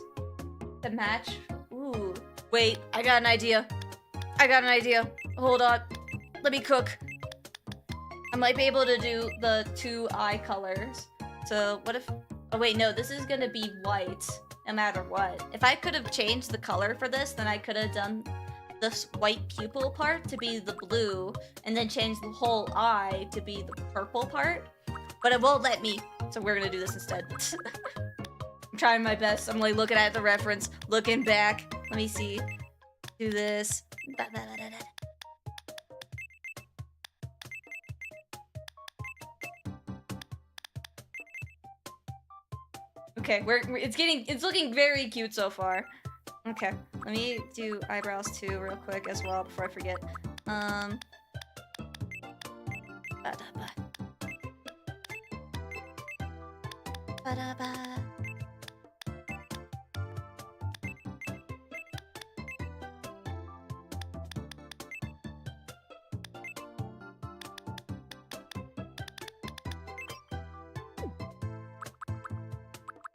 to match... Ooh. Wait, I got an idea. I got an idea. Hold on. Let me cook. I might be able to do the 2 eye colors. So what if... Oh wait, no, this is gonna be white no matter what. If I could have changed the color for this, then I could have done this white pupil part to be the blue, and then change the whole eye to be the purple part. But it won't let me, so we're gonna do this instead. I'm trying my best. I'm like looking at the reference, looking back. Let me see. Do this. Okay, it's looking very cute so far. Okay, let me do eyebrows too real quick as well before I forget.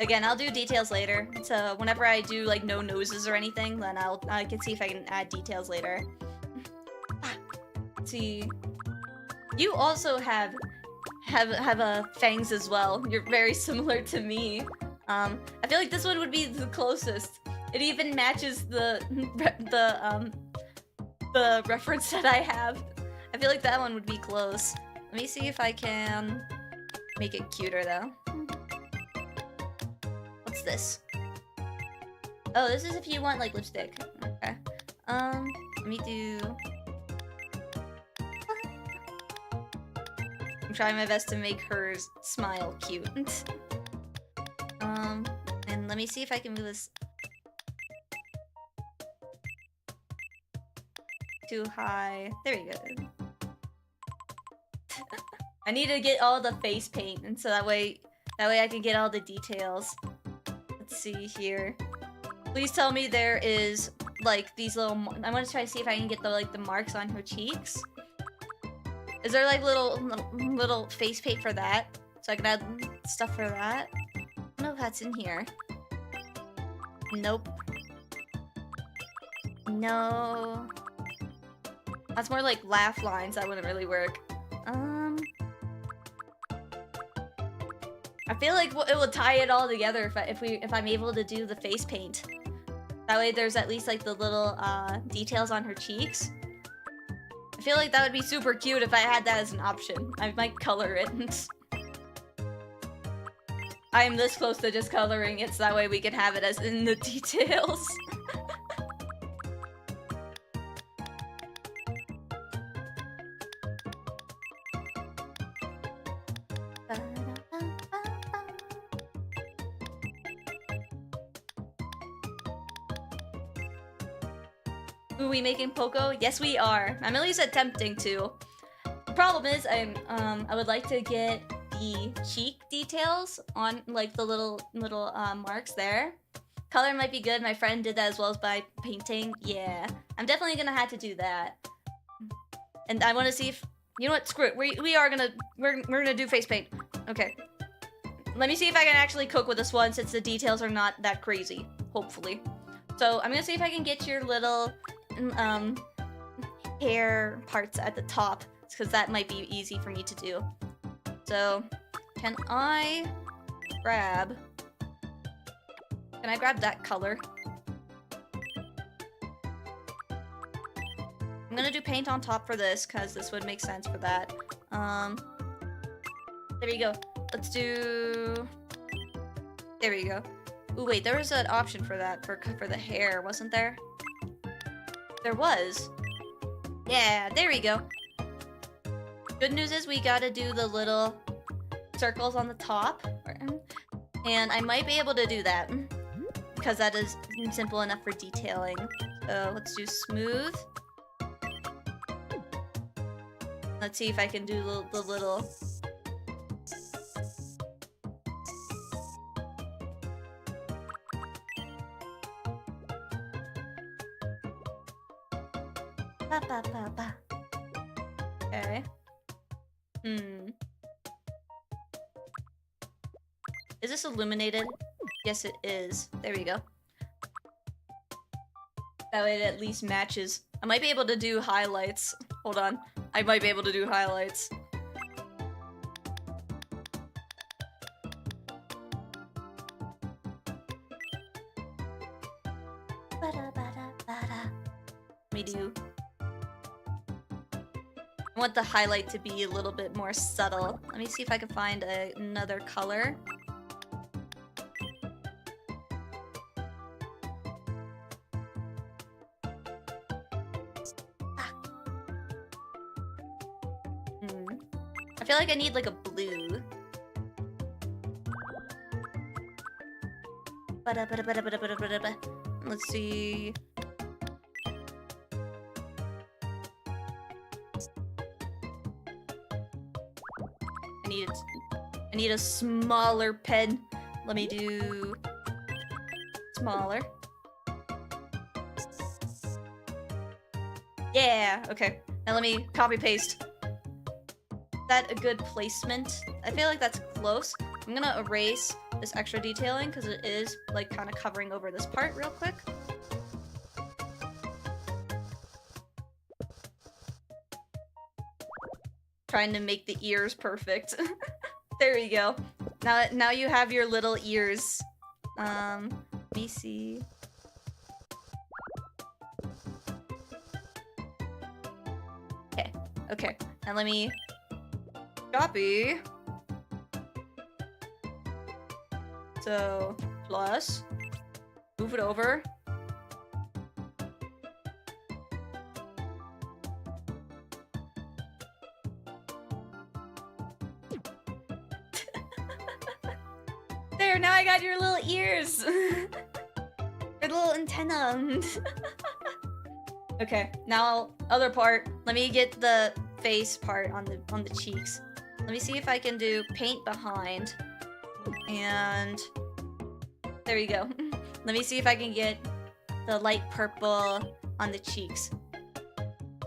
Again, I'll do details later. So whenever I do like no noses or anything, then I can see if I can add details later. Let's see. You also have fangs as well. You're very similar to me. I feel like this one would be the closest. It even matches the reference that I have. I feel like that one would be close. Let me see if I can make it cuter though. What's this? Oh, this is if you want like lipstick. Okay. Let me do... I'm trying my best to make her smile cute. And let me see if I can move this too high. There we go. I need to get all the face paint, and so that way I can get all the details. Let's see here. Please tell me there is like these little. I want to try to see if I can get the marks on her cheeks. Is there like little face paint for that? So I can add stuff for that? I don't know if that's in here. Nope. No. That's more like laugh lines. That wouldn't really work. I feel like it will tie it all together if I'm able to do the face paint. That way there's at least like the little details on her cheeks. I feel like that would be super cute if I had that as an option. I might color it. I am this close to just coloring it so that way we can have it as in the details. Are we making Poco? Yes, we are. I'm at least attempting to. The problem is, I would like to get the cheek details on like the little marks there. Color might be good. My friend did that as well as by painting. Yeah, I'm definitely gonna have to do that. And I want to see if You know what? Screw it. We're gonna do face paint. Okay. Let me see if I can actually cook with this one since the details are not that crazy. Hopefully. So I'm gonna see if I can get your little hair parts at the top because that might be easy for me to do. So can I grab that color? I'm gonna do paint on top for this because this would make sense for that. There you go. Let's do. There we go. Ooh, wait, there was an option for that for the hair, wasn't there? There was. Yeah, there we go. Good news is we gotta do the little circles on the top, and I might be able to do that because that is simple enough for detailing. So let's do smooth. Let's see if I can do the little. Ba, ba, ba, ba. Okay. Is this illuminated? Yes, it is. There we go. That way it at least matches. I might be able to do highlights. Hold on. I might be able to do highlights. Let me do. I want the highlight to be a little bit more subtle. Let me see if I can find another color. I feel like I need like a blue. Let's see. I need a smaller pen. Let me do smaller. Yeah, okay. Now let me copy paste. Is that a good placement? I feel like that's close. I'm gonna erase this extra detailing because it is like kind of covering over this part real quick. Trying to make the ears perfect. There you go. Now you have your little ears. Let me see. Okay. Okay. And let me copy. So plus, move it over. There, now I got your little ears. Your little antenna. Okay, now other part. Let me get the face part on the cheeks. Let me see if I can do paint behind. And there we go. Let me see if I can get the light purple on the cheeks.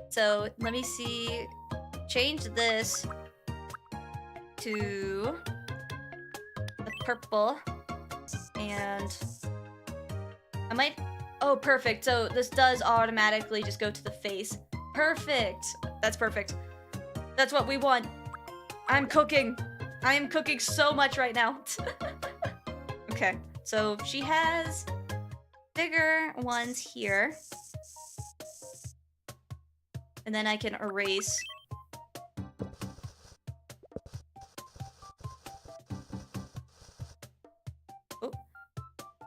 So let me see. Change this to the purple. And I might. Oh, perfect. So this does automatically just go to the face. Perfect. That's perfect. That's what we want. I'm cooking. I am cooking so much right now. Okay, so she has bigger ones here. And then I can erase. Oh,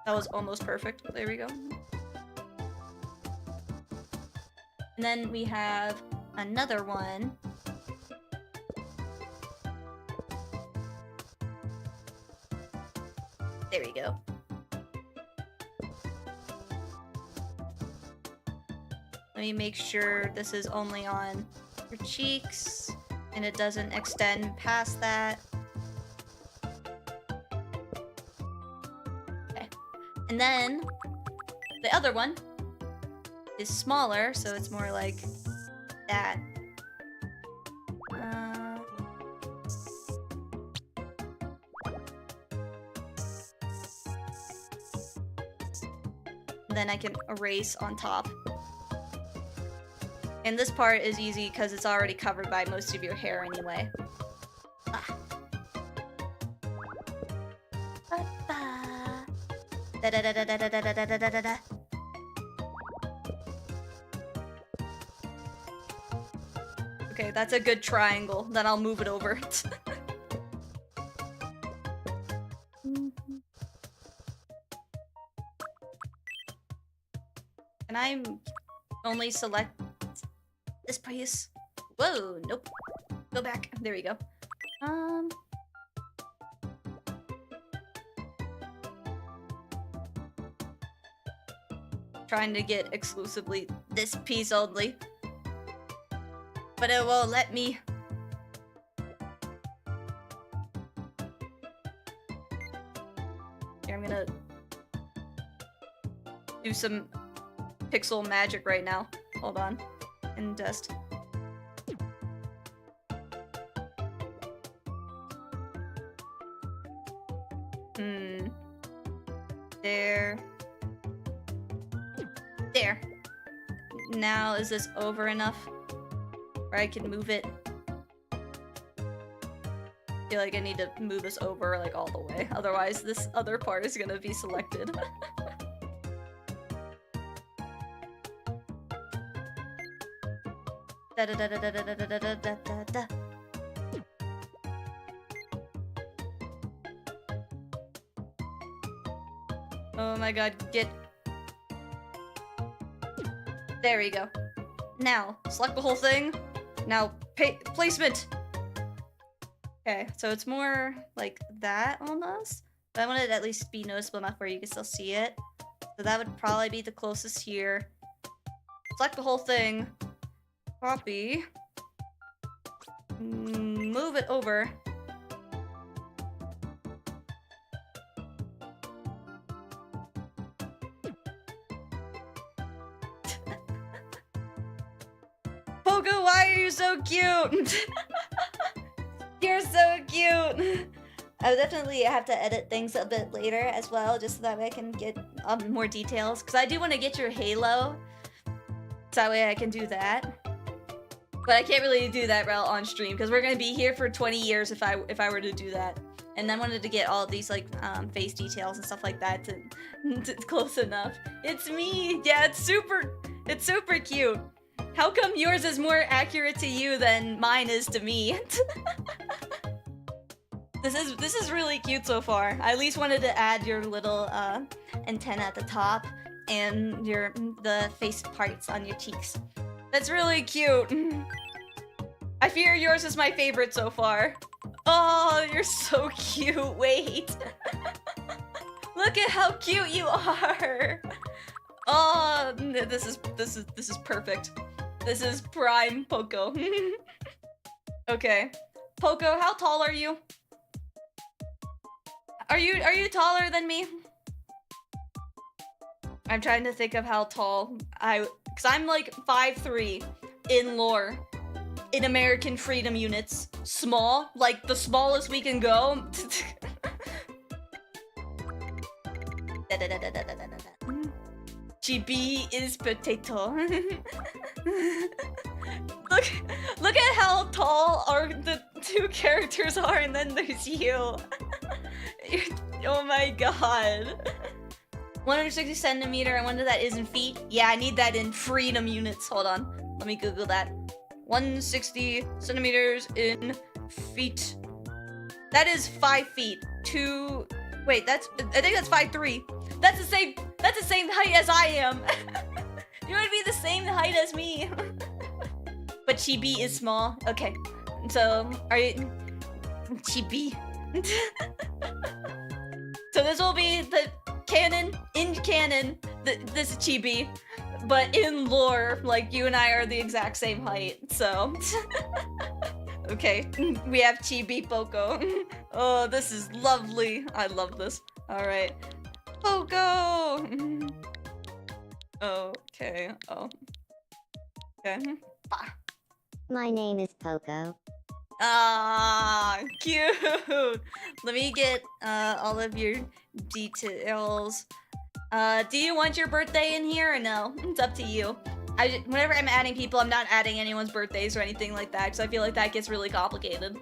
that was almost perfect. There we go. And then we have another one. There we go. Let me make sure this is only on your cheeks and it doesn't extend past that. Okay. And then the other one is smaller, so it's more like that. then I can erase on top. And this part is easy because it's already covered by most of your hair anyway. Ah. Da da da da da da da da da da da. Okay, that's a good triangle. Then I'll move it over. Can I only select this place? Whoa, nope. Go back. There we go. Trying to get exclusively this piece only. But it won't let me. Here, I'm gonna do some pixel magic right now. Hold on. And just... There. There. Now, is this over enough? Or I can move it? I feel like I need to move this over, like, all the way. Otherwise, this other part is gonna be selected. Da da da da da da da da da da da. Oh my god, get... There we go. Now, select the whole thing. Now, placement! Okay, so it's more like that almost. But I want it to at least be noticeable enough where you can still see it. So that would probably be the closest here. Select the whole thing. Copy. Move it over. Poco, why are you so cute? You're so cute. I would definitely have to edit things a bit later as well, just so that way I can get more details. Because I do want to get your halo, so that way I can do that. But I can't really do that route on stream because we're gonna be here for 20 years if I were to do that. And I wanted to get all these like face details and stuff like that to close enough. It's me. Yeah, it's super cute. How come yours is more accurate to you than mine is to me? This is really cute so far. I at least wanted to add your little antenna at the top and the face parts on your cheeks. That's really cute. I fear yours is my favorite so far. Oh, you're so cute. Wait. Look at how cute you are. Oh, this is perfect. This is prime Poco. Okay. Poco, how tall are you? Are you taller than me? I'm trying to think of how tall cause I'm like 5'3" in lore. In American freedom units. Small, like the smallest we can go. GB is potato. Look at how tall the two characters are, and then there's you. Oh my god. 160 centimeter, I wonder that is in feet. Yeah, I need that in freedom units. Hold on, let me Google that. 160 centimeters in feet. That is 5 feet. Wait, I think that's 5'3". That's the same height as I am. You would be the same height as me. But Chibi is small. Okay. So, are you... Chibi. So this will be the in canon, this is Chibi. But in lore, like, you and I are the exact same height, so... Okay, we have Chibi Poco. Oh, this is lovely. I love this. Alright. Poco! Okay, oh. Okay. My name is Poco. Ah, cute! Let me get all of your details. Do you want your birthday in here or no? It's up to you. Whenever I'm adding people, I'm not adding anyone's birthdays or anything like that, because I feel like that gets really complicated.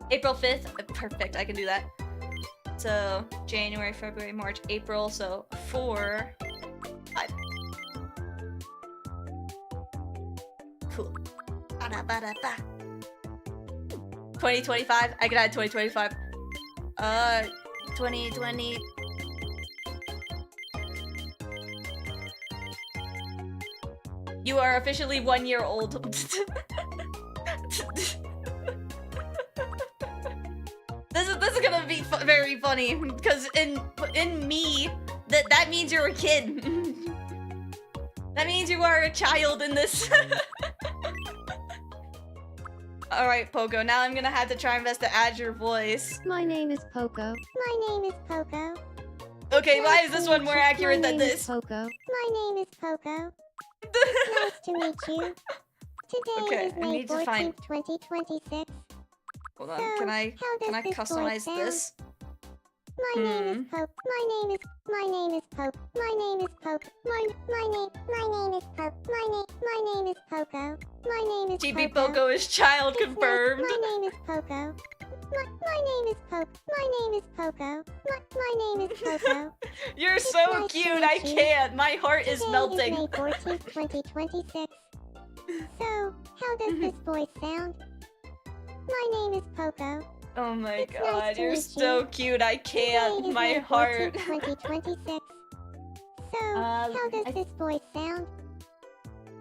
April 5th? Perfect, I can do that. So, January, February, March, April, so 4, 5. Cool. 2025? I can add 2025. 2020. You are officially 1 year old. This is gonna be very funny because in me that means you're a kid. That means you are a child in this. All right, Poco. Now I'm gonna have to try my best to add your voice. My name is Poco. My name is Poco. Okay, why is this one more accurate than My name this? is Poco. My name is Poco. Nice to meet you. Today Okay, is I May need to 14th, find- 2026. Hold on, So, can I how does this customize voice this? My name is Pope. My name is Pope. My name is Pope. My name is Pope. My name is Pope. My name is Poco. My name is GB Poco. Poco is child It's nice. confirmed. My name is Poco. My name is Pope. My name is Poco. My name is Poco. You're It's so nice to cute, meet I you. can't. My heart is Today melting. is May 14th, 2026. So, how does this voice sound? My name is Poco. Oh my It's nice god, to you're meet so you. cute, I Today can't. is My May heart. 14th, 2026. So, how does I- this voice sound?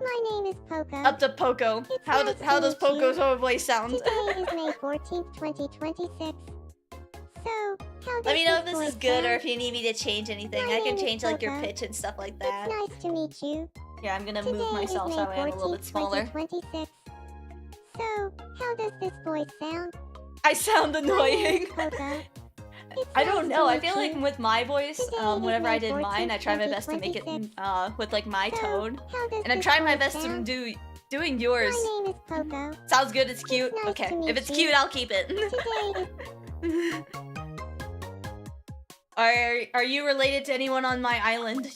My name is Poco. Up to Poco. It's How nice does to meet Poco's you. whole voice sound? Today is May 14th, 2026. So, how does Let me know if this voice is good or sound? if you need me to change anything. My I can name is change like your Poco. pitch and stuff like It's that. nice to meet you. Yeah, I'm gonna Today move myself is so May I am a little bit 14th, smaller. 2026. So, how does this voice sound? I sound My name annoying. is Poco. It's I don't nice know. to I meet feel like you. with my voice, Today whenever is I May did mine, I 14th, tried my best to make it 2026. with like my So, tone. how does And I'm this trying my voice best to sound? doing yours. My name is Poco. Sounds good, it's cute. nice Okay. to meet If it's you. cute, I'll keep it. Today is Are you related to anyone on my island?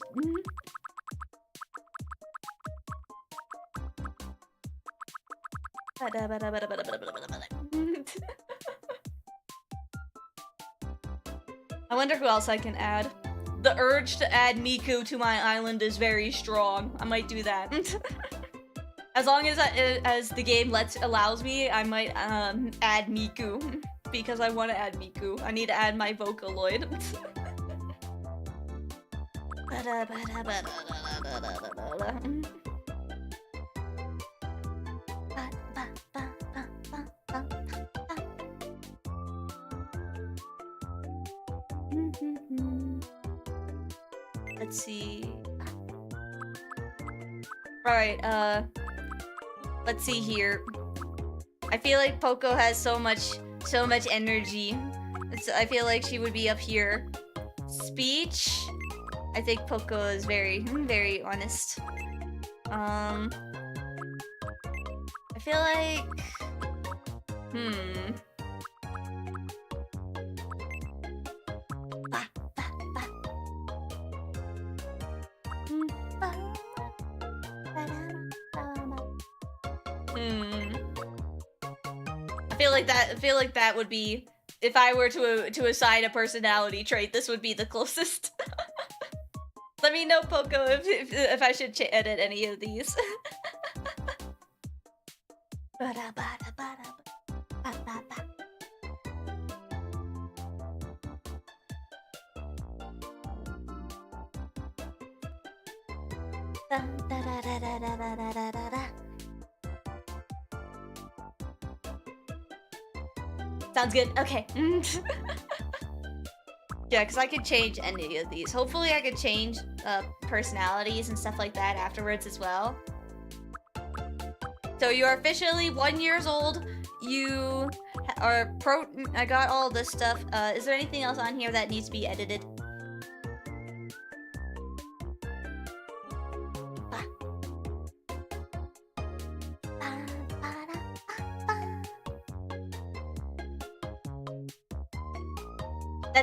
I wonder who else I can add. The urge to add Miku to my island is very strong. I might do that. As long as the game allows me, I might add Miku because I want to add Miku. I need to add my Vocaloid. Let's see. Alright, let's see here. I feel like Poco has so much energy. I feel like she would be up here. Speech. I think Poco is very honest. I feel like... I feel like that would be, if I were to assign a personality trait, this would be the closest. Let me know, Poco, if I should edit any of these. Sounds good. Okay. Yeah, because I could change any of these. Hopefully I could change personalities and stuff like that afterwards as well. So you're officially 1 year old. You are I got all this stuff. Is there anything else on here that needs to be edited?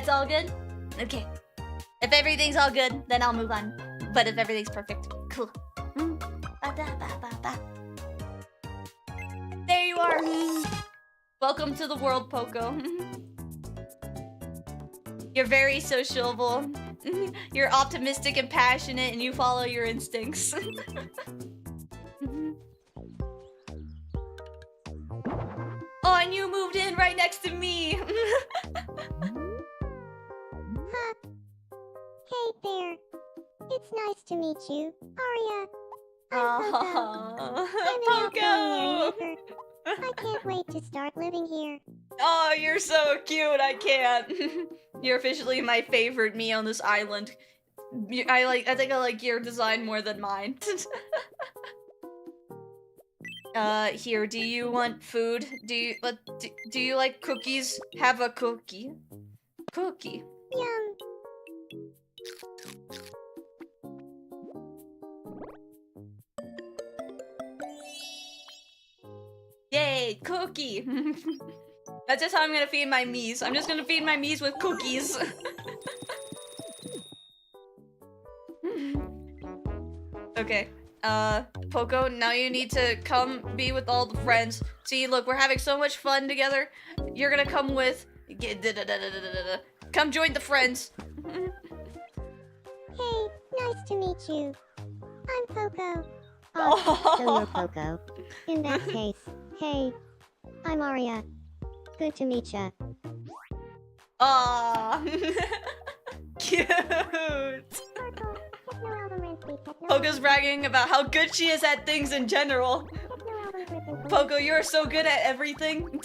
It's all good? Okay. If everything's all good, then I'll move on. But if everything's perfect, cool. There you are. Welcome to the world, Poco. You're very sociable. You're optimistic and passionate, and you follow your instincts. Oh, and you moved in right next to me. Huh. Hey there. It's nice to meet you, Aria. I'm Poco. I can't wait to start living here. Oh, you're so cute. I can't. You're officially my favorite me on this island. I think I like your design more than mine. Here, do you want food? Do you like cookies? Have a cookie. Cookie. Yum. Yay, cookie. That's just how I'm gonna feed my Miis. I'm just gonna feed my Miis with cookies. Okay. Poco, now you need to come be with all the friends. See, look, we're having so much fun together. You're gonna come with... Come join the friends. Hey, nice to meet you. I'm Poco. Oh. So you're Poco. In that case, hey, I'm Aria. Good to meet ya. Aww. Cute. Poco's bragging about how good she is at things in general. Poco, you're so good at everything.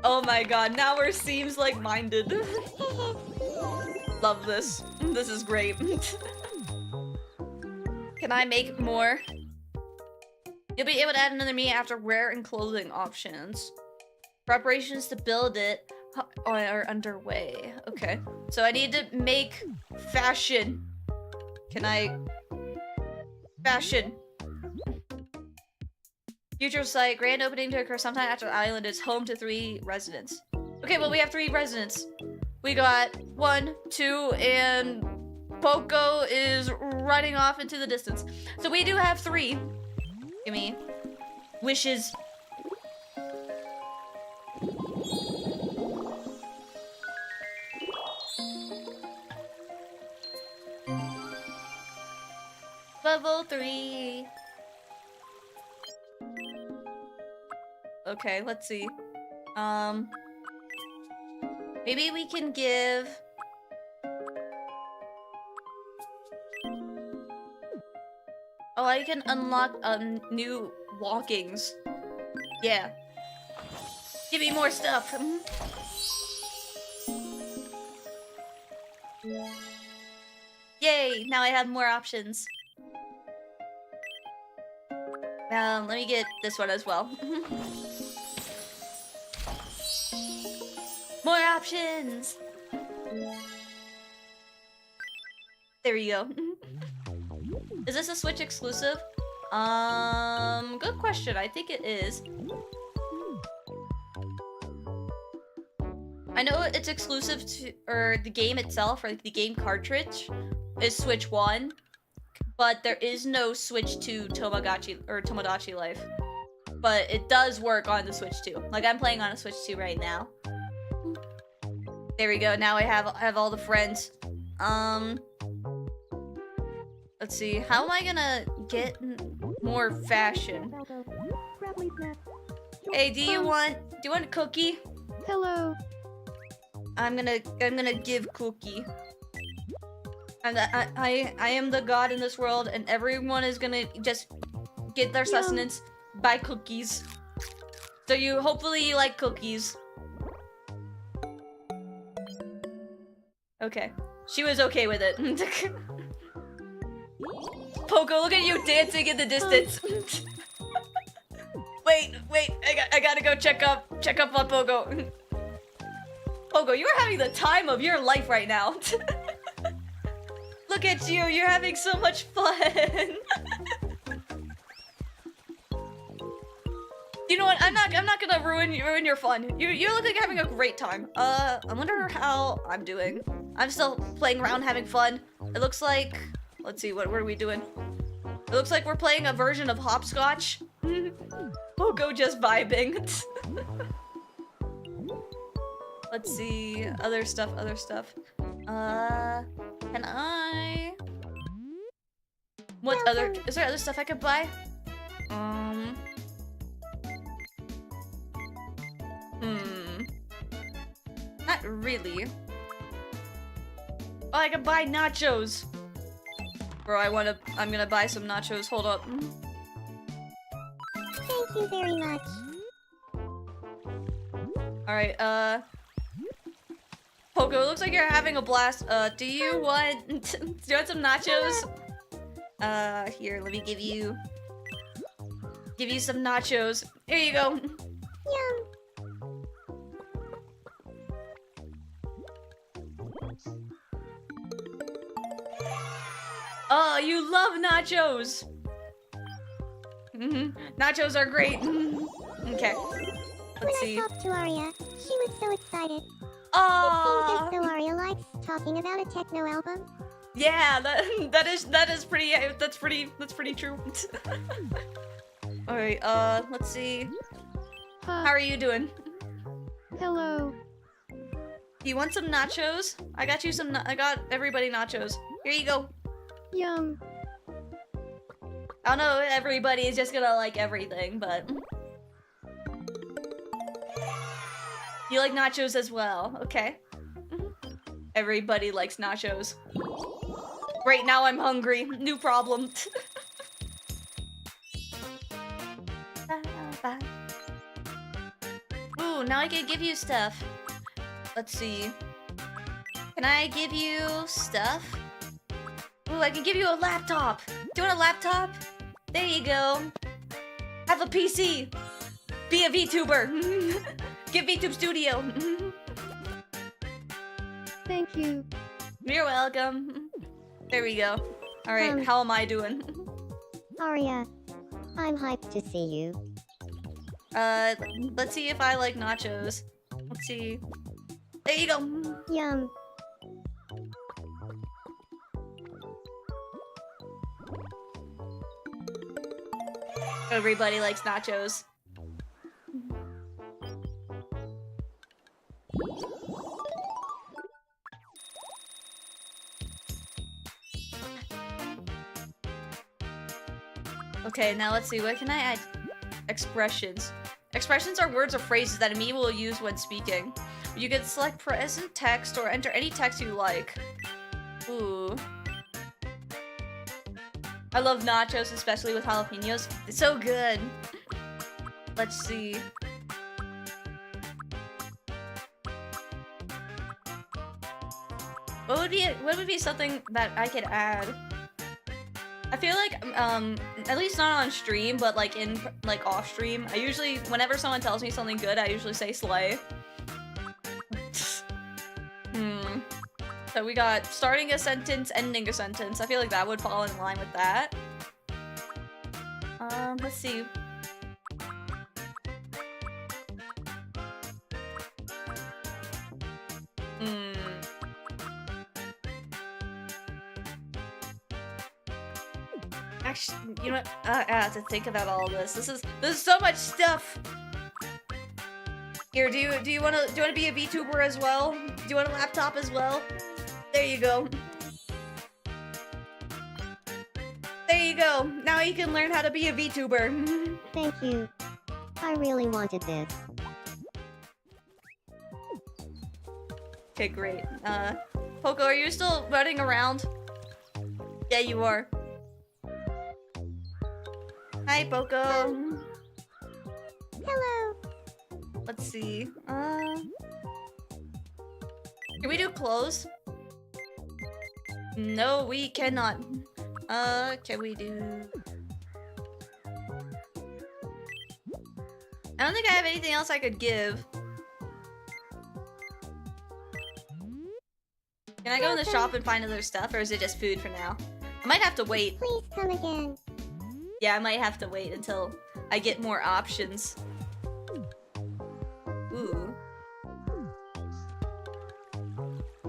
Oh my god, now we're seems like minded. Love this. This is great. Can I make more? You'll be able to add another me after wear and clothing options. Preparations to build it are underway. Okay. So I need to make fashion. Can I... Fashion. Future site. Grand opening to occur sometime after the island is home to 3 residents. Okay, well we have 3 residents. We got 1, 2, and Poco is running off into the distance. So we do have 3. Give me wishes. Level 3. Okay, let's see. Maybe we can give... Oh, I can unlock new walkings. Yeah. Give me more stuff. Yay! Now I have more options. Let me get this one as well. More options! There you go. Is this a Switch exclusive? Good question. I think it is. I know it's exclusive to, or the game itself, or the game cartridge is Switch 1, but there is no Switch 2 Tomodachi Life. But it does work on the Switch 2. Like, I'm playing on a Switch 2 right now. There we go. Now I have all the friends. Let's see. How am I gonna get more fashion? Hey, do you want a cookie? Hello. I'm gonna give cookie. I am the god in this world, and everyone is gonna just get their sustenance by cookies. So hopefully you like cookies. Okay. She was okay with it. Poco, look at you dancing in the distance. Wait, I gotta go check up on Poco. Poco, you're having the time of your life right now. Look at you, you're having so much fun. You You know what? I'm not gonna ruin your fun. You look like you're having a great time. I wonder how I'm doing. I'm still playing around, having fun. It looks like, let's see, what are we doing? It looks like we're playing a version of hopscotch. Poco just vibing. Let's see, other stuff. Can I? What other? Is there other stuff I could buy? Not really. Oh, I can buy nachos. Bro, I'm gonna buy some nachos. Hold up. Thank you very much. Alright, Poco, it looks like you're having a blast. Do you want some nachos? Here, let me give you some nachos. Here you go. Yum. Oh, you love nachos. Nachos are great. Okay. When Let's see. I talked to Aria, she was so excited. Oh. It seems as though Aria likes talking about a techno album. Yeah, that is pretty. That's pretty true. All right. Let's see. How are you doing? Hello. Do you want some nachos? I got you some. I got everybody nachos. Here you go. Yum. I don't know. Everybody is just gonna like everything, but you like nachos as well. Okay. Everybody likes nachos. Right now I'm hungry. New problem. Ooh, now I can give you stuff. Let's see. Can I give you stuff? Ooh, I can give you a laptop. Do you want a laptop? There you go. Have a PC. Be a VTuber. Get VTube Studio. Thank you. You're welcome. There we go. Alright, how am I doing? Aria, I'm hyped to see you. Let's see if I like nachos. Let's see. There you go. Yum. Everybody likes nachos. Okay, now let's see. What can I add? Expressions. Expressions are words or phrases that a me will use when speaking. You can select present text or enter any text you like. Ooh. I love nachos, especially with jalapenos. It's so good. Let's see. What would be something that I could add? I feel like, at least not on stream, but like off stream, I usually, whenever someone tells me something good, I usually say slay. So we got starting a sentence, ending a sentence. I feel like that would fall in line with that. Let's see. Actually, you know what? I have to think about all this. This is so much stuff. Here, do you want to be a VTuber as well? Do you want a laptop as well? There you go. There you go. Now you can learn how to be a VTuber. Thank you. I really wanted this. Okay, great. Poco, are you still running around? Yeah, you are. Hi, Poco. Hello. Let's see. Can we do clothes? No, we cannot. Can we do... I don't think I have anything else I could give. Can I go in the shop and find other stuff, or is it just food for now? I might have to wait. Please come again. Yeah, I might have to wait until I get more options.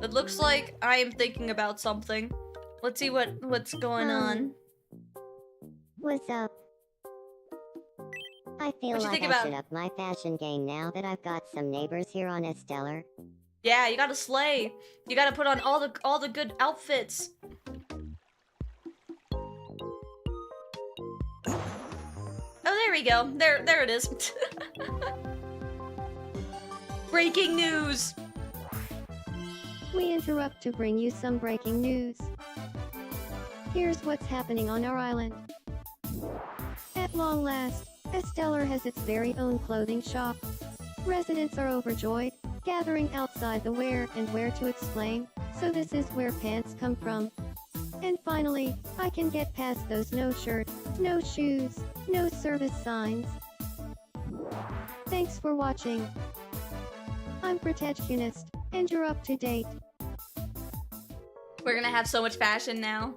It looks like I am thinking about something. Let's see what's going on. What's up? I feel What you like think I about- should up my fashion game now that I've got some neighbors here on Stellar. Yeah, you gotta slay. You gotta put on all the good outfits. Oh, there we go. There it is. Breaking news. We interrupt to bring you some breaking news. Here's what's happening on our island. At long last, Stellar has its very own clothing shop. Residents are overjoyed, gathering outside the where and where to explain, so this is where pants come from. And finally, I can get past those no shirt, no shoes, no service signs. Thanks for watching. I'm Protectionist, and you're up to date. We're gonna have so much fashion now.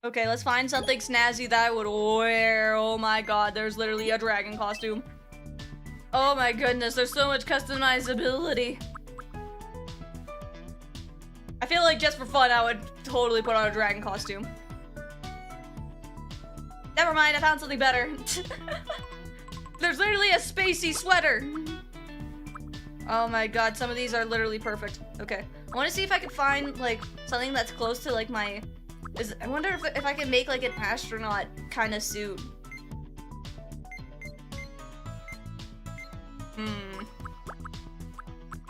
Okay, let's find something snazzy that I would wear. Oh my god, there's literally a dragon costume. Oh my goodness, there's so much customizability. I feel like just for fun, I would totally put on a dragon costume. Never mind, I found something better. There's literally a spacey sweater. Oh my god, some of these are literally perfect. Okay, I want to see if I can find like something that's close to like my... I wonder if I can make like an astronaut kind of suit.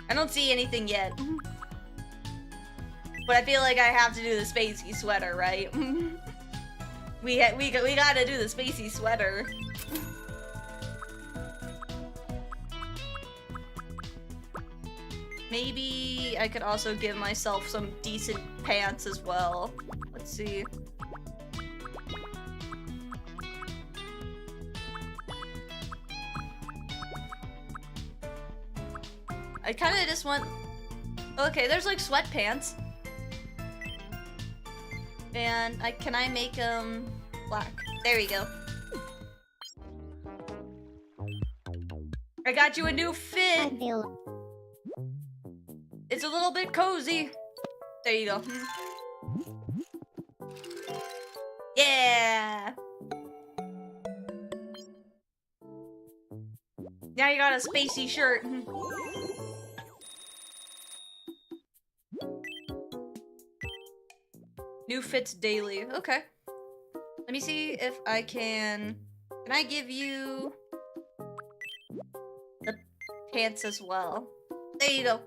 I don't see anything yet. But I feel like I have to do the spacey sweater, right? we gotta do the spacey sweater. Maybe I could also give myself some decent pants as well. Let's see. I kind of just want... Okay, there's like sweatpants. And can I make them black? There we go. I got you a new fit. It's a little bit cozy. There you go. Yeah. Now you got a spacey shirt. New fits daily. Okay. Let me see if I can... Can I give you the pants as well? There you go.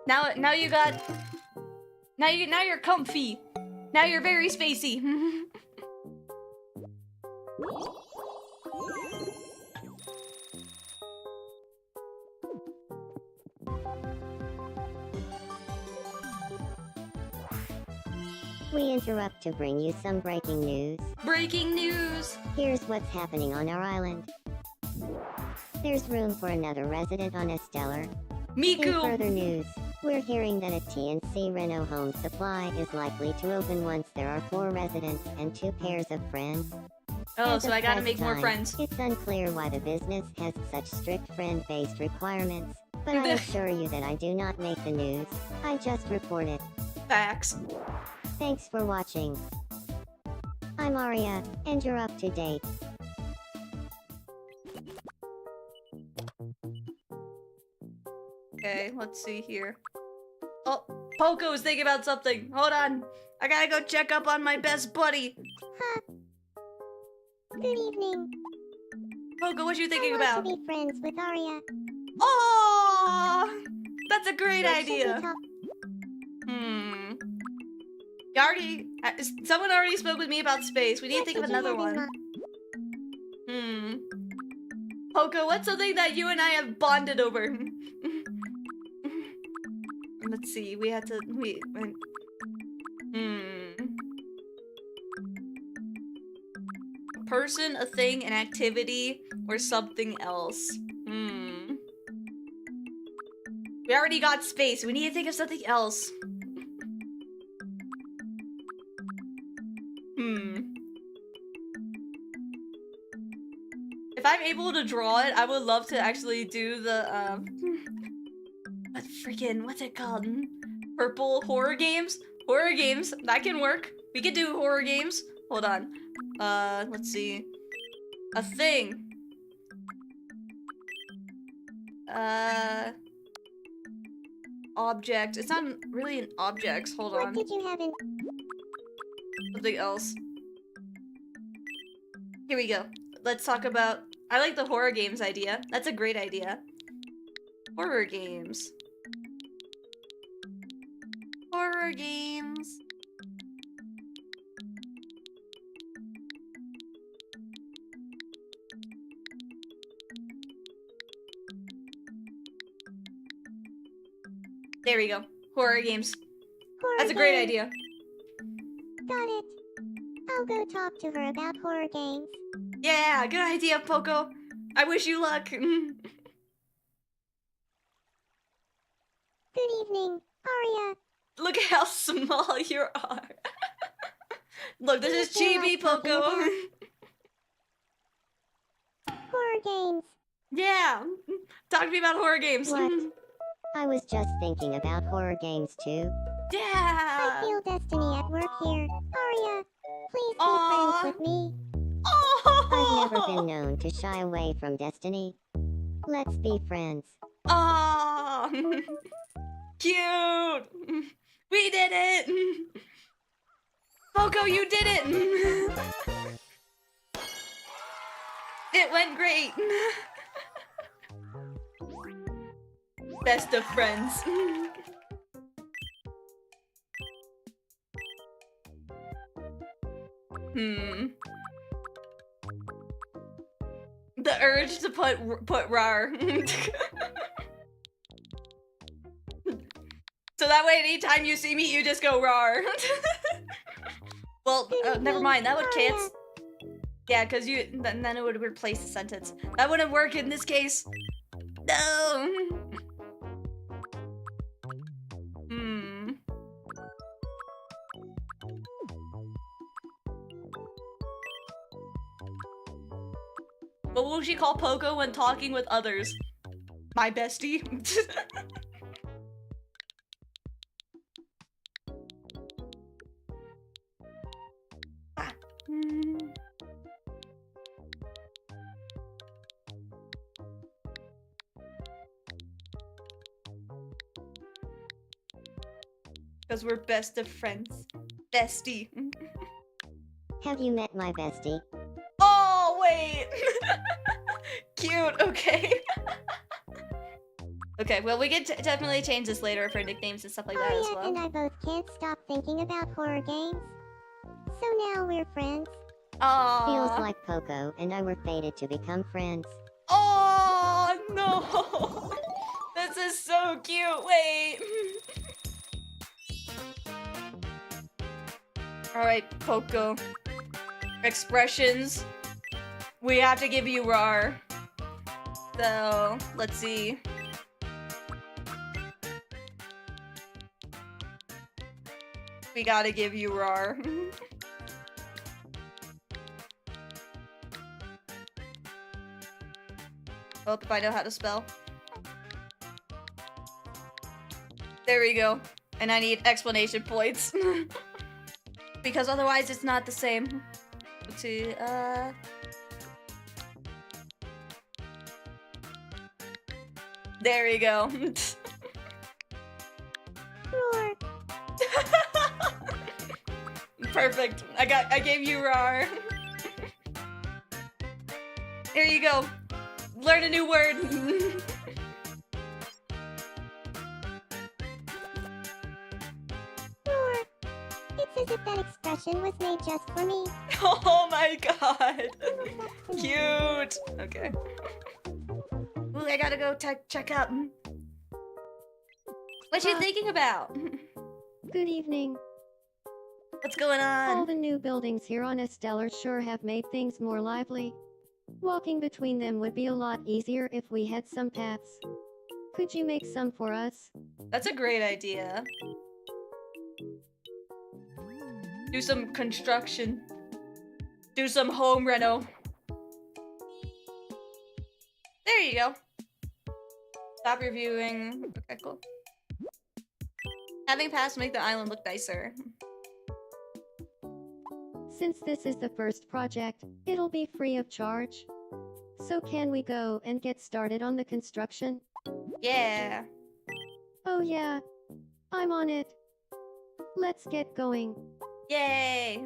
Now you got... Now you're comfy. Now you're very spacey. We interrupt to bring you some breaking news. Breaking news! Here's what's happening on our island. There's room for another resident on Stellar. Miku! In further news, we're hearing that a TNC Reno home supply is likely to open once there are 4 residents and 2 pairs of friends. Oh, As so of I gotta present make more time, friends. It's unclear why the business has such strict friend-based requirements, but I assure you that I do not make the news. I just report it. Facts. Thanks for watching. I'm Aria, and you're up to date. Okay, let's see here. Oh, Poco is thinking about something. Hold on. I gotta go check up on my best buddy. Good evening. Poco, what you thinking I about? want to be friends with Aria. Oh, that's a great What should we idea. talk- You already... Someone already spoke with me about space. We need to think of What did you another have in one. Poco, what's something that you and I have bonded over? Let's see, we had to... A person, a thing, an activity, or something else. We already got space. We need to think of something else. If I'm able to draw it, I would love to actually do the, freaking, what's it called? Purple horror games? Horror games, that can work. We could do horror games. Hold on. Let's see. A thing. Object. It's not really an object. Hold on. What did you have in? Something else. Here we go. Let's talk about... I like the horror games idea. That's a great idea. Horror games. Horror games. There we go. Horror games. Horror That's a great games. idea. Got it. I'll go talk to her about horror games. Yeah, good idea, Poco. I wish you luck. Good evening, Aria. Look at how small you are. Look, this is Do you feel Chibi, like talking Poco. about- Horror games. Yeah. Talk to me about horror games. What? I was just thinking about horror games too. I Yeah. feel destiny at work here. Aria, please be Aw. friends with me. Oh. I've never been known to shy away from destiny. Let's be friends. Oh. Cute. We did it. Poco, you did it. It went great. Best of friends. The urge to put rar. So that way anytime you see me, you just go rar. Well, never mind. That would cancel. Yeah, because then it would replace the sentence. That wouldn't work in this case. No. What will she call Poco when talking with others? My bestie. Ah. Because we're best of friends. Bestie. Have you met my bestie? Oh, wait. Cute, okay. Okay, well, we could definitely change this later for nicknames and stuff like that as Aria well. and I both can't stop thinking about horror games. So now we're friends. Aww. Feels like Poco and I were fated to become friends. Oh, no. This is so cute. Wait. Alright, Poco. Expressions. We have to give you rar. So, let's see. We gotta give you rar. Oh, if I know how to spell. There we go. And I need explanation points. Because otherwise it's not the same. Let's see, there we go. Roar. Perfect. I gave you rar. There you go. Learn a new word. Roar. It's as if that expression was made just for me. Oh my god. Cute. Okay. Ooh, I gotta go check out. What you thinking about? Good evening. What's going All on? the new buildings here on Stellar sure have made things more lively. Walking between them would be a lot easier if we had some paths. Could you make some for us? That's a great idea. Do some construction. Do some home reno. There you go. Stop reviewing. Okay, cool. Having passed make the island look nicer. Since this is the first project, it'll be free of charge. So can we go and get started on the construction? Yeah. Oh yeah, I'm on it. Let's get going. Yay.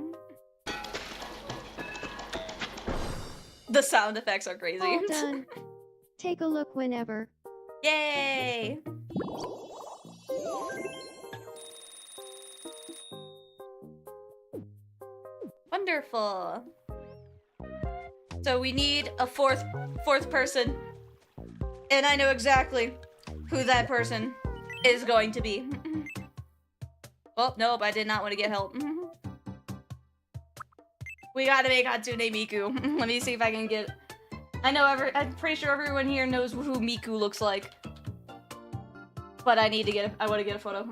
The sound effects are crazy. All done. Take a look whenever. Yay. Wonderful. So we need a fourth person. And I know exactly who that person is going to be. Oh, nope, I did not want to get help. We gotta make Hatsune Miku. Let me see if I can get... I'm pretty sure everyone here knows who Miku looks like. But I need to get I want to get a photo.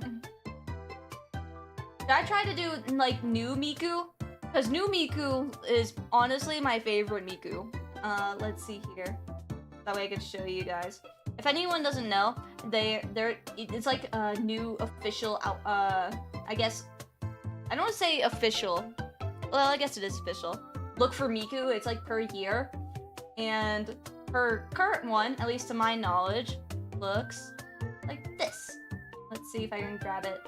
Did I try to do, like, new Miku? Because new Miku is honestly my favorite Miku. Let's see here. That way I can show you guys. If anyone doesn't know, it's like a new official, I guess, I don't want to say official. Well, I guess it is official. Look for Miku, it's like per year. And her current one, at least to my knowledge, looks like this. Let's see if I can grab it.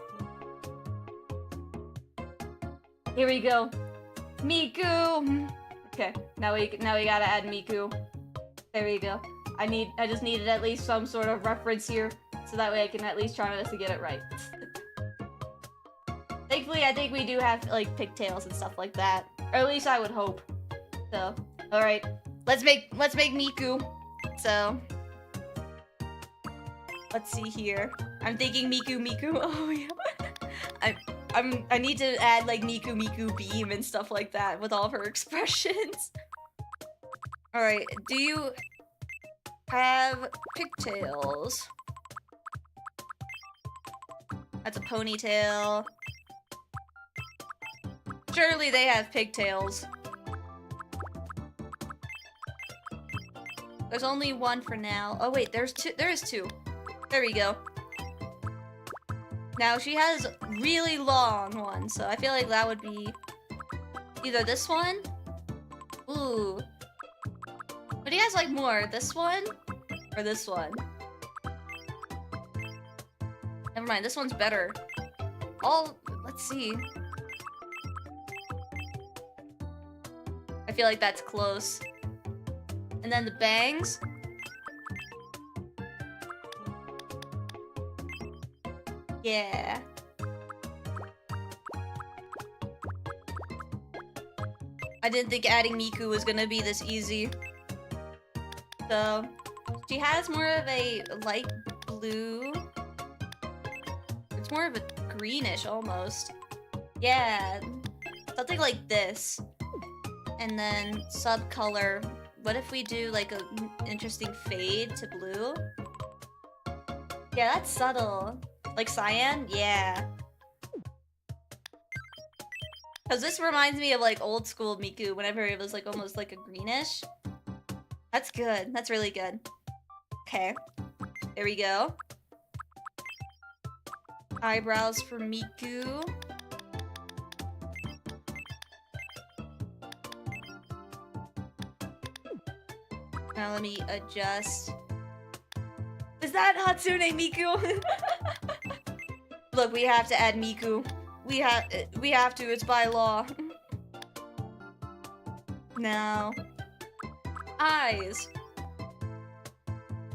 Here we go. Miku! Okay, now we gotta add Miku. There we go. I just needed at least some sort of reference here, so that way I can at least try to get it right. Thankfully, I think we do have, like, pigtails and stuff like that. Or at least I would hope. So, alright. Let's make Miku. So, let's see here. I'm thinking Miku. Oh, yeah. I need to add, like, Miku beam and stuff like that with all of her expressions. Alright, do you have pigtails? That's a ponytail. Surely they have pigtails. There's only one for now. Oh wait, there is two. There we go. Now she has really long ones, so I feel like that would be either this one. Ooh. But he has like more. This one or this one? Never mind, this one's better. Let's see. I feel like that's close. And then the bangs. Yeah. I didn't think adding Miku was gonna be this easy. So, she has more of a light blue. It's more of a greenish almost. Yeah, something like this. And then subcolor. What if we do like an interesting fade to blue? Yeah, that's subtle. Like cyan? Yeah. Cause this reminds me of like old school Miku whenever it was like almost like a greenish. That's good. That's really good. Okay. There we go. Eyebrows for Miku. Now let me adjust. Is that Hatsune Miku? Look, we have to add Miku. We have to, it's by law. Now. Eyes.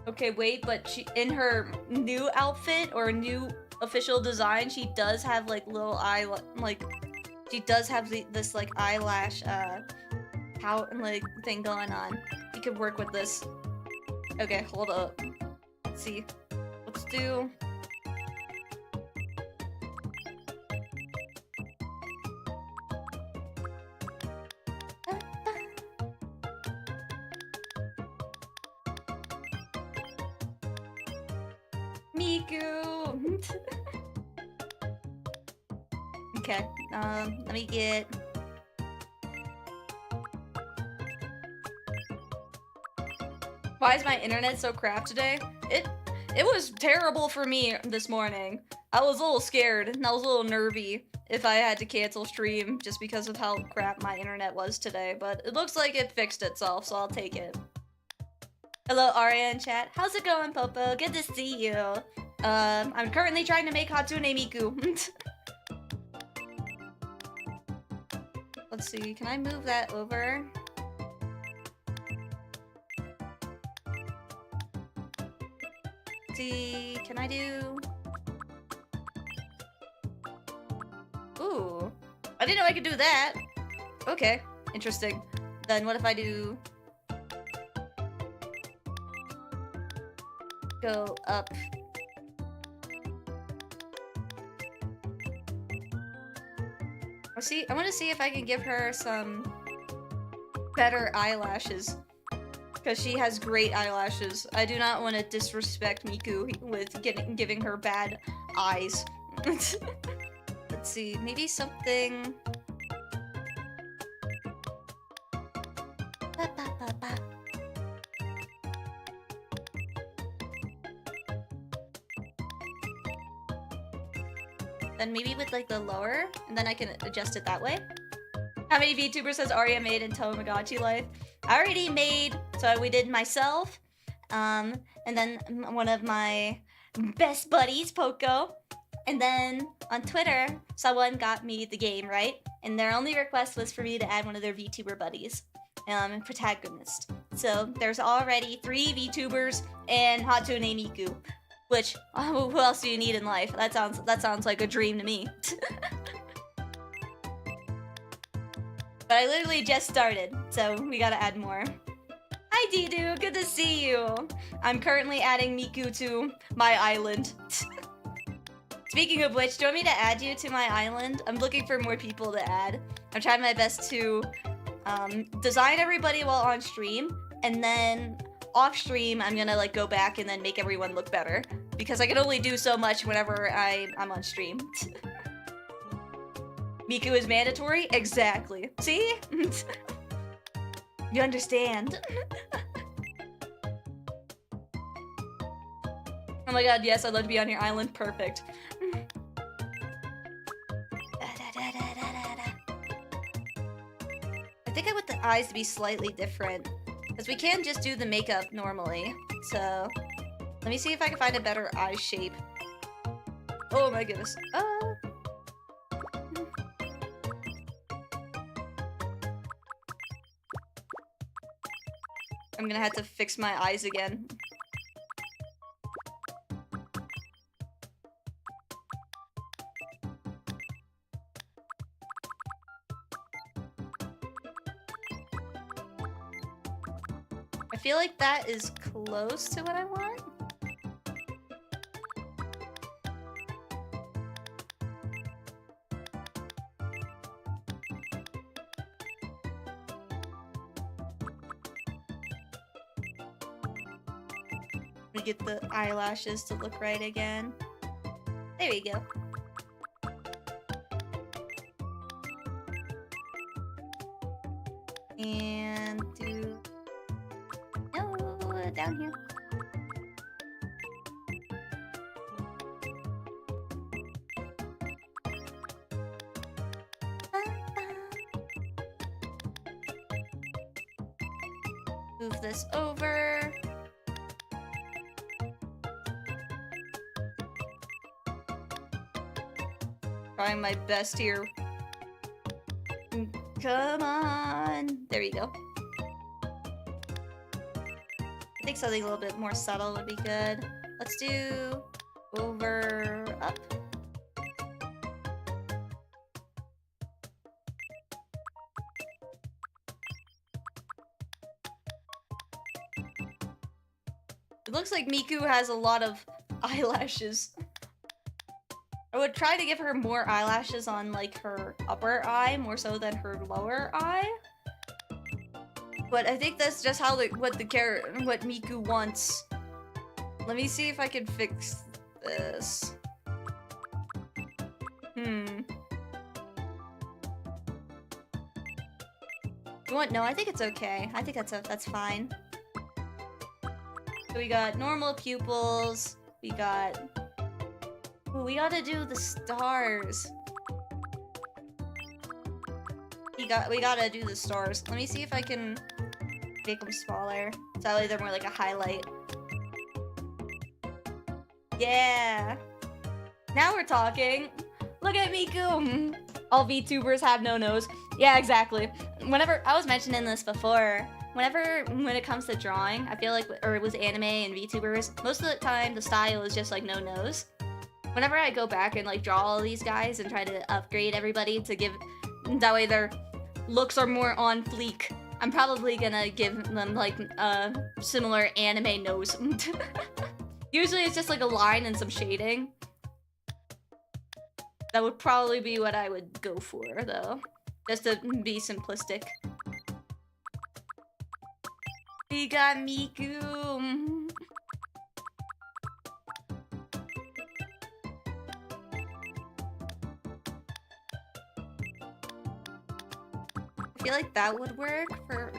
Okay, wait, but she, in her new outfit or new official design, she does have like little eye, like, she does have this like eyelash, like thing going on. We could work with this. Okay, hold up. Let's see. Let's do... Miku! Okay, let me get... Why is my internet so crap today? It was terrible for me this morning. I was a little scared and I was a little nervy if I had to cancel stream just because of how crap my internet was today, but it looks like it fixed itself, so I'll take it. Hello, Aria in chat. How's it going, Popo? Good to see you. I'm currently trying to make Hatsune Miku. Let's see, can I move that over? See, can I do... Ooh, I didn't know I could do that. Okay, interesting. Then what if I do... Go up. I want to see if I can give her some better eyelashes. Because she has great eyelashes. I do not want to disrespect Miku with giving her bad eyes. Let's see, maybe something... Then maybe with like the lower, and then I can adjust it that way. How many VTubers has Aria made in Tomodachi life? I already made, so we did myself, and then one of my best buddies, Poco, and then on Twitter, someone got me the game, right? And their only request was for me to add one of their VTuber buddies, protagonist. So there's already 3 VTubers and Hatsune Miku, which, who else do you need in life? That sounds like a dream to me. But I literally just started, so we gotta add more. Hi Didu, good to see you! I'm currently adding Miku to my island. Speaking of which, do you want me to add you to my island? I'm looking for more people to add. I'm trying my best to design everybody while on stream, and then off stream I'm gonna like go back and then make everyone look better. Because I can only do so much whenever I'm on stream. Miku is mandatory? Exactly. See? You understand. Oh my god, yes, I'd love to be on your island. Perfect. I think I want the eyes to be slightly different. Because we can just do the makeup normally. So, let me see if I can find a better eye shape. Oh my goodness. I'm gonna have to fix my eyes again. I feel like that is close to what I want. We get the eyelashes to look right again. There we go. And do... No, down here. Move this over. Trying my best here. Come on. There you go. I think something a little bit more subtle would be good. Let's do over, up. It looks like Miku has a lot of eyelashes. I would try to give her more eyelashes on like her upper eye more so than her lower eye. But I think that's just how what Miku wants. Let me see if I can fix this. You want? No, I think it's okay. I think that's fine. So we got normal pupils. We got... Ooh, we gotta do the stars. We gotta do the stars. Let me see if I can make them smaller. So that way they're more like a highlight. Yeah! Now we're talking! Look at Miku! All VTubers have no nose. Yeah, exactly. Whenever, I was mentioning this before, when it comes to drawing, I feel like, or it was anime and VTubers, most of the time the style is just like no nose. Whenever I go back and like draw all these guys and try to upgrade everybody to give, that way their looks are more on fleek, I'm probably gonna give them like a similar anime nose. Usually it's just like a line and some shading. That would probably be what I would go for though, just to be simplistic. We got Miku. I feel like that would work for...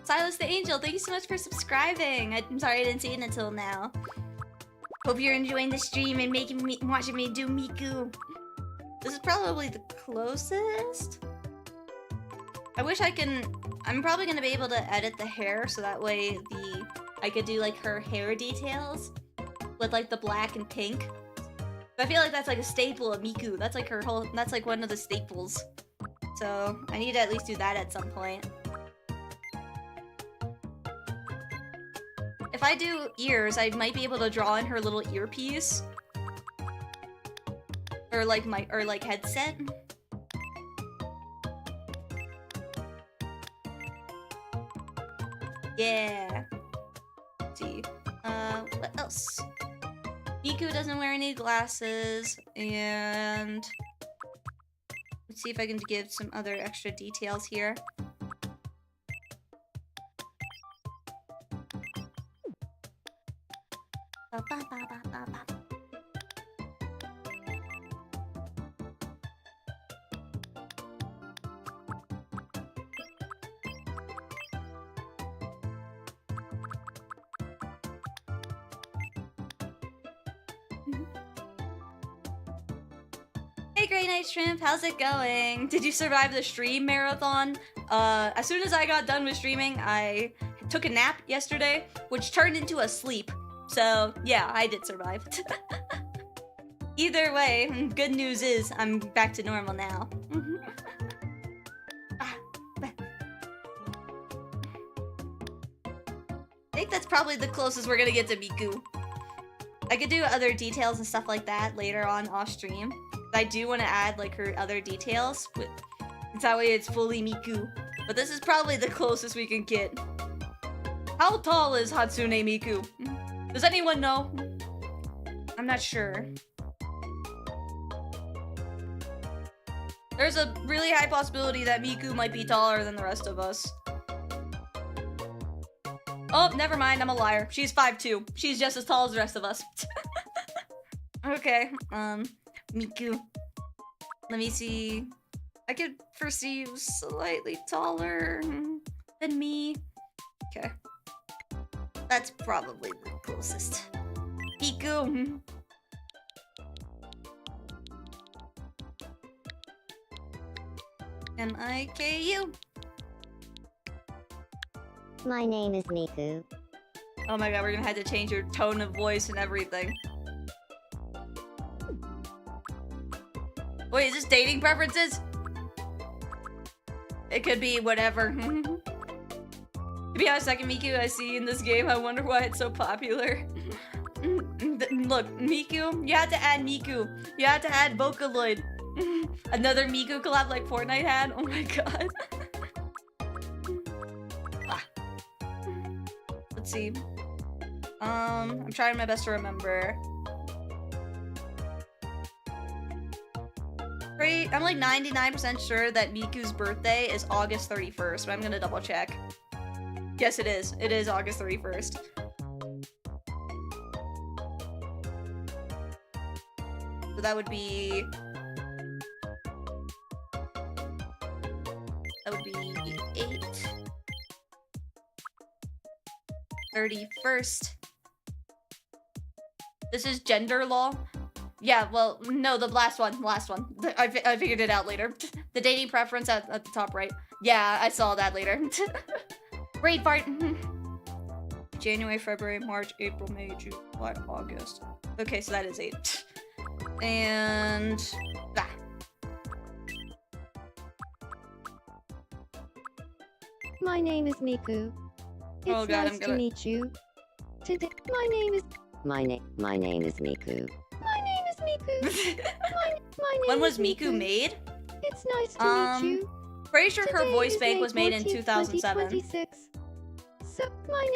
Silas the Angel, thank you so much for subscribing. I'm sorry I didn't see it until now. Hope you're enjoying the stream and watching me do Miku. This is probably the closest. I wish I can... I'm probably gonna be able to edit the hair so that way I could do like her hair details with like the black and pink. But I feel like that's like a staple of Miku. That's like her whole... That's like one of the staples. So I need to at least do that at some point. If I do ears, I might be able to draw in her little earpiece. Or like headset. Yeah. Let's see. What else? Miku doesn't wear any glasses, and let's see if I can give some other extra details here. Hey Grey Night Shrimp, how's it going? Did you survive the stream marathon? As soon as I got done with streaming, I took a nap yesterday, which turned into a sleep. So, yeah, I did survive. Either way, good news is I'm back to normal now. I think that's probably the closest we're gonna get to Miku. I could do other details and stuff like that later on off stream. I do want to add like her other details, but it's that way it's fully Miku. But this is probably the closest we can get. How tall is Hatsune Miku? Does anyone know? I'm not sure. There's a really high possibility that Miku might be taller than the rest of us. Oh, never mind, I'm a liar. She's 5'2". She's just as tall as the rest of us. Okay, Miku. Let me see. I could foresee you slightly taller than me. Okay. That's probably the closest. Miku. M-I-K-U. My name is Miku. Oh my god, we're gonna have to change your tone of voice and everything. Wait, is this dating preferences? It could be whatever. To be honest, second Miku I see in this game, I wonder why it's so popular. Look, Miku, you had to add Miku. You had to add Vocaloid. Another Miku collab like Fortnite had? Oh my god. Let's see. I'm trying my best to remember. Great. I'm like 99% sure that Miku's birthday is August 31st, but I'm gonna double check. Yes, it is. It is August 31st. So that would be 31st. This is gender law. Yeah, well, no, the last one. I figured it out later. The dating preference at the top right. Yeah, I saw that later. Great part. January, February, March, April, May, June, July, August. Okay, so that is 8. And... ah. My name is Miku. It's Oh god, nice to meet you. Today, my name is Miku. My name is Miku. My name When was is Miku made? It's nice to meet you. Pretty sure her Today voice is bank May was made in 14th, 2007. 2026. So, my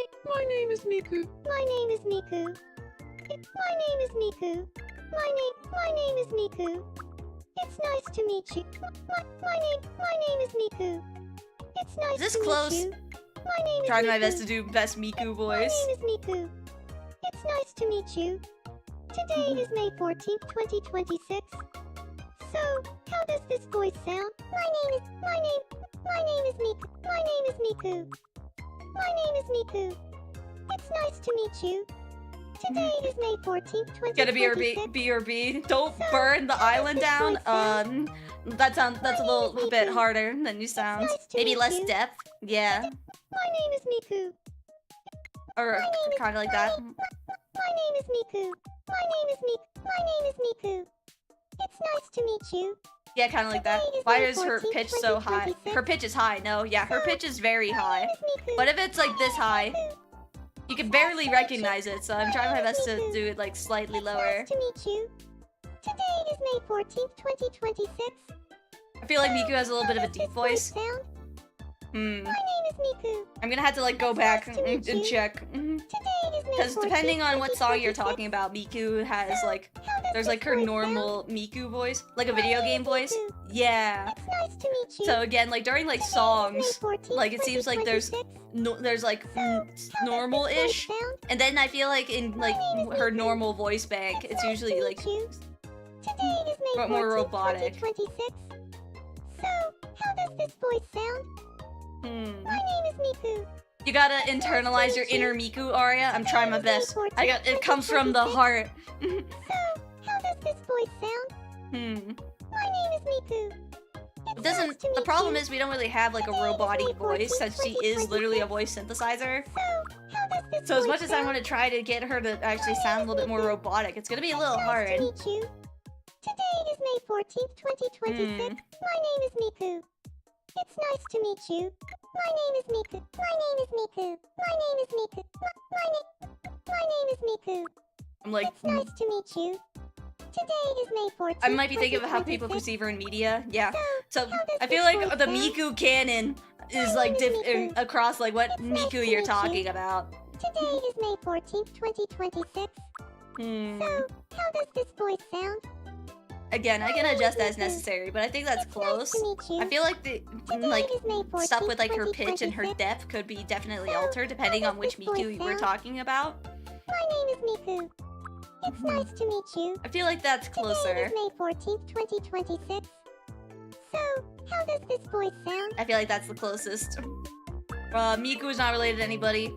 name is Miku. My name is Miku. My name is Miku. My name is Miku. It's nice to meet you. My name is Miku. It's nice Is this to close? meet you. My name is Trying Miku. my best to do best Miku My voice. name is Miku. It's nice to meet you. Today is May 14th, 2026. So, how does this voice sound? My name is Miku. My name is Miku. My name is Miku. It's nice to meet you. Today is May 14th, 2026. Gotta BRB. Don't burn the island down. That's a little bit harder than you sound. Maybe less depth. Yeah. My name is Miku. Or kind of like that. My name is Miku. My name is Miku. It's nice to meet you. Yeah, kind of like that. Why is her pitch so high? Her pitch is high. No, yeah, her pitch is very high. But if it's like this high, you can barely recognize it. So I'm trying my best to do it like slightly lower. Nice to meet you. Today is May 14th, 2026. I feel like Miku has a little bit of a deep voice. Sound? Hmm. My name is Miku. I'm gonna have to like go back and check. Today is May Because depending 14th, on what song you're 2026. talking about, Miku has like, How does there's this like her voice normal Miku voice, like a My video name game is voice. Miku. Yeah. It's nice to meet you. So again, like during like Today is songs, May 14th, like it seems like there's 2026. like How does this normal-ish, voice sound? and then I feel like in like her normal voice bank, it's nice usually to like meet you. Today is May 14th, more robotic. 2026. So, how does this voice sound? My name is Miku. You gotta internalize your inner Miku, Aria. I'm trying my best. It comes from the heart. So, how does this voice sound? My name is Miku. It doesn't. The problem is we don't really have like a robot-y voice, since she is literally a voice synthesizer. So, how does this So as voice much as I sound? want to try to get her to actually sound a little bit more robotic, it's gonna be a little hard. Nice to meet you. Today is May 14th, 2026. My name is Miku. It's nice to meet you. My name is Miku. My name is Miku. My name is Miku. My name is Miku. I'm like, It's nice to meet you. Today is May 14th. I might be thinking of how people 2026. perceive her in media. Yeah. So how does I feel this like voice the sound? Miku canon is like Miku. across like what It's nice Miku to you're meet you. talking about. Today is May 14th, 2026. So, how does this voice sound? Again, I can adjust as necessary, but I think that's It's close. nice to meet you. I feel like the Today like is May 14th, stuff with like her pitch and her 2026. depth could be definitely So, altered depending how on which does this voice Miku we're sound? talking about. My name is Miku. It's nice to meet you. I feel like that's Today closer. is May 14th, 2026. So, how does this voice sound? I feel like that's the closest. Miku is not related to anybody.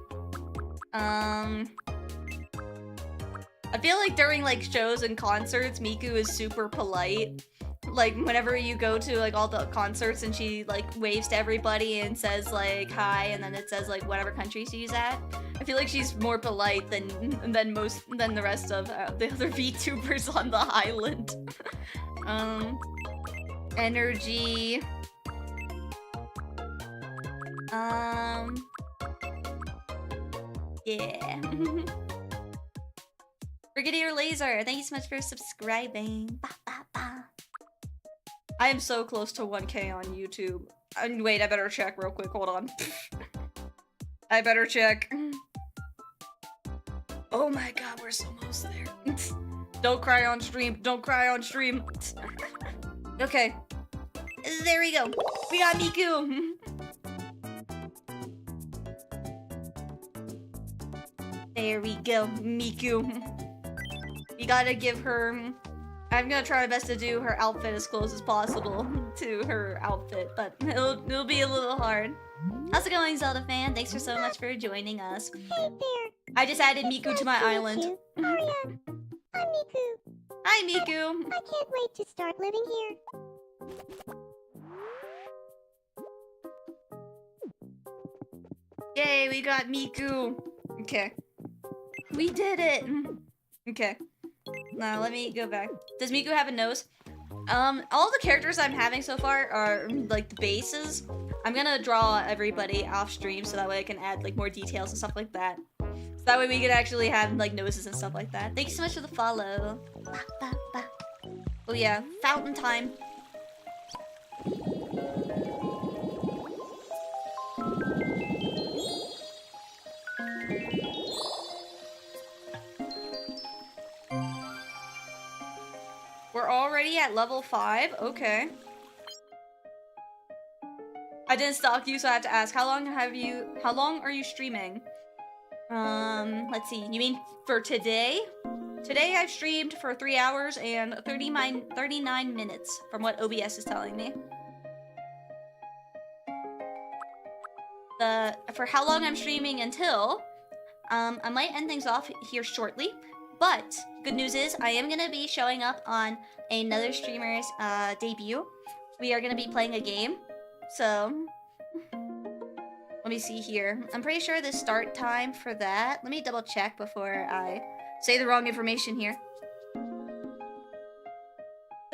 I feel like during like shows and concerts, Miku is super polite. Like whenever you go to like all the concerts and she like waves to everybody and says like hi, and then it says like whatever country she's at. I feel like she's more polite than the rest of the other VTubers on the island. Energy. Yeah. Brigadier Laser, thank you so much for subscribing. Ba, ba, ba. I am so close to 1K on YouTube. Wait, I better check real quick. Hold on. I better check. Oh my god, we're so almost there. Don't cry on stream. Don't cry on stream. Okay. There we go. We got Miku. There we go, Miku. You gotta give her... I'm gonna try my best to do her outfit as close as possible to her outfit, but it'll be a little hard. How's it going, Zelda fan? Thanks for so much for joining us. Hey there. I just added Miku to my island. Aria, I'm Miku. Hi, Miku. I can't wait to start living here. Yay, we got Miku. Okay. We did it. Okay. Now let me go back. Does Miku have a nose? All the characters I'm having so far are like the bases. I'm gonna draw everybody off stream so that way I can add like more details and stuff like that. So that way we can actually have like noses and stuff like that. Thank you so much for the follow. Ba, ba, ba. Oh yeah, fountain time. We're already at level 5. Okay. I didn't stalk you, so I have to ask. How long are you streaming? Let's see. You mean for today? Today I've streamed for 3 hours and 39 minutes from what OBS is telling me. For how long I'm streaming until, I might end things off here shortly. But good news is I am gonna be showing up on another streamer's debut. We are gonna be playing a game. So let me see here. I'm pretty sure the start time for that. Let me double check before I say the wrong information here. So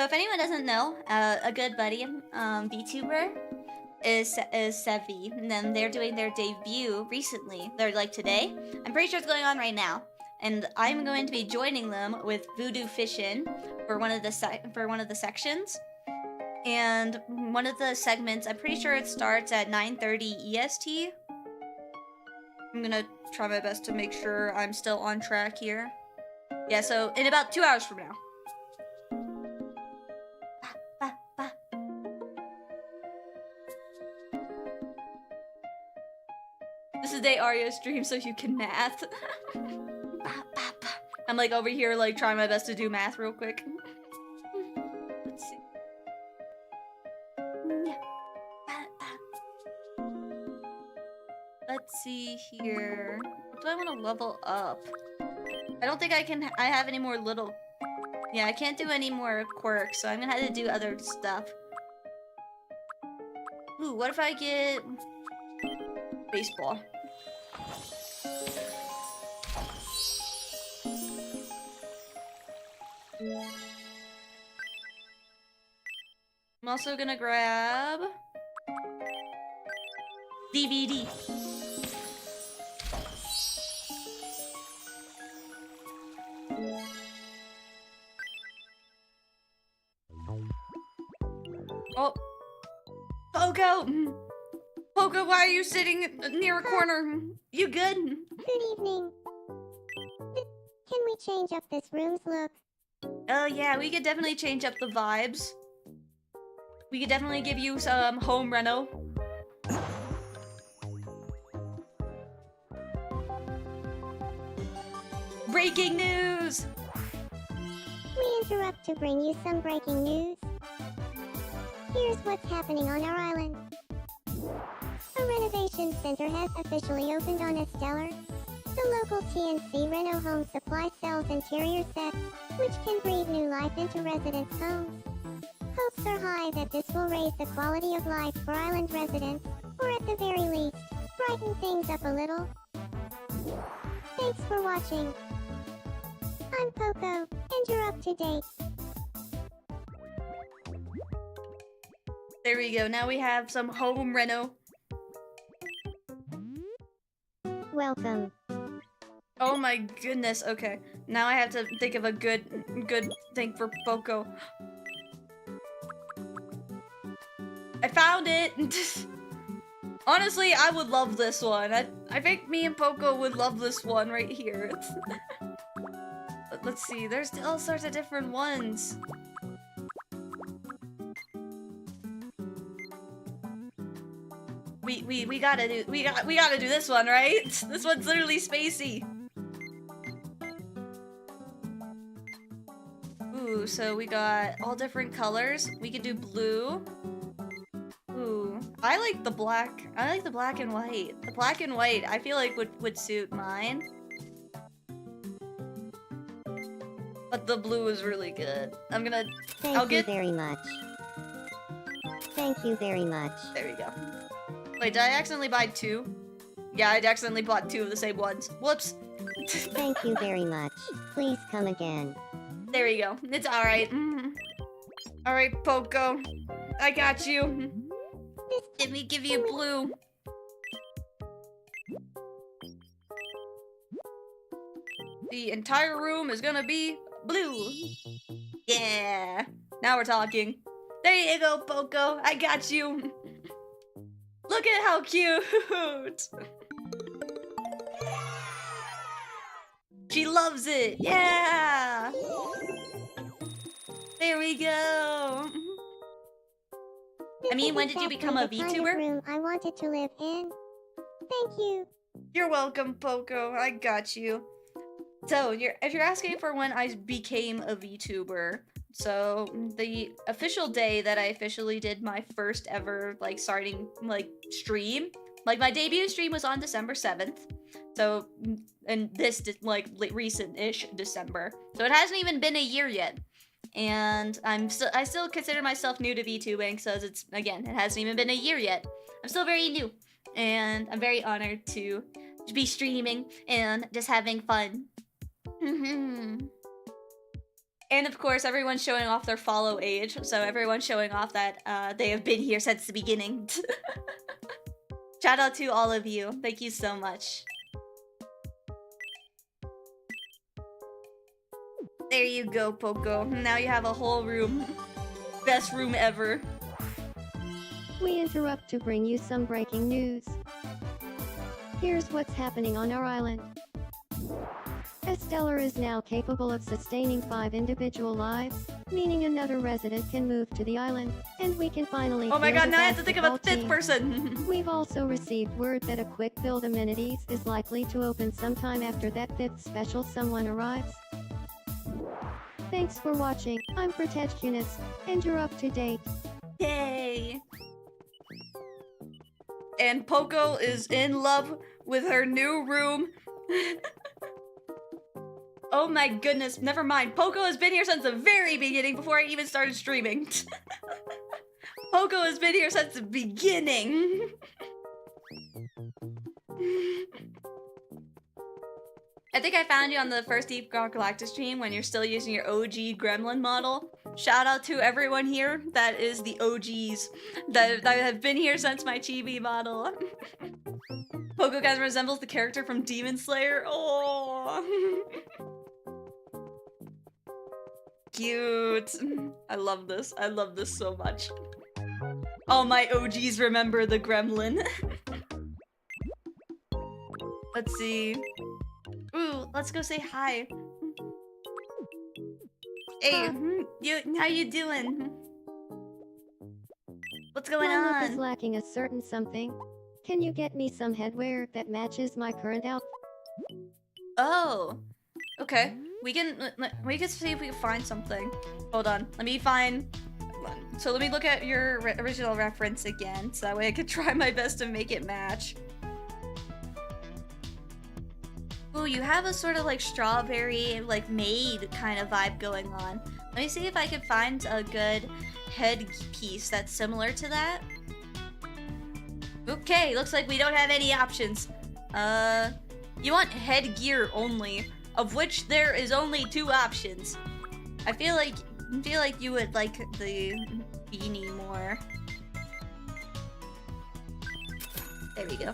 if anyone doesn't know, a good buddy, VTuber, is Sevi, and then they're doing their debut recently. They're like today. I'm pretty sure it's going on right now. And I'm going to be joining them with Voodoo Fishin' for one of the sections. And one of the segments, I'm pretty sure it starts at 9:30 EST. I'm gonna try my best to make sure I'm still on track here. Yeah, so in about 2 hours from now. Ba, ba, ba. This is day Aria stream so you can math. I'm like over here like trying my best to do math real quick. Let's see. Let's see here. What do I want to level up? I don't think I have any more little... Yeah, I can't do any more quirks, so I'm gonna have to do other stuff. Ooh, what if I get... baseball? I'm also gonna grab DVD. Oh, Poco! Poco, why are you sitting near a corner? You good? Good evening. Can we change up this room's look? Oh yeah, we could definitely change up the vibes. We could definitely give you some home reno. Breaking news! We interrupt to bring you some breaking news. Here's what's happening on our island. A renovation center has officially opened on Stellar. The local TNC Reno Home Supply sells interior sets, which can breathe new life into residents' homes. Hopes are high that this will raise the quality of life for island residents, or at the very least, brighten things up a little. Thanks for watching. I'm Poco, and you're up to date. There we go, now we have some home reno. Welcome. Oh my goodness, okay. Now I have to think of a good thing for Poco. I found it! Honestly, I would love this one. I think me and Poco would love this one right here. Let's see, there's all sorts of different ones. We gotta do this one, right? This one's literally spacey. Ooh, so we got all different colors. We could do blue. Ooh, I like the black. I like the black and white. The black and white, I feel like would suit mine. But the blue is really good. I'm gonna... Thank you very much. Thank you very much. There we go. Wait, did I accidentally buy 2? Yeah, I accidentally bought 2 of the same ones. Whoops. Thank you very much. Please come again. There we go. It's alright. Alright, Poco. I got you. Let me give you blue. The entire room is gonna be blue. Yeah. Now we're talking. There you go, Poco. I got you. Look at how cute. She loves it. Yeah. There we go. I mean, when did you become a VTuber? Room I wanted to live in. Thank you. You're welcome, Poco. I got you. So, if you're asking for when I became a VTuber, so the official day that I officially did my first ever, like, starting, like, stream, like, my debut stream was on December 7th. So, and this, like, recent-ish December. So it hasn't even been a year yet. And I still consider myself new to VTubing, so it's, again, it hasn't even been a year yet. I'm still very new. And I'm very honored to be streaming and just having fun. And of course, everyone's showing off their follow age, so everyone's showing off that they have been here since the beginning. Shout out to all of you. Thank you so much. There you go, Poco. Now you have a whole room. Best room ever. We interrupt to bring you some breaking news. Here's what's happening on our island. Stellar is now capable of sustaining 5 individual lives, meaning another resident can move to the island, and we can finally Oh my field god, a now I have to think of a basketball 5th team. person. We've also received word that a quick build amenities is likely to open sometime after that 5th special someone arrives. Thanks for watching. I'm Protectionist, and you're up to date. Yay. And Poco is in love with her new room. Oh my goodness, never mind. Poco has been here since the very beginning before I even started streaming. Poco has been here since the beginning. I think I found you on the first Deep Galactic stream when you're still using your OG Gremlin model. Shout out to everyone here that is the OGs that have been here since my chibi model. Poco kind of resembles the character from Demon Slayer. Oh, cute. I love this. I love this so much. All my OGs remember the Gremlin. Let's see. Ooh, let's go say hi. Hey, how you doing? What's going My look is on? lacking a certain something. Can you get me some headwear that matches my current outfit? Oh, okay. We can see if we can find something. Hold on, let me find. So let me look at your original reference again, so that way I could try my best to make it match. Ooh, you have a sort of like strawberry, like maid kind of vibe going on. Let me see if I can find a good headpiece that's similar to that. Okay, looks like we don't have any options. You want headgear only, of which there is only 2 options. I feel like you would like the beanie more. There we go.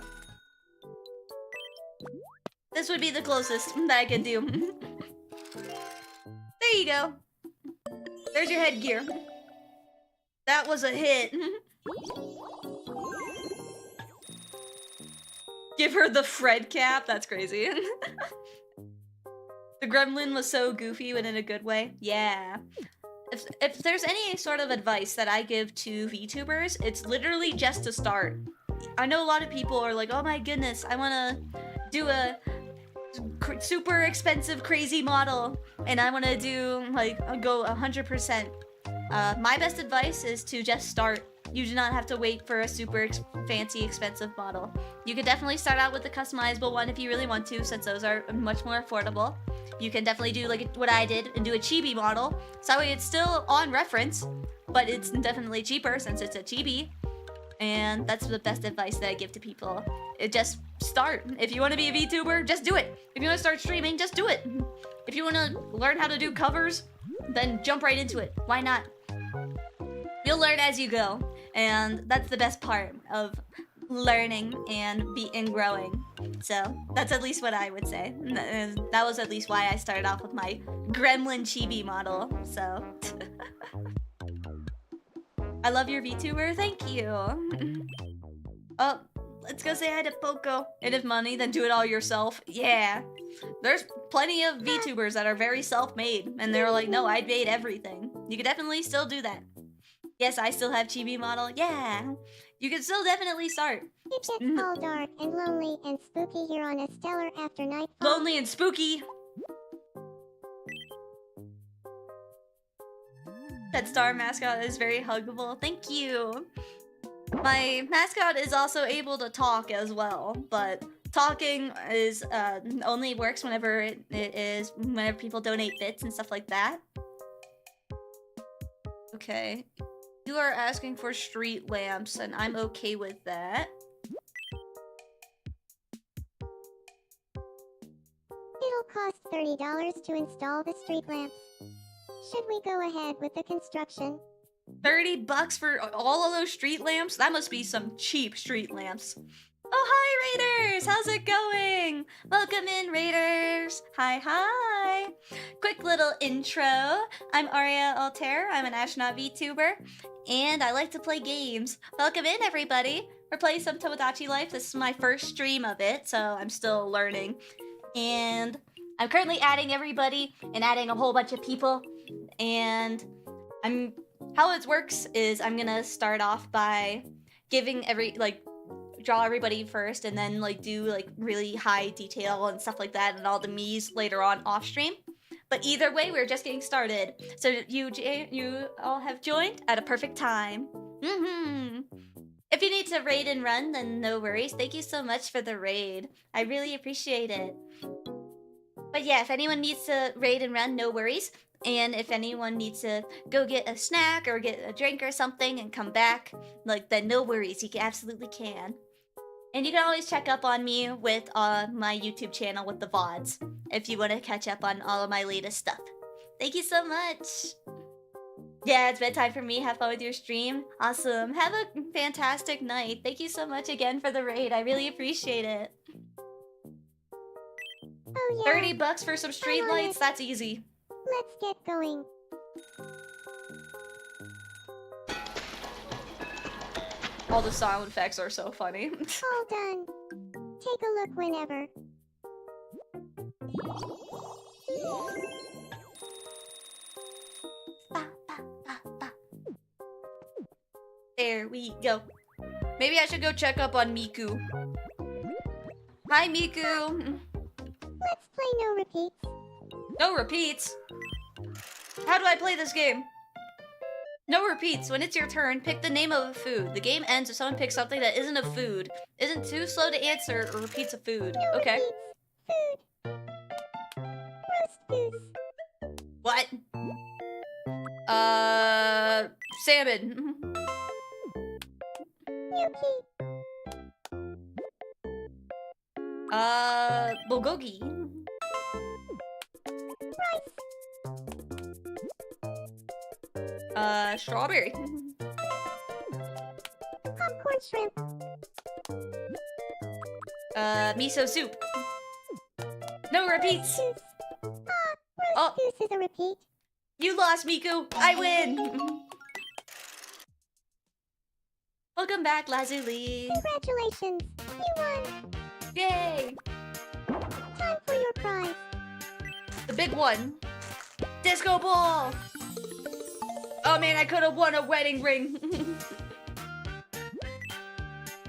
This would be the closest that I can do. There you go. There's your headgear. That was a hit. Give her the Fred cap? That's crazy. The Gremlin was so goofy, but in a good way. Yeah. If there's any sort of advice that I give to VTubers, it's literally just to start. I know a lot of people are like, oh my goodness, I want to do a super expensive crazy model and I want to do like go 100%. My best advice is to just start. you do not have to wait for a super fancy, expensive model. You could definitely start out with the customizable one if you really want to, since those are much more affordable. You can definitely do like what I did and do a chibi model. So that way it's still on reference, but it's definitely cheaper since it's a chibi. And that's the best advice that I give to people. Just start. If you want to be a VTuber, just do it. If you want to start streaming, just do it. If you want to learn how to do covers, then jump right into it. Why not? You'll learn as you go. And that's the best part of learning and growing. So that's at least what I would say. That was at least why I started off with my gremlin chibi model. So I love your VTuber. Thank you. Oh, let's go say hi to Poco. And if money, then do it all yourself. Yeah. There's plenty of VTubers that are very self-made. And they're like, no, I made everything. You could definitely still do that. Yes, I still have chibi model. Yeah. You can still definitely start. It gets all dark and lonely and spooky here on a stellar after nightfall. Lonely and spooky. That star mascot is very huggable. Thank you. My mascot is also able to talk as well, but talking is only works whenever whenever people donate bits and stuff like that. Okay. You are asking for street lamps, and I'm okay with that. It'll cost $30 to install the street lamps. Should we go ahead with the construction? 30 bucks for all of those street lamps? That must be some cheap street lamps. Oh, hi, Raiders! How's it going? Welcome in, Raiders! Hi, hi! Quick little intro. I'm ARIA ALTAIR. I'm an astronaut VTuber, and I like to play games. Welcome in, everybody! We're playing some Tomodachi Life. This is my first stream of it, so I'm still learning. And I'm currently adding everybody and adding a whole bunch of people. And how it works is I'm gonna start off by giving draw everybody first, and then do really high detail and stuff like that, and all the me's later on off stream. But either way, we're just getting started. So you all have joined at a perfect time. If you need to raid and run, then no worries. Thank you so much for the raid. I really appreciate it. But yeah, if anyone needs to raid and run, no worries. And if anyone needs to go get a snack or get a drink or something and come back, then no worries. You absolutely can. And you can always check up on me with my YouTube channel with the VODs if you want to catch up on all of my latest stuff. Thank you so much. Yeah, it's bedtime for me. Have fun with your stream. Awesome. Have a fantastic night. Thank you so much again for the raid. I really appreciate it. Oh yeah. 30 bucks for some street lights? That's easy. Let's get going. All the sound effects are so funny. All done. Take a look whenever. There we go. Maybe I should go check up on Miku. Hi, Miku. Let's play no repeats. No repeats? How do I play this game? No repeats. When it's your turn, pick the name of a food. The game ends if someone picks something that isn't a food, isn't too slow to answer, or repeats a food. No Okay. repeats. Food. Roast goose. What? Salmon. Yuki. Bulgogi. Strawberry. Popcorn shrimp. Miso soup. No repeats. Goose. Roast Oh. goose is a repeat. You lost, Miku. I win. Welcome back, Lazuli. Congratulations. You won. Yay. Time for your prize. The big one. Disco ball. Oh man, I could have won a wedding ring.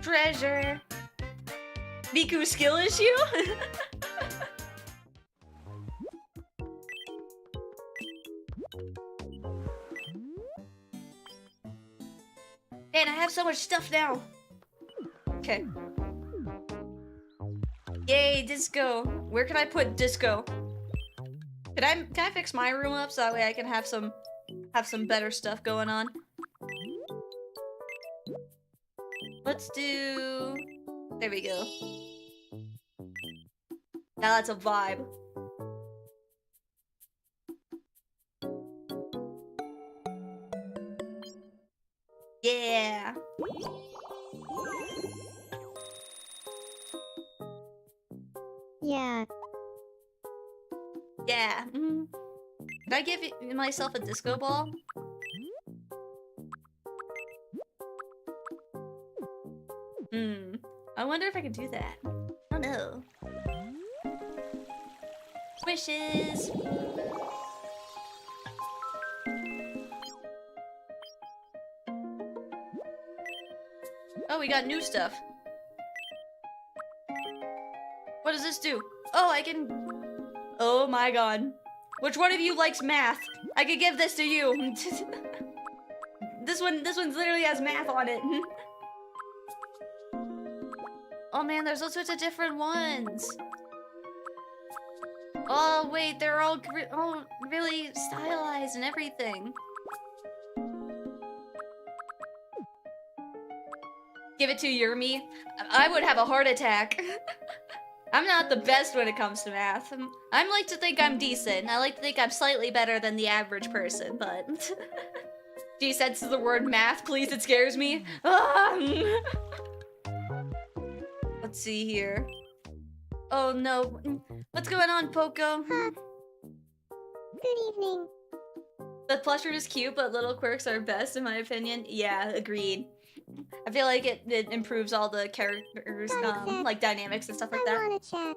Treasure. Miku skill issue? Man, I have so much stuff now. Okay. Yay, disco. Where can I put disco? Can I fix my room up so that way I can have some better stuff going on? Let's do... There we go. Now that's a vibe. Yeah. Yeah. Yeah. Did I give myself a disco ball? I wonder if I can do that. Oh no. Wishes. Oh, we got new stuff. What does this do? Oh, I can... Oh my god. Which one of you likes math? I could give this to you. This one literally has math on it. Oh man, there's all sorts of different ones. Oh wait, they're all really stylized and everything. Give it to Yurmi. I would have a heart attack. I'm not the best when it comes to math. I like to think I'm decent. I like to think I'm slightly better than the average person, but... She says the word math, please, it scares me. Let's see here. Oh no. What's going on, Poco? Good evening. The plush room is cute, but little quirks are best, in my opinion. Yeah, agreed. I feel like it improves all the characters, like dynamics and stuff like that. I wanna chat.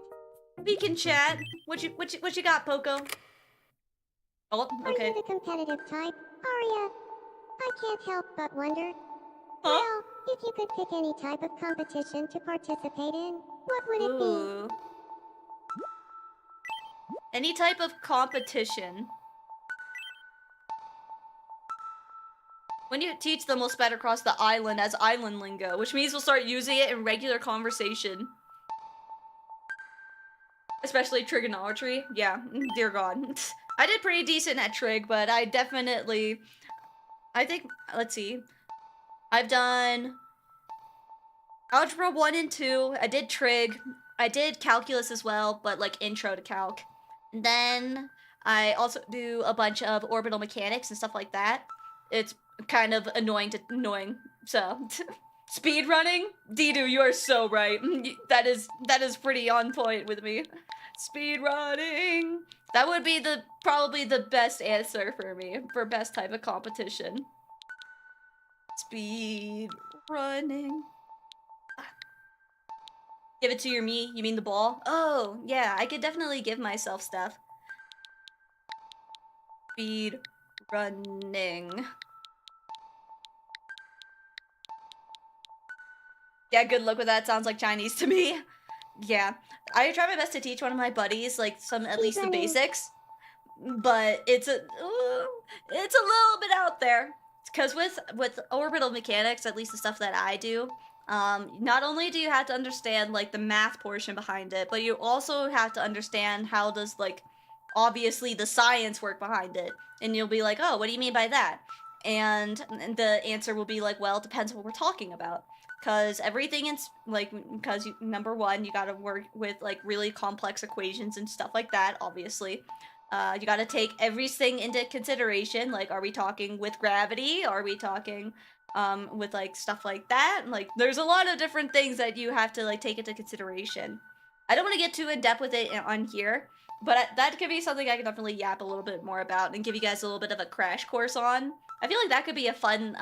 We can chat. What you got, Poco? Oh, okay. Are you the competitive type, Aria? I can't help but wonder. Huh? Well, if you could pick any type of competition to participate in, what would it Ooh. Any type of competition. When you teach them, we'll spread across the island as island lingo, which means we'll start using it in regular conversation. Especially trigonometry. Yeah, dear god. I did pretty decent at trig, but I think, let's see. I've done Algebra 1 and 2, I did trig, I did calculus as well, but like intro to calc. And then I also do a bunch of orbital mechanics and stuff like that. It's kind of annoying, so. Speed running? Didu, you are so right. That is pretty on point with me. Speed running. That would be probably the best answer for me for best type of competition. Speed running. Give it to your me? You mean the ball? Oh, yeah, I could definitely give myself stuff. Speed running. Yeah, good luck with that. Sounds like Chinese to me. Yeah, I try my best to teach one of my buddies like at least the basics, but it's a little bit out there. Because with orbital mechanics, at least the stuff that I do, not only do you have to understand like the math portion behind it, but you also have to understand how does like obviously the science work behind it, and you'll be like, oh, what do you mean by that? And the answer will be like, well, it depends what we're talking about. Because everything is, like, number one, you gotta work with, like, really complex equations and stuff like that, obviously. You gotta take everything into consideration, like, are we talking with gravity? Are we talking, with, like, stuff like that? Like, there's a lot of different things that you have to, like, take into consideration. I don't want to get too in-depth with it on here, but that could be something I can definitely yap a little bit more about and give you guys a little bit of a crash course on. I feel like that could be a fun,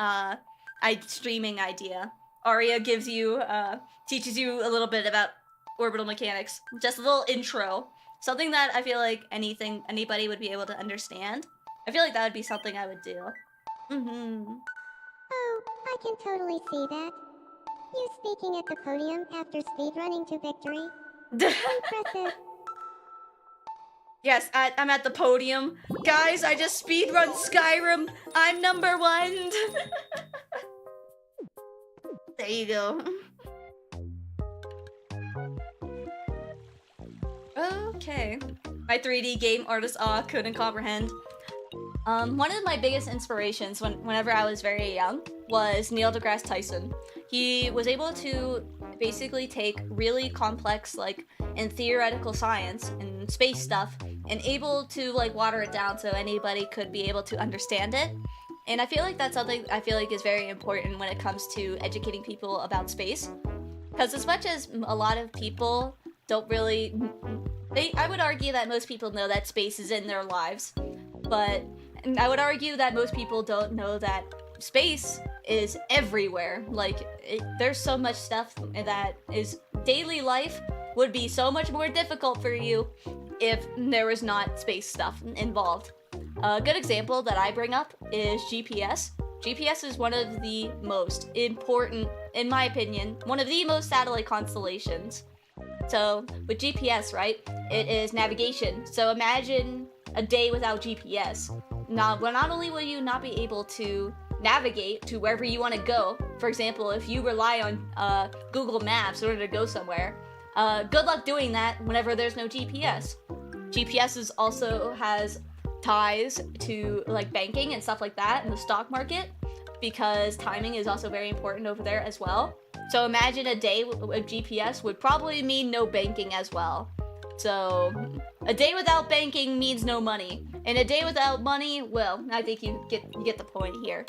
streaming idea. Aria gives you, teaches you a little bit about orbital mechanics. Just a little intro. Something that I feel like anybody would be able to understand. I feel like that would be something I would do. Oh, I can totally see that. You speaking at the podium after speedrunning to victory. Impressive. Yes, I'm at the podium. Guys, I just speedrun Skyrim. I'm #1. There you go. Okay. My 3D game artist couldn't comprehend. One of my biggest inspirations whenever I was very young was Neil deGrasse Tyson. He was able to basically take really complex, like, and theoretical science and space stuff and able to, like, water it down so anybody could be able to understand it. And I feel like that's something I feel like is very important when it comes to educating people about space. Because as much as a lot of people don't really... I would argue that most people know that space is in their lives. But I would argue that most people don't know that space is everywhere. Like, there's so much stuff that is daily life would be so much more difficult for you if there was not space stuff involved. A good example that I bring up is GPS. GPS is one of the most important, in my opinion, one of the most satellite constellations. So with GPS, right, it is navigation. So imagine a day without GPS. Now, well, not only will you not be able to navigate to wherever you want to go, for example, if you rely on Google Maps in order to go somewhere, good luck doing that whenever there's no GPS. GPS also has ties to, like, banking and stuff like that in the stock market, because timing is also very important over there as well. So imagine a day with GPS would probably mean no banking as well. So a day without banking means no money, and a day without money, well, I think you get the point here.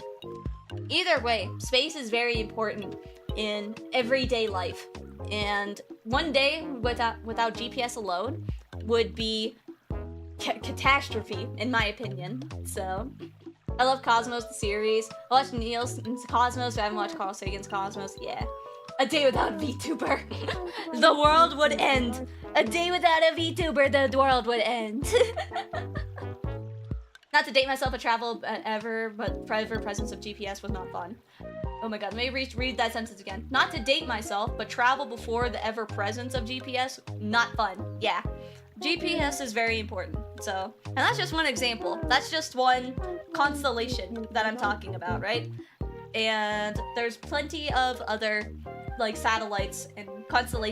Either way, space is very important in everyday life, and one day without GPS alone would be catastrophe, in my opinion. So I love Cosmos, the series. I watched Neil's Cosmos, but I haven't watched Carl Sagan's Cosmos. Yeah. A day without VTuber. The world would end. A day without a VTuber, the world would end. Not to date myself, but travel ever, but ever presence of GPS was not fun. Oh my god, let me read that sentence again. Not to date myself, but travel before the ever presence of GPS, not fun. Yeah. GPS is very important. So, and that's just one example. That's just one constellation that I'm talking about, right? And there's plenty of other, like, satellites and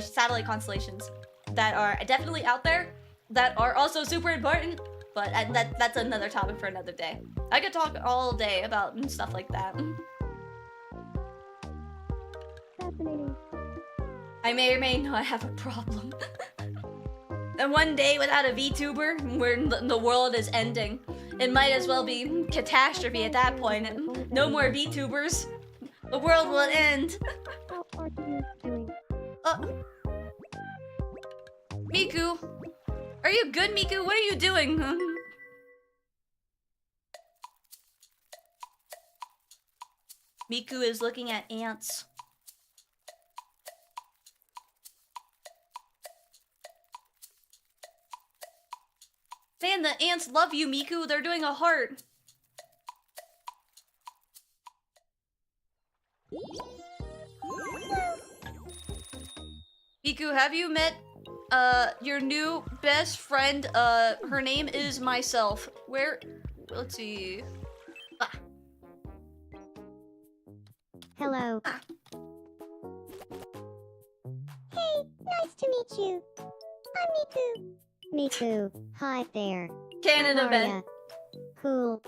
satellite constellations that are definitely out there that are also super important, but that's another topic for another day. I could talk all day about stuff like that. Fascinating. I may or may not have a problem. And one day without a VTuber, where the world is ending, it might as well be catastrophe at that point. No more VTubers. The world will end. How are you doing? Miku, are you good, Miku? What are you doing? Miku is looking at ants. Man, the ants love you, Miku. They're doing a heart. Miku, have you met your new best friend? Her name is myself. Where? Let's see. Hello. Hey, nice to meet you. I'm Miku. Miku, hi there. Canon I'm event. Aria. Cool.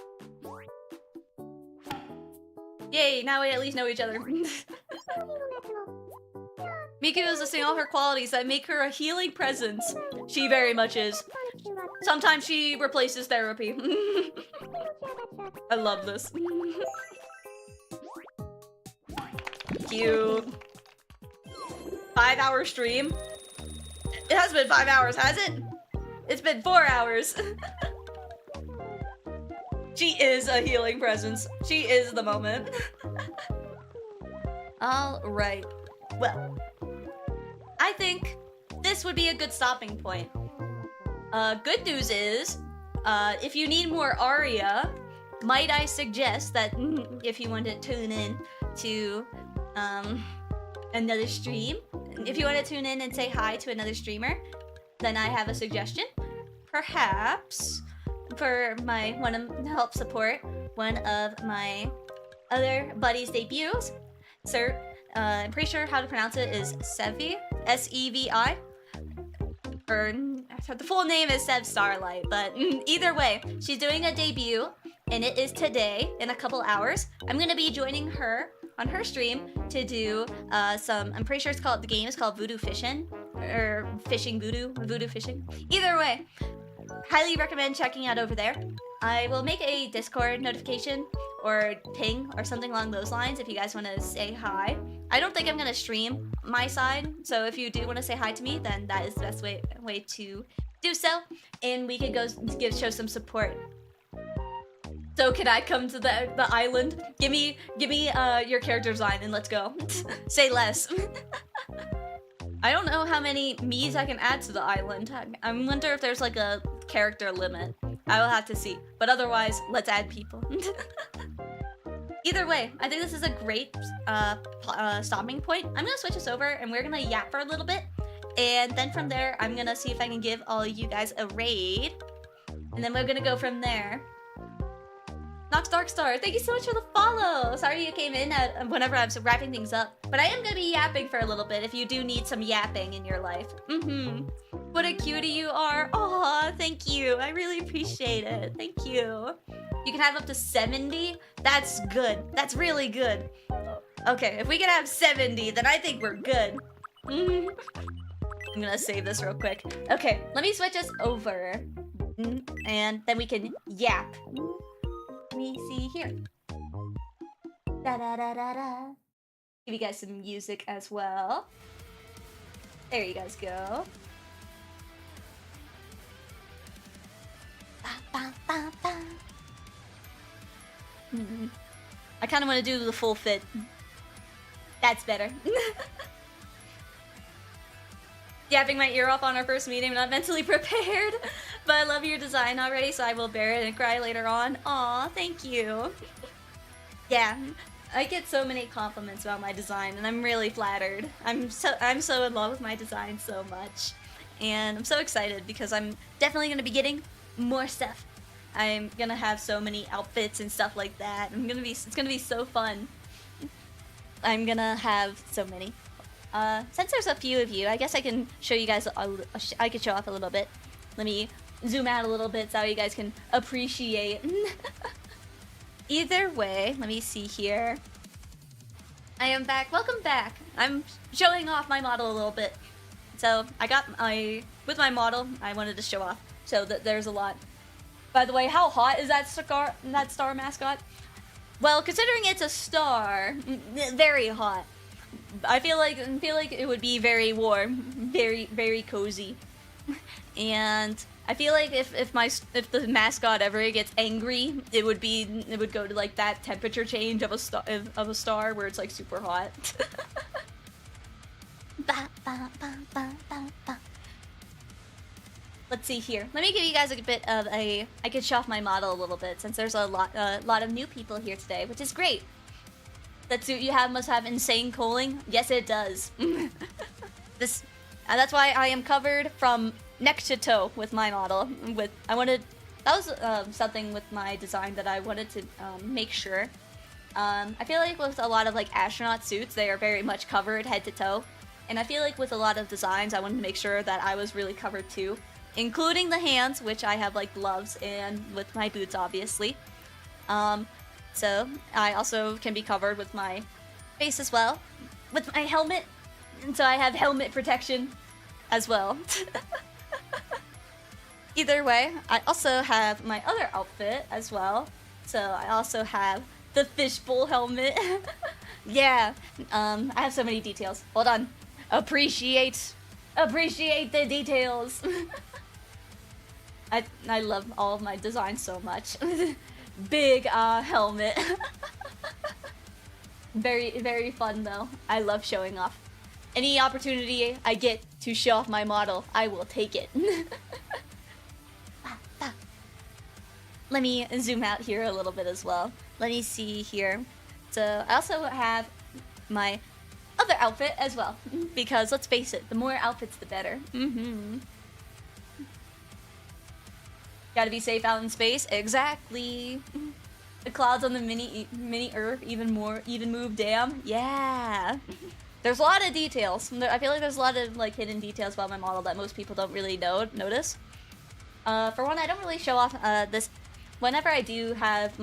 Yay, now we at least know each other. Miku is listing all her qualities that make her a healing presence. She very much is. Sometimes she replaces therapy. I love this. Cute. 5-hour stream? It has been 5 hours, has it? It's been 4 hours. She is a healing presence. She is the moment. Alright. Well, I think this would be a good stopping point. Good news is, if you need more ARIA, might I suggest that if you want to tune in to another stream, if you want to tune in and say hi to another streamer, then I have a suggestion. Perhaps for my help support one of my other buddies' debuts, I'm pretty sure how to pronounce it is Sevi, S-E-V-I. Or the full name is Sev Starlight, but either way, she's doing a debut, and it is today in a couple hours. I'm gonna be joining her on her stream to do some. I'm pretty sure the game is called Voodoo Fishing, or Fishing Voodoo Fishing. Either way, highly recommend checking out over there. I will make a Discord notification or ping or something along those lines if you guys want to say hi. I don't think I'm gonna stream my side, so if you do want to say hi to me, then that is the best way to do so, and we could go show some support. So can I come to the island? Give me your character design and let's go. Say less. I don't know how many me's I can add to the island. I wonder if there's like a character limit. I will have to see. But otherwise, let's add people. Either way, I think this is a great stopping point. I'm gonna switch this over and we're gonna yap for a little bit. And then from there, I'm gonna see if I can give all you guys a raid. And then we're gonna go from there. Nox Darkstar, thank you so much for the follow! Sorry you came in whenever I was wrapping things up. But I am gonna be yapping for a little bit if you do need some yapping in your life. What a cutie you are. Aw, thank you. I really appreciate it. Thank you. You can have up to 70? That's good. That's really good. Okay, if we can have 70, then I think we're good. I'm gonna save this real quick. Okay, let me switch us over. And then we can yap. Let me see here. Da da da da da. Give you guys some music as well. There you guys go. Ba, ba, ba, ba. I kind of want to do the full fit. That's better. Yapping my ear off on our first meeting, I'm not mentally prepared. But I love your design already, so I will bear it and cry later on. Aw, thank you. Yeah, I get so many compliments about my design, and I'm really flattered. I'm so in love with my design so much. And I'm so excited because I'm definitely going to be getting more stuff. I'm gonna have so many outfits and stuff like that. It's gonna be so fun. I'm gonna have so many. Since there's a few of you, I guess I can show you guys. I could show off a little bit. Let me zoom out a little bit so you guys can appreciate. Either way, let me see here. I am back. Welcome back. I'm showing off my model a little bit. So I got with my model. I wanted to show off. So that there's a lot. By the way, how hot is that star mascot? Well, considering it's a star, very hot. I feel like it would be very warm, very cozy. And I feel like if the mascot ever gets angry, it would go to like that temperature change of a star where it's like super hot. Ba, ba, ba, ba, ba, ba. Let's see here. Let me give you guys a bit of I could show off my model a little bit since there's a lot of new people here today, which is great. That suit you have must have insane cooling. Yes, it does. That's why I am covered from neck to toe with my model. That was something with my design that I wanted to make sure. I feel like with a lot of like astronaut suits, they are very much covered head to toe, and I feel like with a lot of designs, I wanted to make sure that I was really covered too. Including the hands, which I have like gloves, and with my boots, obviously. So I also can be covered with my face as well, with my helmet, and so I have helmet protection as well. Either way, I also have my other outfit as well. So I also have the fishbowl helmet. Yeah, I have so many details. Hold on, appreciate the details. I love all of my designs so much. Big helmet. Very fun though. I love showing off. Any opportunity I get to show off my model, I will take it. Let me zoom out here a little bit as well. Let me see here. So I also have my other outfit as well, because let's face it, the more outfits the better. Gotta be safe out in space. Exactly. The clouds on the mini Earth even move. Damn. Yeah. There's a lot of details. I feel like there's a lot of like hidden details about my model that most people don't really notice. For one, I don't really show off this. Whenever I do have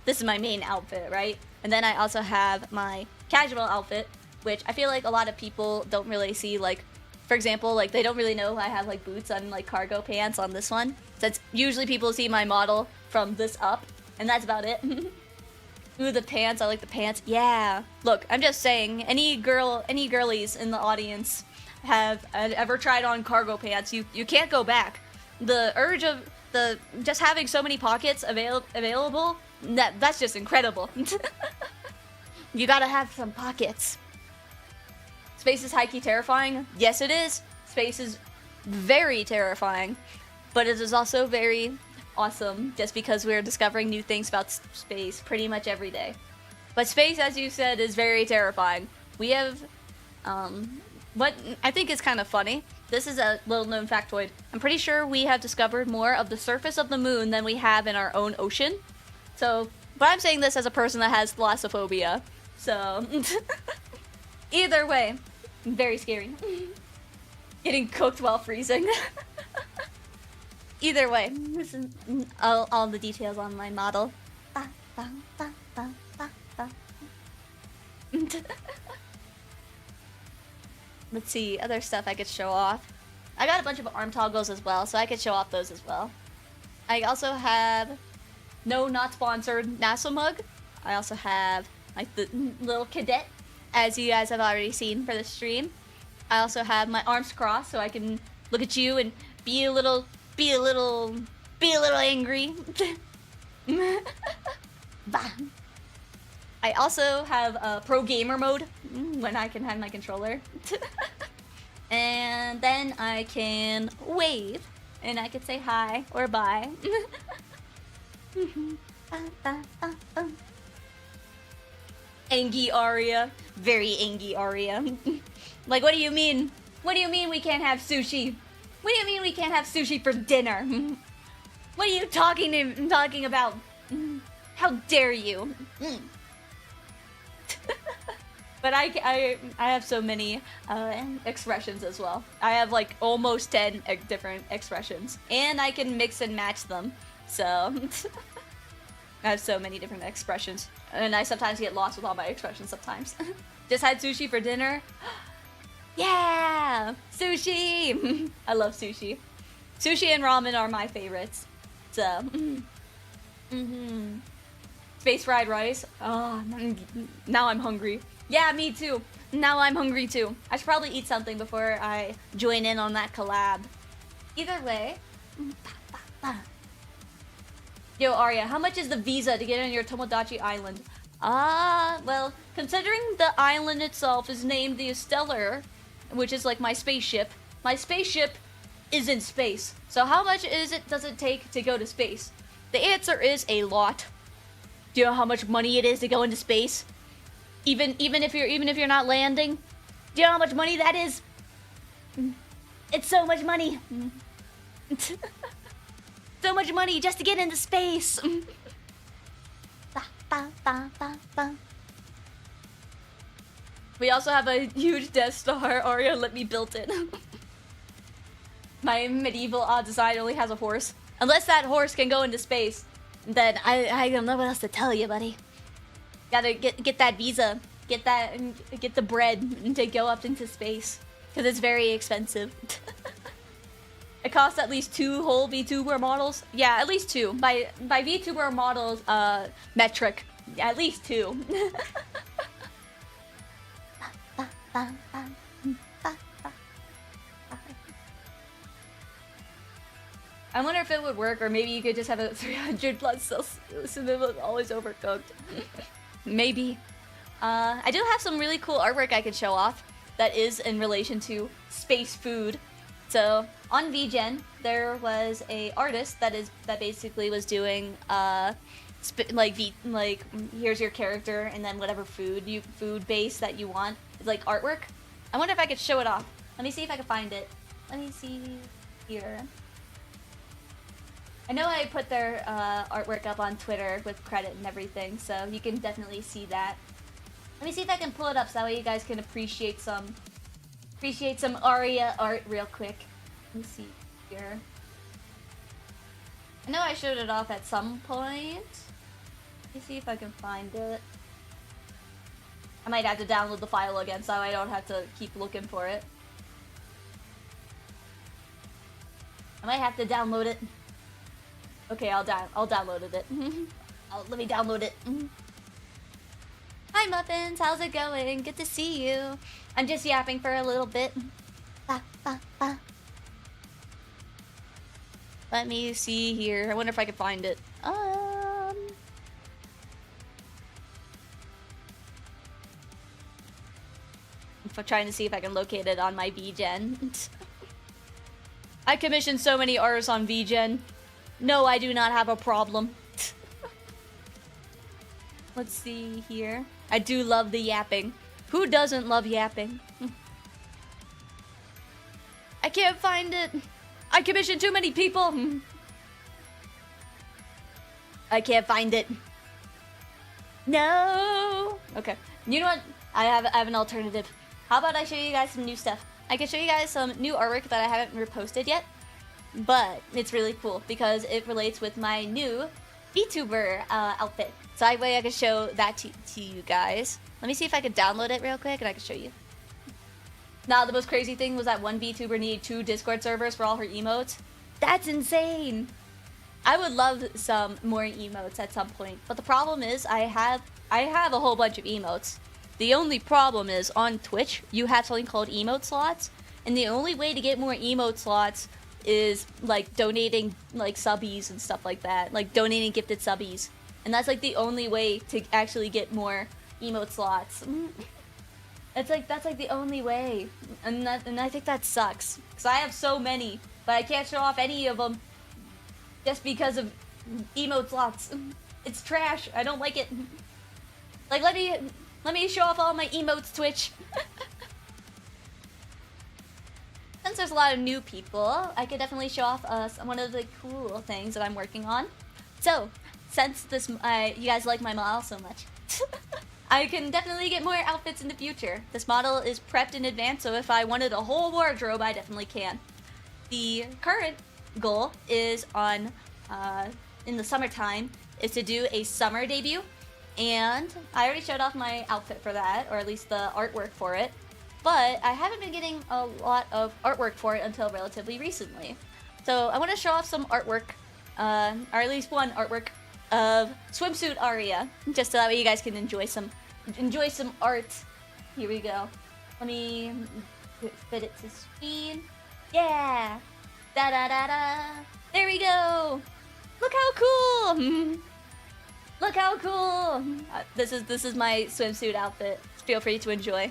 this is my main outfit, right? And then I also have my casual outfit, which I feel like a lot of people don't really see. Like, for example, like they don't really know I have like boots and like cargo pants on this one. Since usually people see my model from this up, and that's about it. Ooh, the pants. I like the pants. Yeah. Look, I'm just saying, any girlies in the audience have ever tried on cargo pants, you can't go back. The urge of just having so many pockets available, that's just incredible. You gotta have some pockets. Space is high-key terrifying. Yes, it is. Space is very terrifying, but it is also very awesome just because we're discovering new things about space pretty much every day. But space, as you said, is very terrifying. We have what I think is kind of funny. This is a little known factoid. I'm pretty sure we have discovered more of the surface of the moon than we have in our own ocean. So, but I'm saying this as a person that has thalassophobia. So, either way, very scary. Getting cooked while freezing. Either way, this is all the details on my model. Let's see, other stuff I could show off. I got a bunch of arm toggles as well, so I could show off those as well. I also have no, not sponsored NASA mug. I also have like the little cadet, as you guys have already seen for the stream. I also have my arms crossed so I can look at you and be a little angry. Bah. I also have a pro gamer mode when I can have my controller. And then I can wave and I can say hi or bye. Angy Aria. Very angy Aria. Like, what do you mean? What do you mean we can't have sushi? What do you mean we can't have sushi for dinner? What are you talking about? How dare you? But I have so many expressions as well. I have like almost 10 different expressions, and I can mix and match them. So I have so many different expressions, and I sometimes get lost with all my expressions. Sometimes. Just had sushi for dinner. Yeah, sushi. I love sushi. Sushi and ramen are my favorites. So, space fried rice. Oh, now I'm hungry. Yeah, me too. Now I'm hungry too. I should probably eat something before I join in on that collab. Either way. Yo, Aria, how much is the visa to get on your Tomodachi island? Well, considering the island itself is named the Stellar, which is like my spaceship is in space. So how much does it take to go to space? The answer is a lot. Do you know how much money it is to go into space? Even if you're not landing? Do you know how much money that is? It's so much money. So much money just to get into space. We also have a huge Death Star. Aria let me build it. My medieval design only has a horse. Unless that horse can go into space, then I don't know what else to tell you, buddy. Gotta get that visa, get the bread to go up into space, because it's very expensive. It costs at least 2 whole VTuber models. Yeah, at least 2. By VTuber models metric, at least 2. I wonder if it would work, or maybe you could just have a 300 plus Celsius and it was always overcooked. Maybe. I do have some really cool artwork I could show off that is in relation to space food. So on VGen, there was a artist that basically was doing here's your character and then whatever food base that you want, like artwork. I wonder if I could show it off. Let me see if I can find it. Let me see here. I know I put their artwork up on Twitter with credit and everything, so you can definitely see that. Let me see if I can pull it up so that way you guys can appreciate some ARIA art real quick. Let me see here. I know I showed it off at some point. Let me see if I can find it. I might have to download the file again so I don't have to keep looking for it. I might have to download it. Okay, I'll download it. Let me download it. Hi Muffins, how's it going? Good to see you. I'm just yapping for a little bit. Let me see here. I wonder if I can find it. I'm trying to see if I can locate it on my VGen. I commissioned so many artists on VGen. No, I do not have a problem. Let's see here. I do love the yapping. Who doesn't love yapping? I can't find it. I commissioned too many people. I can't find it. No. Okay. You know what? I have an alternative. How about I show you guys some new stuff? I can show you guys some new artwork that I haven't reposted yet. But it's really cool because it relates with my new VTuber outfit. So that way I can show that to you guys. Let me see if I can download it real quick and I can show you. Now the most crazy thing was that one VTuber needed 2 Discord servers for all her emotes. That's insane! I would love some more emotes at some point. But the problem is I have a whole bunch of emotes. The only problem is on Twitch you have something called emote slots. And the only way to get more emote slots is like donating like subbies and stuff like that, like donating gifted subbies, and that's like the only way to actually get more emote slots. That's like the only way, and I think that sucks because I have so many, but I can't show off any of them just because of emote slots. It's trash. I don't like it. Like let me show off all my emotes, Twitch. Since there's a lot of new people, I could definitely show off one of the cool things that I'm working on. So, since you guys like my model so much, I can definitely get more outfits in the future. This model is prepped in advance, so if I wanted a whole wardrobe, I definitely can. The current goal is in the summertime, is to do a summer debut, and I already showed off my outfit for that, or at least the artwork for it. But I haven't been getting a lot of artwork for it until relatively recently. So I want to show off some artwork, or at least one artwork of Swimsuit Aria, just so that way you guys can enjoy some art. Here we go. Let me fit it to screen. Yeah! Da da da da! There we go! Look how cool! Look how cool! This is my swimsuit outfit. Feel free to enjoy.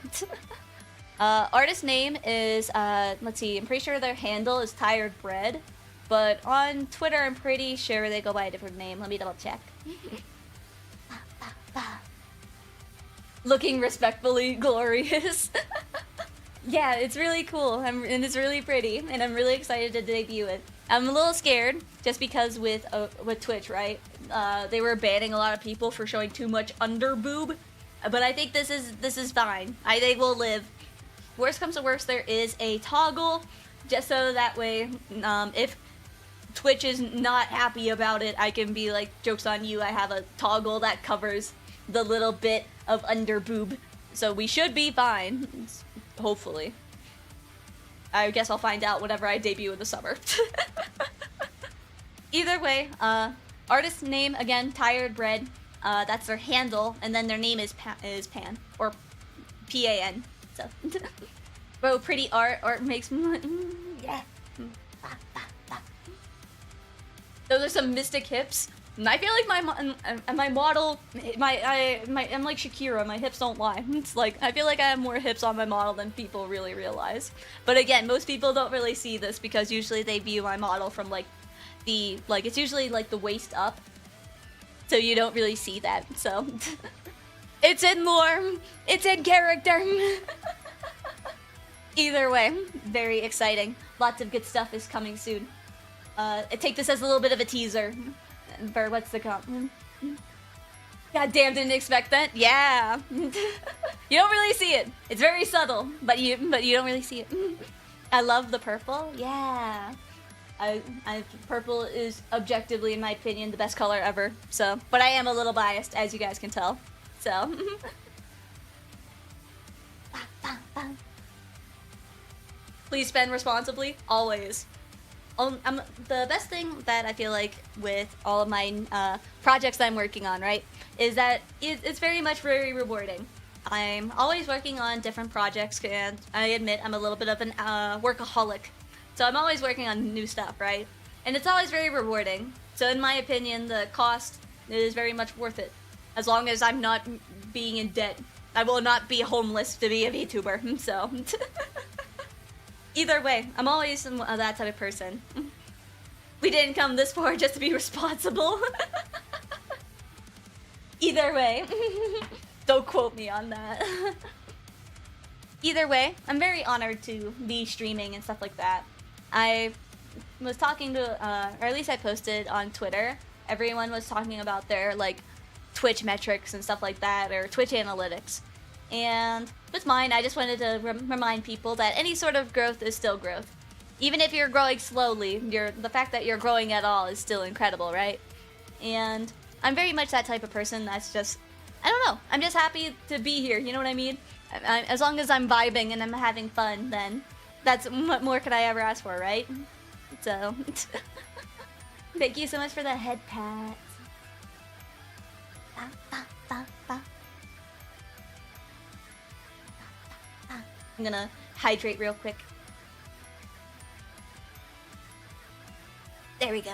Artist name is, let's see, I'm pretty sure their handle is Tired Bread, but on Twitter I'm pretty sure they go by a different name. Let me double check. Looking respectfully glorious. Yeah, it's really cool, and it's really pretty, and I'm really excited to debut it. I'm a little scared, just because with Twitch, right? They were banning a lot of people for showing too much under boob, but I think this is fine. I think we'll live. Worst comes to worst, there is a toggle, just so that way, if Twitch is not happy about it, I can be like, joke's on you, I have a toggle that covers the little bit of under boob. So we should be fine, hopefully. I guess I'll find out whenever I debut in the summer. Either way, artist name, again, Tired Bread, that's their handle, and then their name is Pan, or P-A-N. So, bro, pretty art makes yeah. Those are some mystic hips. And I feel like my model, I'm like Shakira. My hips don't lie. It's like I feel like I have more hips on my model than people really realize. But again, most people don't really see this because usually they view my model from like it's usually like the waist up, so you don't really see that. So. It's in lore. It's in character. Either way, very exciting. Lots of good stuff is coming soon. take this as a little bit of a teaser for what's to come. God damn, didn't expect that. Yeah. You don't really see it. It's very subtle, but you don't really see it. I love the purple. Yeah. Purple is objectively, in my opinion, the best color ever. So, but I am a little biased, as you guys can tell. So. Please spend responsibly, always. The best thing that I feel like with all of my projects that I'm working on, right, is that it's very very rewarding. I'm always working on different projects, and I admit I'm a little bit of an workaholic. So I'm always working on new stuff, right? And it's always very rewarding. So in my opinion, the cost is very much worth it. As long as I'm not being in debt. I will not be homeless to be a VTuber, so... Either way, I'm always that type of person. We didn't come this far just to be responsible. Either way. Don't quote me on that. Either way, I'm very honored to be streaming and stuff like that. I was talking to, or at least I posted on Twitter, everyone was talking about their, like, Twitch metrics and stuff like that, or Twitch analytics. And with mine, I just wanted to remind people that any sort of growth is still growth. Even if you're growing slowly, the fact that you're growing at all is still incredible, right? And I'm very much that type of person that's just, I don't know, I'm just happy to be here, you know what I mean? As long as I'm vibing and I'm having fun, then that's what more could I ever ask for, right? So, thank you so much for the head pat. I'm gonna hydrate real quick. There we go.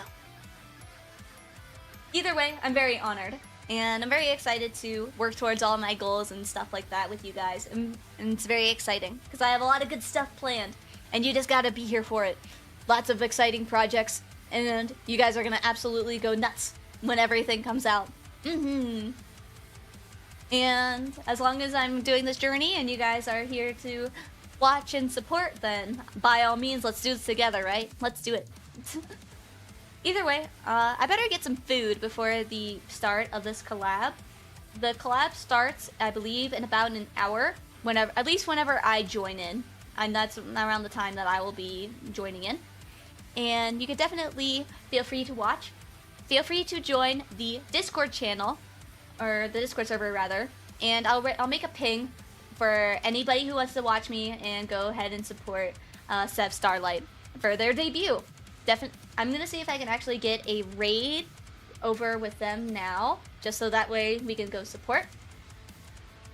Either way, I'm very honored. And I'm very excited to work towards all my goals and stuff like that with you guys. And it's very exciting, because I have a lot of good stuff planned. And you just gotta be here for it. Lots of exciting projects. And you guys are gonna absolutely go nuts when everything comes out. And as long as I'm doing this journey and you guys are here to watch and support, then by all means, let's do this together, right? Let's do it. Either way, I better get some food before the start of this collab. The collab starts, I believe, in about an hour, at least whenever I join in. And that's around the time that I will be joining in. And you can definitely feel free to watch. Feel free to join the Discord channel, or the Discord server rather, and I'll make a ping for anybody who wants to watch me and go ahead and support Sev Starlight for their debut. I'm gonna see if I can actually get a raid over with them now, just so that way we can go support.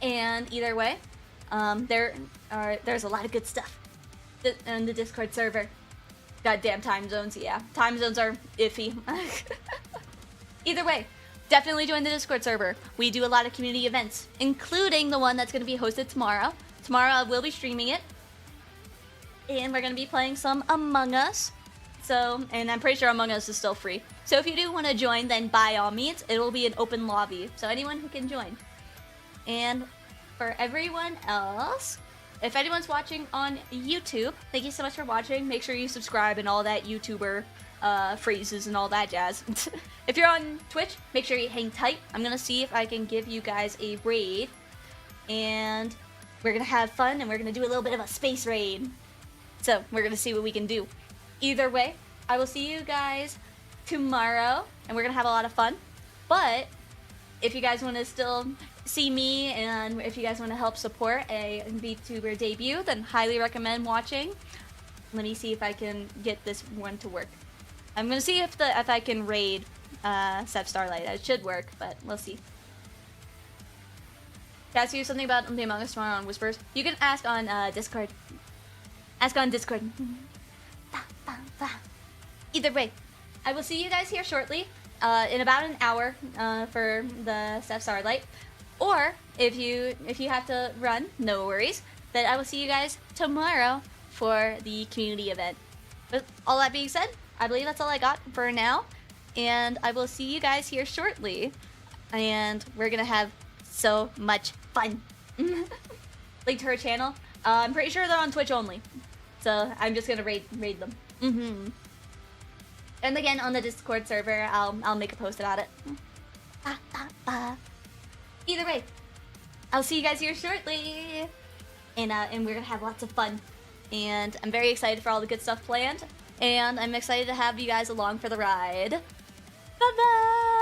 And either way, there's a lot of good stuff in the Discord server. Goddamn time zones, yeah. Time zones are iffy. Either way, definitely join the Discord server. We do a lot of community events, including the one that's going to be hosted tomorrow. Tomorrow I will be streaming it. And we're going to be playing some Among Us. And I'm pretty sure Among Us is still free. So if you do want to join, then by all means, it will be an open lobby. So anyone who can join. And for everyone else, if anyone's watching on YouTube, thank you so much for watching. Make sure you subscribe and all that YouTuber phrases and all that jazz. If you're on Twitch, make sure you hang tight. I'm gonna see if I can give you guys a raid, and we're gonna have fun, and we're gonna do a little bit of a space raid. So we're gonna see what we can do. Either way, I will see you guys tomorrow, and we're gonna have a lot of fun. But if you guys want to still see me, and if you guys want to help support a VTuber debut, then highly recommend watching. Let me see if I can get this one to work. I'm gonna see if I can raid Sev Starlight. It should work, but we'll see. Can I ask you something about the Among Us tomorrow on Whispers? You can ask on Discord. Ask on Discord. Either way, I will see you guys here shortly, in about an hour, for the Sev Starlight. Or if you have to run, no worries. Then I will see you guys tomorrow for the community event. With all that being said, I believe that's all I got for now, and I will see you guys here shortly, and we're gonna have so much fun. Link to her channel. I'm pretty sure they're on Twitch only, so I'm just gonna raid them. And again, on the Discord server, I'll make a post about it. Either way, I'll see you guys here shortly, and we're gonna have lots of fun. And I'm very excited for all the good stuff planned, and I'm excited to have you guys along for the ride. Bye bye.